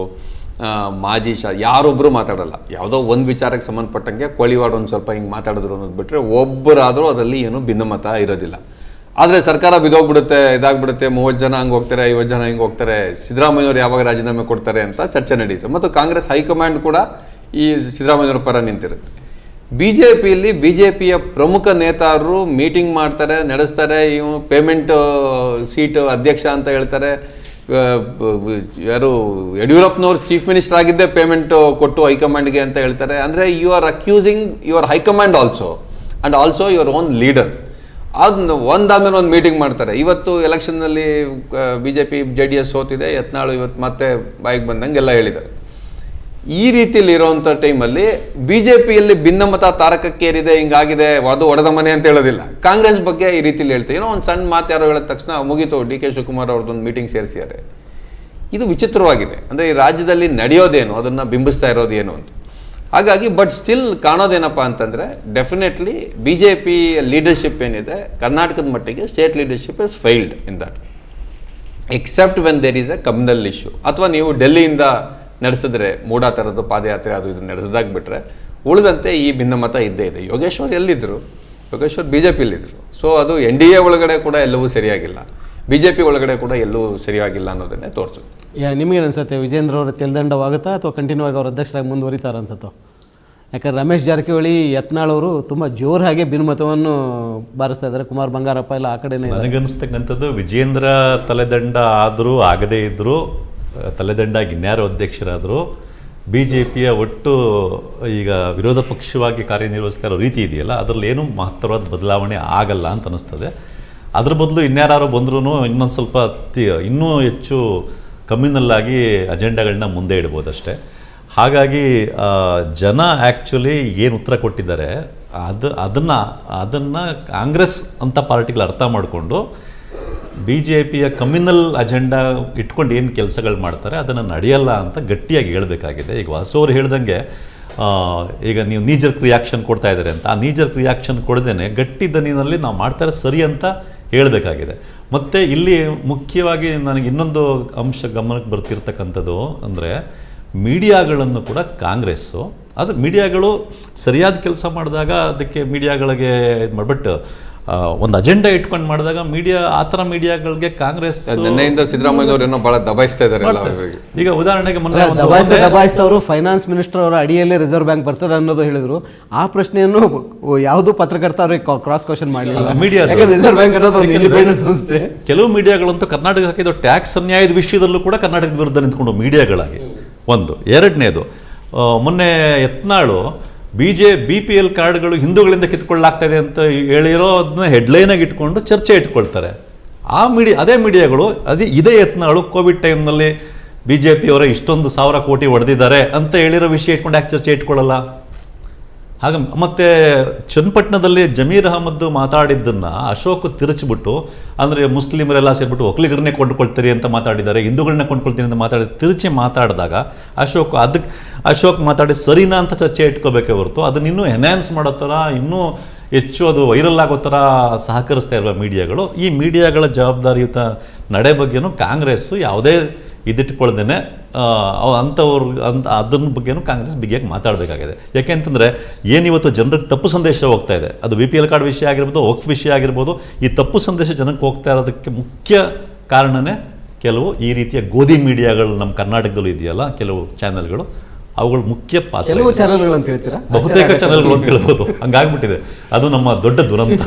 ಮಾಜಿ ಯಾರೊಬ್ಬರು ಮಾತಾಡಲ್ಲ. ಯಾವುದೋ ಒಂದು ವಿಚಾರಕ್ಕೆ ಸಂಬಂಧಪಟ್ಟಂಗೆ ಕೋಳಿವಾಡ್ ಒಂದು ಸ್ವಲ್ಪ ಹಿಂಗೆ ಮಾತಾಡಿದ್ರು ಅನ್ನೋದು ಬಿಟ್ಟರೆ ಒಬ್ಬರಾದರೂ ಅದರಲ್ಲಿ ಏನೂ ಭಿನ್ನಮತ ಇರೋದಿಲ್ಲ. ಆದರೆ ಸರ್ಕಾರ ಬಿದ್ದೋಗ್ಬಿಡುತ್ತೆ, ಇದಾಗ್ಬಿಡುತ್ತೆ, 30 ಜನ ಹಂಗೆ ಹೋಗ್ತಾರೆ, 50 ಜನ ಹಿಂಗೆ ಹೋಗ್ತಾರೆ, ಸಿದ್ದರಾಮಯ್ಯವ್ರು ಯಾವಾಗ ರಾಜೀನಾಮೆ ಕೊಡ್ತಾರೆ ಅಂತ ಚರ್ಚೆ ನಡೀತು. ಮತ್ತು ಕಾಂಗ್ರೆಸ್ ಹೈಕಮಾಂಡ್ ಕೂಡ ಈ ಸಿದ್ದರಾಮಯ್ಯವ್ರ ಪರ ನಿಂತಿರುತ್ತೆ. BJPಯಲ್ಲಿ BJPಯ ಪ್ರಮುಖ ನೇತಾರರು ಮೀಟಿಂಗ್ ಮಾಡ್ತಾರೆ, ನಡೆಸ್ತಾರೆ. ಇವು ಪೇಮೆಂಟ್ ಸೀಟ್ ಅಧ್ಯಕ್ಷ ಅಂತ ಹೇಳ್ತಾರೆ. ಯಾರು ಯಡಿಯೂರಪ್ಪನವ್ರು ಚೀಫ್ ಮಿನಿಸ್ಟರ್ ಆಗಿದ್ದೇ ಪೇಮೆಂಟ್ ಕೊಟ್ಟು ಹೈಕಮಾಂಡ್ಗೆ ಅಂತ ಹೇಳ್ತಾರೆ. ಅಂದರೆ you are accusing your high command also and also your own leader. ಅದು ಒಂದಾದ್ಮೇಲೆ ಒಂದು ಮೀಟಿಂಗ್ ಮಾಡ್ತಾರೆ. ಇವತ್ತು ಎಲೆಕ್ಷನ್ನಲ್ಲಿ BJP JDS ಸೋತಿದೆ, ಯತ್ನಾಳು ಇವತ್ತು ಮತ್ತೆ ಬಾಯಿಗೆ ಬಂದಂಗೆ ಎಲ್ಲ ಹೇಳಿದ್ದಾರೆ. ಈ ರೀತಿಯಲ್ಲಿ ಇರೋವಂಥ ಟೈಮಲ್ಲಿ BJPಯಲ್ಲಿ ಭಿನ್ನಮತ ತಾರಕಕ್ಕೇರಿದೆ, ಹಿಂಗಾಗಿದೆ, ಅದು ಒಡೆದ ಮನೆ ಅಂತ ಹೇಳೋದಿಲ್ಲ. ಕಾಂಗ್ರೆಸ್ ಬಗ್ಗೆ ಈ ರೀತಿಯಲ್ಲಿ ಹೇಳ್ತೀವಿ. ಏನೋ ಒಂದು ಸಣ್ಣ ಮಾತು ಯಾರೋ ಹೇಳಿದ ತಕ್ಷಣ ಮುಗೀತು, DK ಶಿವಕುಮಾರ್ ಅವ್ರದ್ದೊಂದು ಮೀಟಿಂಗ್ ಸೇರಿಸಿದ್ದಾರೆ. ಇದು ವಿಚಿತ್ರವಾಗಿದೆ. ಅಂದರೆ ಈ ರಾಜ್ಯದಲ್ಲಿ ನಡೆಯೋದೇನು, ಅದನ್ನು ಬಿಂಬಿಸ್ತಾ ಇರೋದು ಏನು ಅಂತ. ಹಾಗಾಗಿ ಬಟ್ ಸ್ಟಿಲ್ ಕಾಣೋದೇನಪ್ಪ ಅಂತಂದರೆ, ಡೆಫಿನೆಟ್ಲಿ BJP ಲೀಡರ್ಶಿಪ್ ಏನಿದೆ ಕರ್ನಾಟಕದ ಮಟ್ಟಿಗೆ, state leadership is failed in that, except when there is a communal issue. ಅಥವಾ ನೀವು ಡೆಲ್ಲಿಯಿಂದ ನಡೆಸಿದ್ರೆ, ಮೂಡಾ ಥರದ್ದು ಪಾದಯಾತ್ರೆ ಅದು ಇದು ನಡೆಸಿದಾಗ ಬಿಟ್ಟರೆ ಉಳಿದಂತೆ ಈ ಭಿನ್ನಮತ ಇದ್ದೇ ಇದೆ. ಯೋಗೇಶ್ವರ್ ಎಲ್ಲಿದ್ದರು? ಯೋಗೇಶ್ವರ್ BJPಯಲ್ಲಿದ್ದರು. ಸೊ ಅದು NDA ಒಳಗಡೆ ಕೂಡ ಎಲ್ಲವೂ ಸರಿಯಾಗಿಲ್ಲ, BJP ಒಳಗಡೆ ಕೂಡ ಎಲ್ಲೂ ಸರಿಯಾಗಿಲ್ಲ ಅನ್ನೋದನ್ನೇ ತೋರಿಸುತ್ತೆ. ನಿಮಗೇನು ಅನ್ಸುತ್ತೆ, ವಿಜೇಂದ್ರ ಅವರ ತೆಲ್ದಂಡವಾಗುತ್ತಾ ಅಥವಾ ಕಂಟಿನ್ಯೂ ಆಗಿ ಅವ್ರ ಅಧ್ಯಕ್ಷರಾಗಿ ಮುಂದುವರಿತಾರೆ ಅನ್ಸುತ್ತೋ? ಯಾಕಂದ್ರೆ ರಮೇಶ್ ಜಾರಕಿಹೊಳಿ, ಯತ್ನಾಳ್ ಅವರು ತುಂಬ ಜೋರಾಗಿ ಭಿನ್ನಮತವನ್ನು ಬಾರಿಸ್ತಾ ಇದ್ದಾರೆ. ಕುಮಾರ್ ಬಂಗಾರಪ್ಪ ಎಲ್ಲ ಆ ಕಡೆನೇ. ನನಗನ್ನಿಸ್ತಕ್ಕಂಥದ್ದು ವಿಜೇಂದ್ರ ತಲೆದಂಡ ಆದರೂ ಆಗದೇ ಇದ್ದರೂ, ತಲೆದಂಡಾಗಿ ಇನ್ಯಾರು ಅಧ್ಯಕ್ಷರಾದರೂ BJPಯ ಒಟ್ಟು ಈಗ ವಿರೋಧ ಪಕ್ಷವಾಗಿ ಕಾರ್ಯನಿರ್ವಹಿಸ್ತಾ ಇರೋ ರೀತಿ ಇದೆಯಲ್ಲ, ಅದರಲ್ಲಿ ಏನೂ ಮಹತ್ತರವಾದ ಬದಲಾವಣೆ ಆಗಲ್ಲ ಅಂತ ಅನ್ನಿಸ್ತದೆ. ಅದ್ರ ಬದಲು ಇನ್ಯಾರು ಬಂದ್ರೂ ಇನ್ನೊಂದು ಸ್ವಲ್ಪ ಇನ್ನೂ ಹೆಚ್ಚು ಕಮ್ಯುನಲ್ ಆಗಿ ಅಜೆಂಡಾಗಳನ್ನ ಮುಂದೆ ಇಡ್ಬೋದಷ್ಟೇ. ಹಾಗಾಗಿ ಜನ ಆ್ಯಕ್ಚುಲಿ ಏನು ಉತ್ತರ ಕೊಟ್ಟಿದ್ದಾರೆ ಅದನ್ನು ಕಾಂಗ್ರೆಸ್ ಅಂತ ಪಾರ್ಟಿಗಳು ಅರ್ಥ ಮಾಡಿಕೊಂಡು BJPಯ ಕಮ್ಯುನಲ್ ಅಜೆಂಡಾ ಇಟ್ಕೊಂಡು ಏನು ಕೆಲಸಗಳು ಮಾಡ್ತಾರೆ ಅದನ್ನು ನಡೆಯಲ್ಲ ಅಂತ ಗಟ್ಟಿಯಾಗಿ ಹೇಳಬೇಕಾಗಿದೆ. ಈಗ ವಾಸು ಹೇಳ್ದಂಗೆ ಈಗ ನೀವು ನೀಜರ್ಕ್ ರಿಯಾಕ್ಷನ್ ಕೊಡ್ತಾ ಇದ್ದಾರೆ ಅಂತ, ಆ ನೀಜರ್ಕ್ ರಿಯಾಕ್ಷನ್ ಕೊಡದೇನೆ ಗಟ್ಟಿ ದನಿನಲ್ಲಿ ನಾವು ಮಾಡ್ತಾರೆ ಸರಿ ಅಂತ ಹೇಳಬೇಕಾಗಿದೆ. ಮತ್ತು ಇಲ್ಲಿ ಮುಖ್ಯವಾಗಿ ನನಗೆ ಇನ್ನೊಂದು ಅಂಶ ಗಮನಕ್ಕೆ ಬರ್ತಿರ್ತಕ್ಕಂಥದ್ದು ಅಂದರೆ, ಮೀಡಿಯಾಗಳನ್ನು ಕೂಡ ಕಾಂಗ್ರೆಸ್ಸು ಅದು ಮೀಡಿಯಾಗಳು ಸರಿಯಾದ ಕೆಲಸ ಮಾಡಿದಾಗ ಅದಕ್ಕೆ ಮೀಡಿಯಾಗಳಿಗೆ ಇದು ಮಾಡಿ, ಬಟ್ ಒಂದು ಅಜೆಂಡಾ ಇಟ್ಕೊಂಡು ಮಾಡಿದಾಗ ಮೀಡಿಯಾ ಆ ಥರ ಮೀಡಿಯಾಗಳಿಗೆ ಕಾಂಗ್ರೆಸ್ ನಿನ್ನೆಯಿಂದ ಸಿದ್ದರಾಮಯ್ಯ ಏನೋ ಭಾಳ ದಬಾಯಿಸ್ತಾ ಇದ್ದಾರೆ. ಈಗ ಉದಾಹರಣೆಗೆ ದಬಾಯಿಸ್ತವರು ಫೈನಾನ್ಸ್ ಮಿನಿಸ್ಟರ್ ಅವರ ಅಡಿಯಲ್ಲೇ ರಿಸರ್ವ್ ಬ್ಯಾಂಕ್ ಬರ್ತದೆ ಅನ್ನೋದು ಹೇಳಿದ್ರು. ಆ ಪ್ರಶ್ನೆಯನ್ನು ಯಾವುದೂ ಪತ್ರಕರ್ತ ಅವ್ರಿಗೆ ಕ್ರಾಸ್ ಕ್ವಶನ್ ಮಾಡಲಿಲ್ಲ. ಮೀಡಿಯಾ ರಿಸರ್ವ್ ಬ್ಯಾಂಕ್ ಅನ್ನೋದು ಸಂಸ್ಥೆ. ಕೆಲವು ಮೀಡಿಯಾಗಳಂತೂ ಕರ್ನಾಟಕ ಹಾಕಿದ್ದು ಟ್ಯಾಕ್ಸ್ ಅನ್ಯಾಯದ ವಿಷಯದಲ್ಲೂ ಕೂಡ ಕರ್ನಾಟಕದ ವಿರುದ್ಧ ನಿಂತ್ಕೊಂಡು ಮೀಡಿಯಾಗಳಾಗಿ ಒಂದು. ಎರಡನೇದು, ಮೊನ್ನೆ ಯತ್ನಾಳು BPL ಕಾರ್ಡ್ಗಳು ಹಿಂದೂಗಳಿಂದ ಕಿತ್ಕೊಳ್ಳಾಗ್ತಾ ಇದೆ ಅಂತ ಹೇಳಿರೋದನ್ನ ಹೆಡ್ಲೈನಾಗಿ ಇಟ್ಕೊಂಡು ಚರ್ಚೆ ಇಟ್ಕೊಳ್ತಾರೆ. ಅದೇ ಮೀಡಿಯಾಗಳು ಇದೇ ಯತ್ನಾಳು ಕೋವಿಡ್ ಟೈಮ್ನಲ್ಲಿ BJPಯವರ ಇಷ್ಟೊಂದು 1000 ಕೋಟಿ ಹೊಡೆದಿದ್ದಾರೆ ಅಂತ ಹೇಳಿರೋ ವಿಷಯ ಇಟ್ಕೊಂಡು ಯಾಕೆ ಚರ್ಚೆ ಇಟ್ಕೊಳ್ಳಲ್ಲ? ಹಾಗೆ ಮತ್ತೆ ಚನ್ನಪಟ್ಟಣದಲ್ಲಿ ಜಮೀರ್ ಅಹಮದ್ ಮಾತಾಡಿದ್ದನ್ನು ಅಶೋಕ್ ತಿರುಚಿಬಿಟ್ಟು, ಅಂದರೆ ಮುಸ್ಲಿಮರೆಲ್ಲ ಸೇರಿಬಿಟ್ಟು ಒಕ್ಕಲಿಗರನ್ನೇ ಕೊಂಡ್ಕೊಳ್ತೀರಿ ಅಂತ ಮಾತಾಡಿದ್ದಾರೆ, ಹಿಂದೂಗಳನ್ನ ಕೊಂಡ್ಕೊಳ್ತೀನಿ ಅಂತ ತಿರುಚಿ ಮಾತಾಡಿದಾಗ ಅಶೋಕ್ ಮಾತಾಡಿ ಸರಿನಾ ಅಂತ ಚರ್ಚೆ ಇಟ್ಕೋಬೇಕೇ ಹೊರತು ಅದನ್ನ ಇನ್ನೂ ಎನ್ಹ್ಯಾನ್ಸ್ ಮಾಡೋ ಥರ, ಇನ್ನೂ ಹೆಚ್ಚು ಅದು ವೈರಲ್ ಆಗೋ ಥರ ಸಹಕರಿಸ್ತಾ ಇರುವ ಮೀಡಿಯಾಗಳು. ಈ ಮೀಡಿಯಾಗಳ ಜವಾಬ್ದಾರಿಯುತ ನಡೆ ಬಗ್ಗೆನೂ ಕಾಂಗ್ರೆಸ್ಸು ಯಾವುದೇ ಇದಿಟ್ಕೊಳ್ದೇನೆ ಅದನ್ನ ಬಗ್ಗೆನೂ ಕಾಂಗ್ರೆಸ್ ಬಿಗಿಯಾಗಿ ಮಾತಾಡಬೇಕಾಗಿದೆ. ಯಾಕೆಂತಂದರೆ ಏನಿವತ್ತು ಜನರಿಗೆ ತಪ್ಪು ಸಂದೇಶ ಹೋಗ್ತಾ ಇದೆ, ಅದು BPL ಕಾರ್ಡ್ ವಿಷಯ ಆಗಿರ್ಬೋದು, ವಕ್ಫ್ ವಿಷಯ ಆಗಿರ್ಬೋದು, ಈ ತಪ್ಪು ಸಂದೇಶ ಜನಕ್ಕೆ ಹೋಗ್ತಾ ಇರೋದಕ್ಕೆ ಮುಖ್ಯ ಕಾರಣನೇ ಕೆಲವು ಈ ರೀತಿಯ ಗೋಧಿ ಮೀಡಿಯಾಗಳು ನಮ್ಮ ಕರ್ನಾಟಕದಲ್ಲೂ ಇದೆಯಲ್ಲ, ಕೆಲವು ಚಾನೆಲ್ಗಳು ಅವುಗಳು ಮುಖ್ಯ ಪಾತ್ರ. ಕೆಲವು ಚಾನಲ್ಗಳು ಅಂತ ಹೇಳ್ತೀರಾ? ಬಹುತೇಕ ಚಾನಲ್ಗಳು ಅಂತ ಹೇಳ್ಬೋದು. ಹಂಗಾಗ್ಬಿಟ್ಟಿದೆ, ಅದು ನಮ್ಮ ದೊಡ್ಡ ದುರಂತ.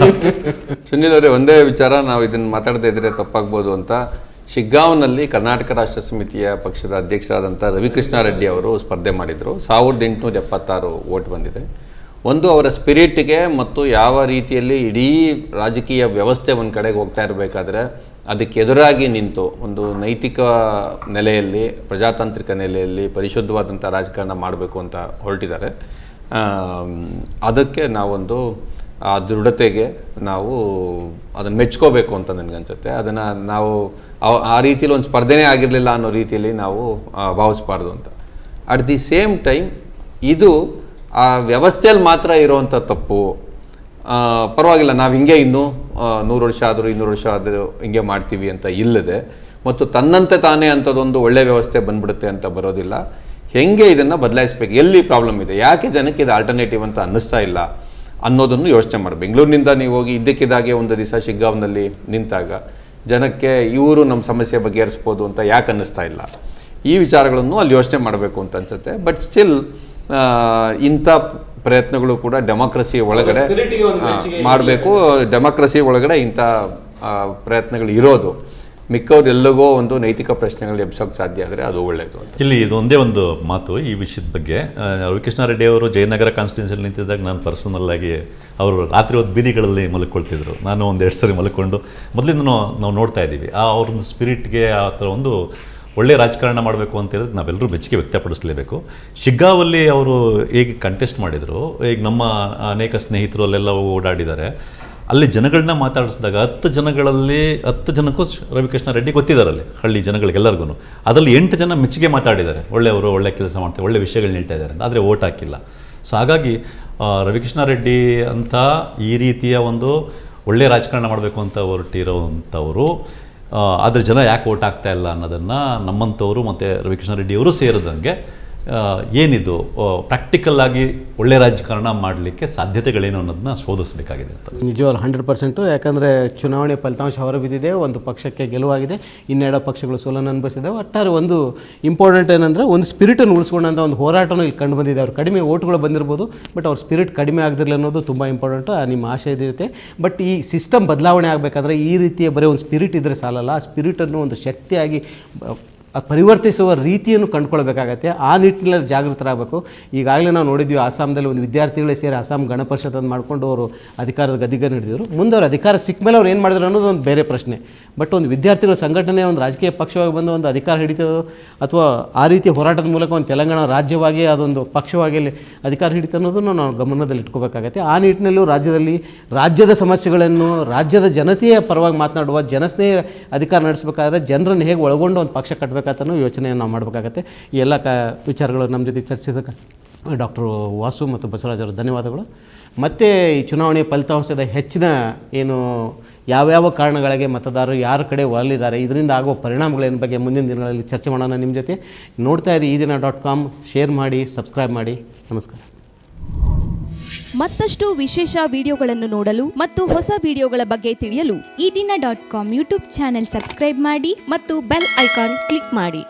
ಸುನಿಲ್ ಅವರೇ, ಒಂದೇ ವಿಚಾರ, ನಾವು ಇದನ್ನು ಮಾತಾಡದೇ ಇದ್ರೆ ತಪ್ಪಾಗ್ಬೋದು ಅಂತ. ಶಿಗ್ಗಾಂವ್ನಲ್ಲಿ ಕರ್ನಾಟಕ ರಾಷ್ಟ್ರ ಸಮಿತಿಯ ಪಕ್ಷದ ಅಧ್ಯಕ್ಷರಾದಂಥ ರವಿಕೃಷ್ಣ ರೆಡ್ಡಿ ಅವರು ಸ್ಪರ್ಧೆ ಮಾಡಿದರು. 1876 ವೋಟ್ ಬಂದಿದೆ. ಒಂದು ಅವರ ಸ್ಪಿರಿಟ್ಗೆ ಮತ್ತು ಯಾವ ರೀತಿಯಲ್ಲಿ ಇಡೀ ರಾಜಕೀಯ ವ್ಯವಸ್ಥೆ ಒಂದು ಕಡೆಗೆ ಹೋಗ್ತಾ ಇರಬೇಕಾದ್ರೆ ಅದಕ್ಕೆ ಎದುರಾಗಿ ನಿಂತು ಒಂದು ನೈತಿಕ ನೆಲೆಯಲ್ಲಿ, ಪ್ರಜಾತಾಂತ್ರಿಕ ನೆಲೆಯಲ್ಲಿ ಪರಿಶುದ್ಧವಾದಂಥ ರಾಜಕಾರಣ ಮಾಡಬೇಕು ಅಂತ ಹೊರಟಿದ್ದಾರೆ. ಅದಕ್ಕೆ ನಾವೊಂದು ಆ ದೃಢತೆಗೆ ನಾವು ಅದನ್ನು ಮೆಚ್ಕೋಬೇಕು ಅಂತ ನನಗನ್ಸುತ್ತೆ. ಅದನ್ನು ನಾವು ಆ ರೀತಿಯಲ್ಲಿ ಒಂದು ಸ್ಪರ್ಧೆನೇ ಆಗಿರಲಿಲ್ಲ ಅನ್ನೋ ರೀತಿಯಲ್ಲಿ ನಾವು ಭಾವಿಸ್ಬಾರ್ದು ಅಂತ. ಅಟ್ ದಿ ಸೇಮ್ ಟೈಮ್ ಇದು ಆ ವ್ಯವಸ್ಥೆಯಲ್ಲಿ ಮಾತ್ರ ಇರೋವಂಥ ತಪ್ಪು. ಪರವಾಗಿಲ್ಲ, ನಾವು ಹಿಂಗೆ ಇನ್ನೂ 100 ವರ್ಷ ಆದರೂ 200 ವರ್ಷ ಆದರೂ ಹಿಂಗೆ ಮಾಡ್ತೀವಿ ಅಂತ ಇಲ್ಲದೆ, ಮತ್ತು ತನ್ನಂತೆ ತಾನೇ ಅಂಥದ್ದೊಂದು ಒಳ್ಳೆಯ ವ್ಯವಸ್ಥೆ ಬಂದ್ಬಿಡುತ್ತೆ ಅಂತ ಬರೋದಿಲ್ಲ. ಹೆಂಗೆ ಇದನ್ನು ಬದಲಾಯಿಸ್ಬೇಕು, ಎಲ್ಲಿ ಪ್ರಾಬ್ಲಮ್ ಇದೆ, ಯಾಕೆ ಜನಕ್ಕೆ ಇದು ಆಲ್ಟರ್ನೇಟಿವ್ ಅಂತ ಅನ್ನಿಸ್ತಾ ಇಲ್ಲ ಅನ್ನೋದನ್ನು ಯೋಚನೆ ಮಾಡಿ. ಬೆಂಗಳೂರಿನಿಂದ ನೀವು ಹೋಗಿ ಇದ್ದಕ್ಕಿದ್ದಾಗೆ ಒಂದು ದಿವಸ ಶಿಗ್ಗಾಂವ್ನಲ್ಲಿ ನಿಂತಾಗ ಜನಕ್ಕೆ ಇವರು ನಮ್ಮ ಸಮಸ್ಯೆ ಬಗೆಹರಿಸ್ಬೋದು ಅಂತ ಯಾಕೆ ಅನ್ನಿಸ್ತಾ ಇಲ್ಲ, ಈ ವಿಚಾರಗಳನ್ನು ಅಲ್ಲಿ ಯೋಚನೆ ಮಾಡಬೇಕು ಅಂತ ಅನ್ಸುತ್ತೆ. ಬಟ್ ಸ್ಟಿಲ್ ಇಂಥ ಪ್ರಯತ್ನಗಳು ಕೂಡ ಡೆಮಾಕ್ರಸಿ ಒಳಗಡೆ ಮಾಡಬೇಕು. ಡೆಮಾಕ್ರಸಿ ಒಳಗಡೆ ಇಂಥ ಪ್ರಯತ್ನಗಳು ಇರೋದು. ಮಿಕ್ಕವ್ರು ಎಲ್ಲಿಗೋ ಒಂದು ನೈತಿಕ ಪ್ರಶ್ನೆಗಳು ಎಬ್ಸೋಕೆ ಸಾಧ್ಯ ಆದರೆ ಅದು ಒಳ್ಳೆಯದು ಅಂತ. ಇಲ್ಲಿ ಇದು ಒಂದೇ ಒಂದು ಮಾತು ಈ ವಿಷಯದ ಬಗ್ಗೆ. ರವಿಕೃಷ್ಣ ರೆಡ್ಡಿ ಅವರು ಜಯನಗರ ಕಾನ್ಸ್ಟಿಟ್ಯೂನ್ಸಿಯಲ್ಲಿ ನಿಂತಿದ್ದಾಗ ನಾನು ಪರ್ಸನಲ್ ಆಗಿ ಅವರು ರಾತ್ರಿ ಹೊತ್ತು ಬೀದಿಗಳಲ್ಲಿ ಮಲ್ಕೊಳ್ತಿದ್ರು. ನಾನು ಒಂದೆರಡು ಸರಿ ಮಲ್ಕೊಂಡು ಮೊದಲಿಂದ ನಾವು ನೋಡ್ತಾ ಇದ್ದೀವಿ ಅವ್ರನ್ನ ಸ್ಪಿರಿಟ್ಗೆ ಆ ಥರ ಒಂದು ಒಳ್ಳೆ ರಾಜಕಾರಣ ಮಾಡಬೇಕು ಅಂತ ಹೇಳಿದ್ರೆ ನಾವೆಲ್ಲರೂ ಮೆಚ್ಚುಗೆ ವ್ಯಕ್ತಪಡಿಸಲೇಬೇಕು. ಶಿಗ್ಗಾಂವಲ್ಲಿ ಅವರು ಹೇಗೆ ಕಂಟೆಸ್ಟ್ ಮಾಡಿದರು, ಈಗ ನಮ್ಮ ಅನೇಕ ಸ್ನೇಹಿತರು ಅಲ್ಲೆಲ್ಲ ಓಡಾಡಿದ್ದಾರೆ. ಅಲ್ಲಿ ಜನಗಳನ್ನ ಮಾತಾಡಿಸಿದಾಗ 10 ಜನಗಳಲ್ಲಿ 10 ಜನಕ್ಕೂ ರವಿಕೃಷ್ಣ ರೆಡ್ಡಿ ಗೊತ್ತಿದ್ದಾರಲ್ಲಿ, ಹಳ್ಳಿ ಜನಗಳಿಗೆಲ್ಲರಿಗೂ. ಅದರಲ್ಲಿ 8 ಜನ ಮೆಚ್ಚುಗೆ ಮಾತಾಡಿದ್ದಾರೆ, ಒಳ್ಳೆಯವರು, ಒಳ್ಳೆ ಕೆಲಸ ಮಾಡ್ತಾರೆ, ಒಳ್ಳೆ ವಿಷಯಗಳನ್ನ ಹೇಳ್ತಾ ಇದ್ದಾರೆ ಅಂತ. ಆದರೆ ಓಟ್ ಹಾಕಿಲ್ಲ. ಸೊ ಹಾಗಾಗಿ ರವಿಕೃಷ್ಣ ರೆಡ್ಡಿ ಅಂತ ಈ ರೀತಿಯ ಒಂದು ಒಳ್ಳೆಯ ರಾಜಕಾರಣ ಮಾಡಬೇಕು ಅಂತ ಹೊರಟಿರೋವಂಥವರು, ಆದರೆ ಜನ ಯಾಕೆ ಓಟ್ ಆಗ್ತಾ ಇಲ್ಲ ಅನ್ನೋದನ್ನು ನಮ್ಮಂಥವರು ಮತ್ತು ರವಿಕೃಷ್ಣ ರೆಡ್ಡಿಯವರು ಸೇರಿದಂಗೆ ಏನಿದು ಪ್ರಾಕ್ಟಿಕಲ್ ಆಗಿ ಒಳ್ಳೆ ರಾಜಕಾರಣ ಮಾಡಲಿಕ್ಕೆ ಸಾಧ್ಯತೆಗಳೇನು ಅನ್ನೋದನ್ನ ಶೋಧಿಸಬೇಕಾಗಿದೆ ಅಂತ. ನಿಜವಾಗ್ಲೂ 100%. ಯಾಕಂದರೆ ಚುನಾವಣೆ ಫಲಿತಾಂಶ ಹೊರಬಿದ್ದಿದೆ, ಒಂದು ಪಕ್ಷಕ್ಕೆ ಗೆಲುವಾಗಿದೆ, ಇನ್ನೆರಡು ಪಕ್ಷಗಳು ಸೋಲನ್ನು ಅನುಭವಿಸಿದ್ದಾವೆ. ಒಟ್ಟಾರೆ ಒಂದು ಇಂಪಾರ್ಟೆಂಟ್ ಏನಂದರೆ ಒಂದು ಸ್ಪಿರಿಟನ್ನು ಉಳಿಸ್ಕೊಂಡಂಥ ಒಂದು ಹೋರಾಟನೂ ಇಲ್ಲಿ ಕಂಡು ಬಂದಿದೆ. ಅವ್ರು ಕಡಿಮೆ ಓಟ್ಗಳು ಬಂದಿರ್ಬೋದು, ಬಟ್ ಅವ್ರ ಸ್ಪಿರಿಟ್ ಕಡಿಮೆ ಆಗದಿರಲಿ ಅನ್ನೋದು ತುಂಬ ಇಂಪಾರ್ಟೆಂಟು. ನಿಮ್ಮ ಆಶಯ ಇದಿರುತ್ತೆ. ಬಟ್ ಈ ಸಿಸ್ಟಮ್ ಬದಲಾವಣೆ ಆಗಬೇಕಾದ್ರೆ ಈ ರೀತಿಯ ಬರೀ ಒಂದು ಸ್ಪಿರಿಟ್ ಇದ್ದರೆ ಸಾಲಲ್ಲ. ಆ ಸ್ಪಿರಿಟನ್ನು ಒಂದು ಶಕ್ತಿಯಾಗಿ ಪರಿವರ್ತಿಸುವ ರೀತಿಯನ್ನು ಕಂಡುಕೊಳ್ಬೇಕಾಗತ್ತೆ. ಆ ನಿಟ್ಟಿನಲ್ಲಿ ಜಾಗೃತರಾಗಬೇಕು. ಈಗಾಗಲೇ ನಾವು ನೋಡಿದ್ವಿ, ಅಸ್ಸಾಂದಲ್ಲಿ ಒಂದು ವಿದ್ಯಾರ್ಥಿಗಳೇ ಸೇರಿ ಅಸ್ಸಾಂ ಗಣ ಪರಿಷತ್ ಅಂತ ಮಾಡಿಕೊಂಡು ಅವರು ಅಧಿಕಾರದ ಗದಿಗೆ ಹಿಡಿದಿದ್ರು. ಮುಂದೆ ಅವ್ರು ಅಧಿಕಾರ ಸಿಕ್ಕ ಮೇಲೆ ಅವ್ರು ಏನು ಮಾಡಿದ್ರು ಅನ್ನೋದು ಒಂದು ಬೇರೆ ಪ್ರಶ್ನೆ. ಬಟ್ ಒಂದು ವಿದ್ಯಾರ್ಥಿಗಳ ಸಂಘಟನೆ ಒಂದು ರಾಜಕೀಯ ಪಕ್ಷವಾಗಿ ಬಂದು ಒಂದು ಅಧಿಕಾರ ಹಿಡಿತೋ ಅಥವಾ ಆ ರೀತಿ ಹೋರಾಟದ ಮೂಲಕ ಒಂದು ತೆಲಂಗಾಣ ರಾಜ್ಯವಾಗಿ ಅದೊಂದು ಪಕ್ಷವಾಗಿ ಅಧಿಕಾರ ಹಿಡಿತು ಅನ್ನೋದನ್ನು ನಾವು ಗಮನದಲ್ಲಿ ಇಟ್ಕೋಬೇಕಾಗತ್ತೆ. ಆ ನಿಟ್ಟಿನಲ್ಲೂ ರಾಜ್ಯದ ಸಮಸ್ಯೆಗಳನ್ನು ರಾಜ್ಯದ ಜನತೆಯ ಪರವಾಗಿ ಮಾತನಾಡುವ ಜನಸ್ನೇಹಿ ಅಧಿಕಾರ ನಡೆಸಬೇಕಾದ್ರೆ ಜನರನ್ನು ಹೇಗೆ ಒಳಗೊಂಡು ಒಂದು ಪಕ್ಷ ಕಟ್ಟಬೇಕಂತನೂ ಯೋಚನೆಯನ್ನು ನಾವು ಮಾಡಬೇಕಾಗತ್ತೆ. ಈ ಎಲ್ಲ ವಿಚಾರಗಳು ನಮ್ಮ ಜೊತೆ ಚರ್ಚಿಸಿದ ಡಾಕ್ಟರ್ ವಾಸು ಮತ್ತು ಬಸವರಾಜ್ ಅವರು ಧನ್ಯವಾದಗಳು. ಮತ್ತು ಈ ಚುನಾವಣೆ ಫಲಿತಾಂಶದ ಹೆಚ್ಚಿನ ಯಾವ್ಯಾವ ಕಾರಣಗಳಿಗೆ ಮತದಾರರು ಯಾರ ಕಡೆ ಒಲಿದ್ದಾರೆ, ಇದರಿಂದ ಆಗುವ ಪರಿಣಾಮಗಳೇನು ಬಗ್ಗೆ ಮುಂದಿನ ದಿನಗಳಲ್ಲಿ ಚರ್ಚೆ ಮಾಡೋಣ ನಿಮ್ಮ ಜೊತೆ. ನೋಡ್ತಾ ಇರಿ eDina.com, ಶೇರ್ ಮಾಡಿ, ಸಬ್ಸ್ಕ್ರೈಬ್ ಮಾಡಿ. ನಮಸ್ಕಾರ. ಮತ್ತಷ್ಟು ವಿಶೇಷ ವಿಡಿಯೋಗಳನ್ನು ನೋಡಲು ಮತ್ತು ಹೊಸ ವಿಡಿಯೋಗಳ ಬಗ್ಗೆ ತಿಳಿಯಲು eDina.com ಯೂಟ್ಯೂಬ್ ಚಾನೆಲ್ ಸಬ್ಸ್ಕ್ರೈಬ್ ಮಾಡಿ ಮತ್ತು ಬೆಲ್ ಐಕಾನ್ ಕ್ಲಿಕ್ ಮಾಡಿ.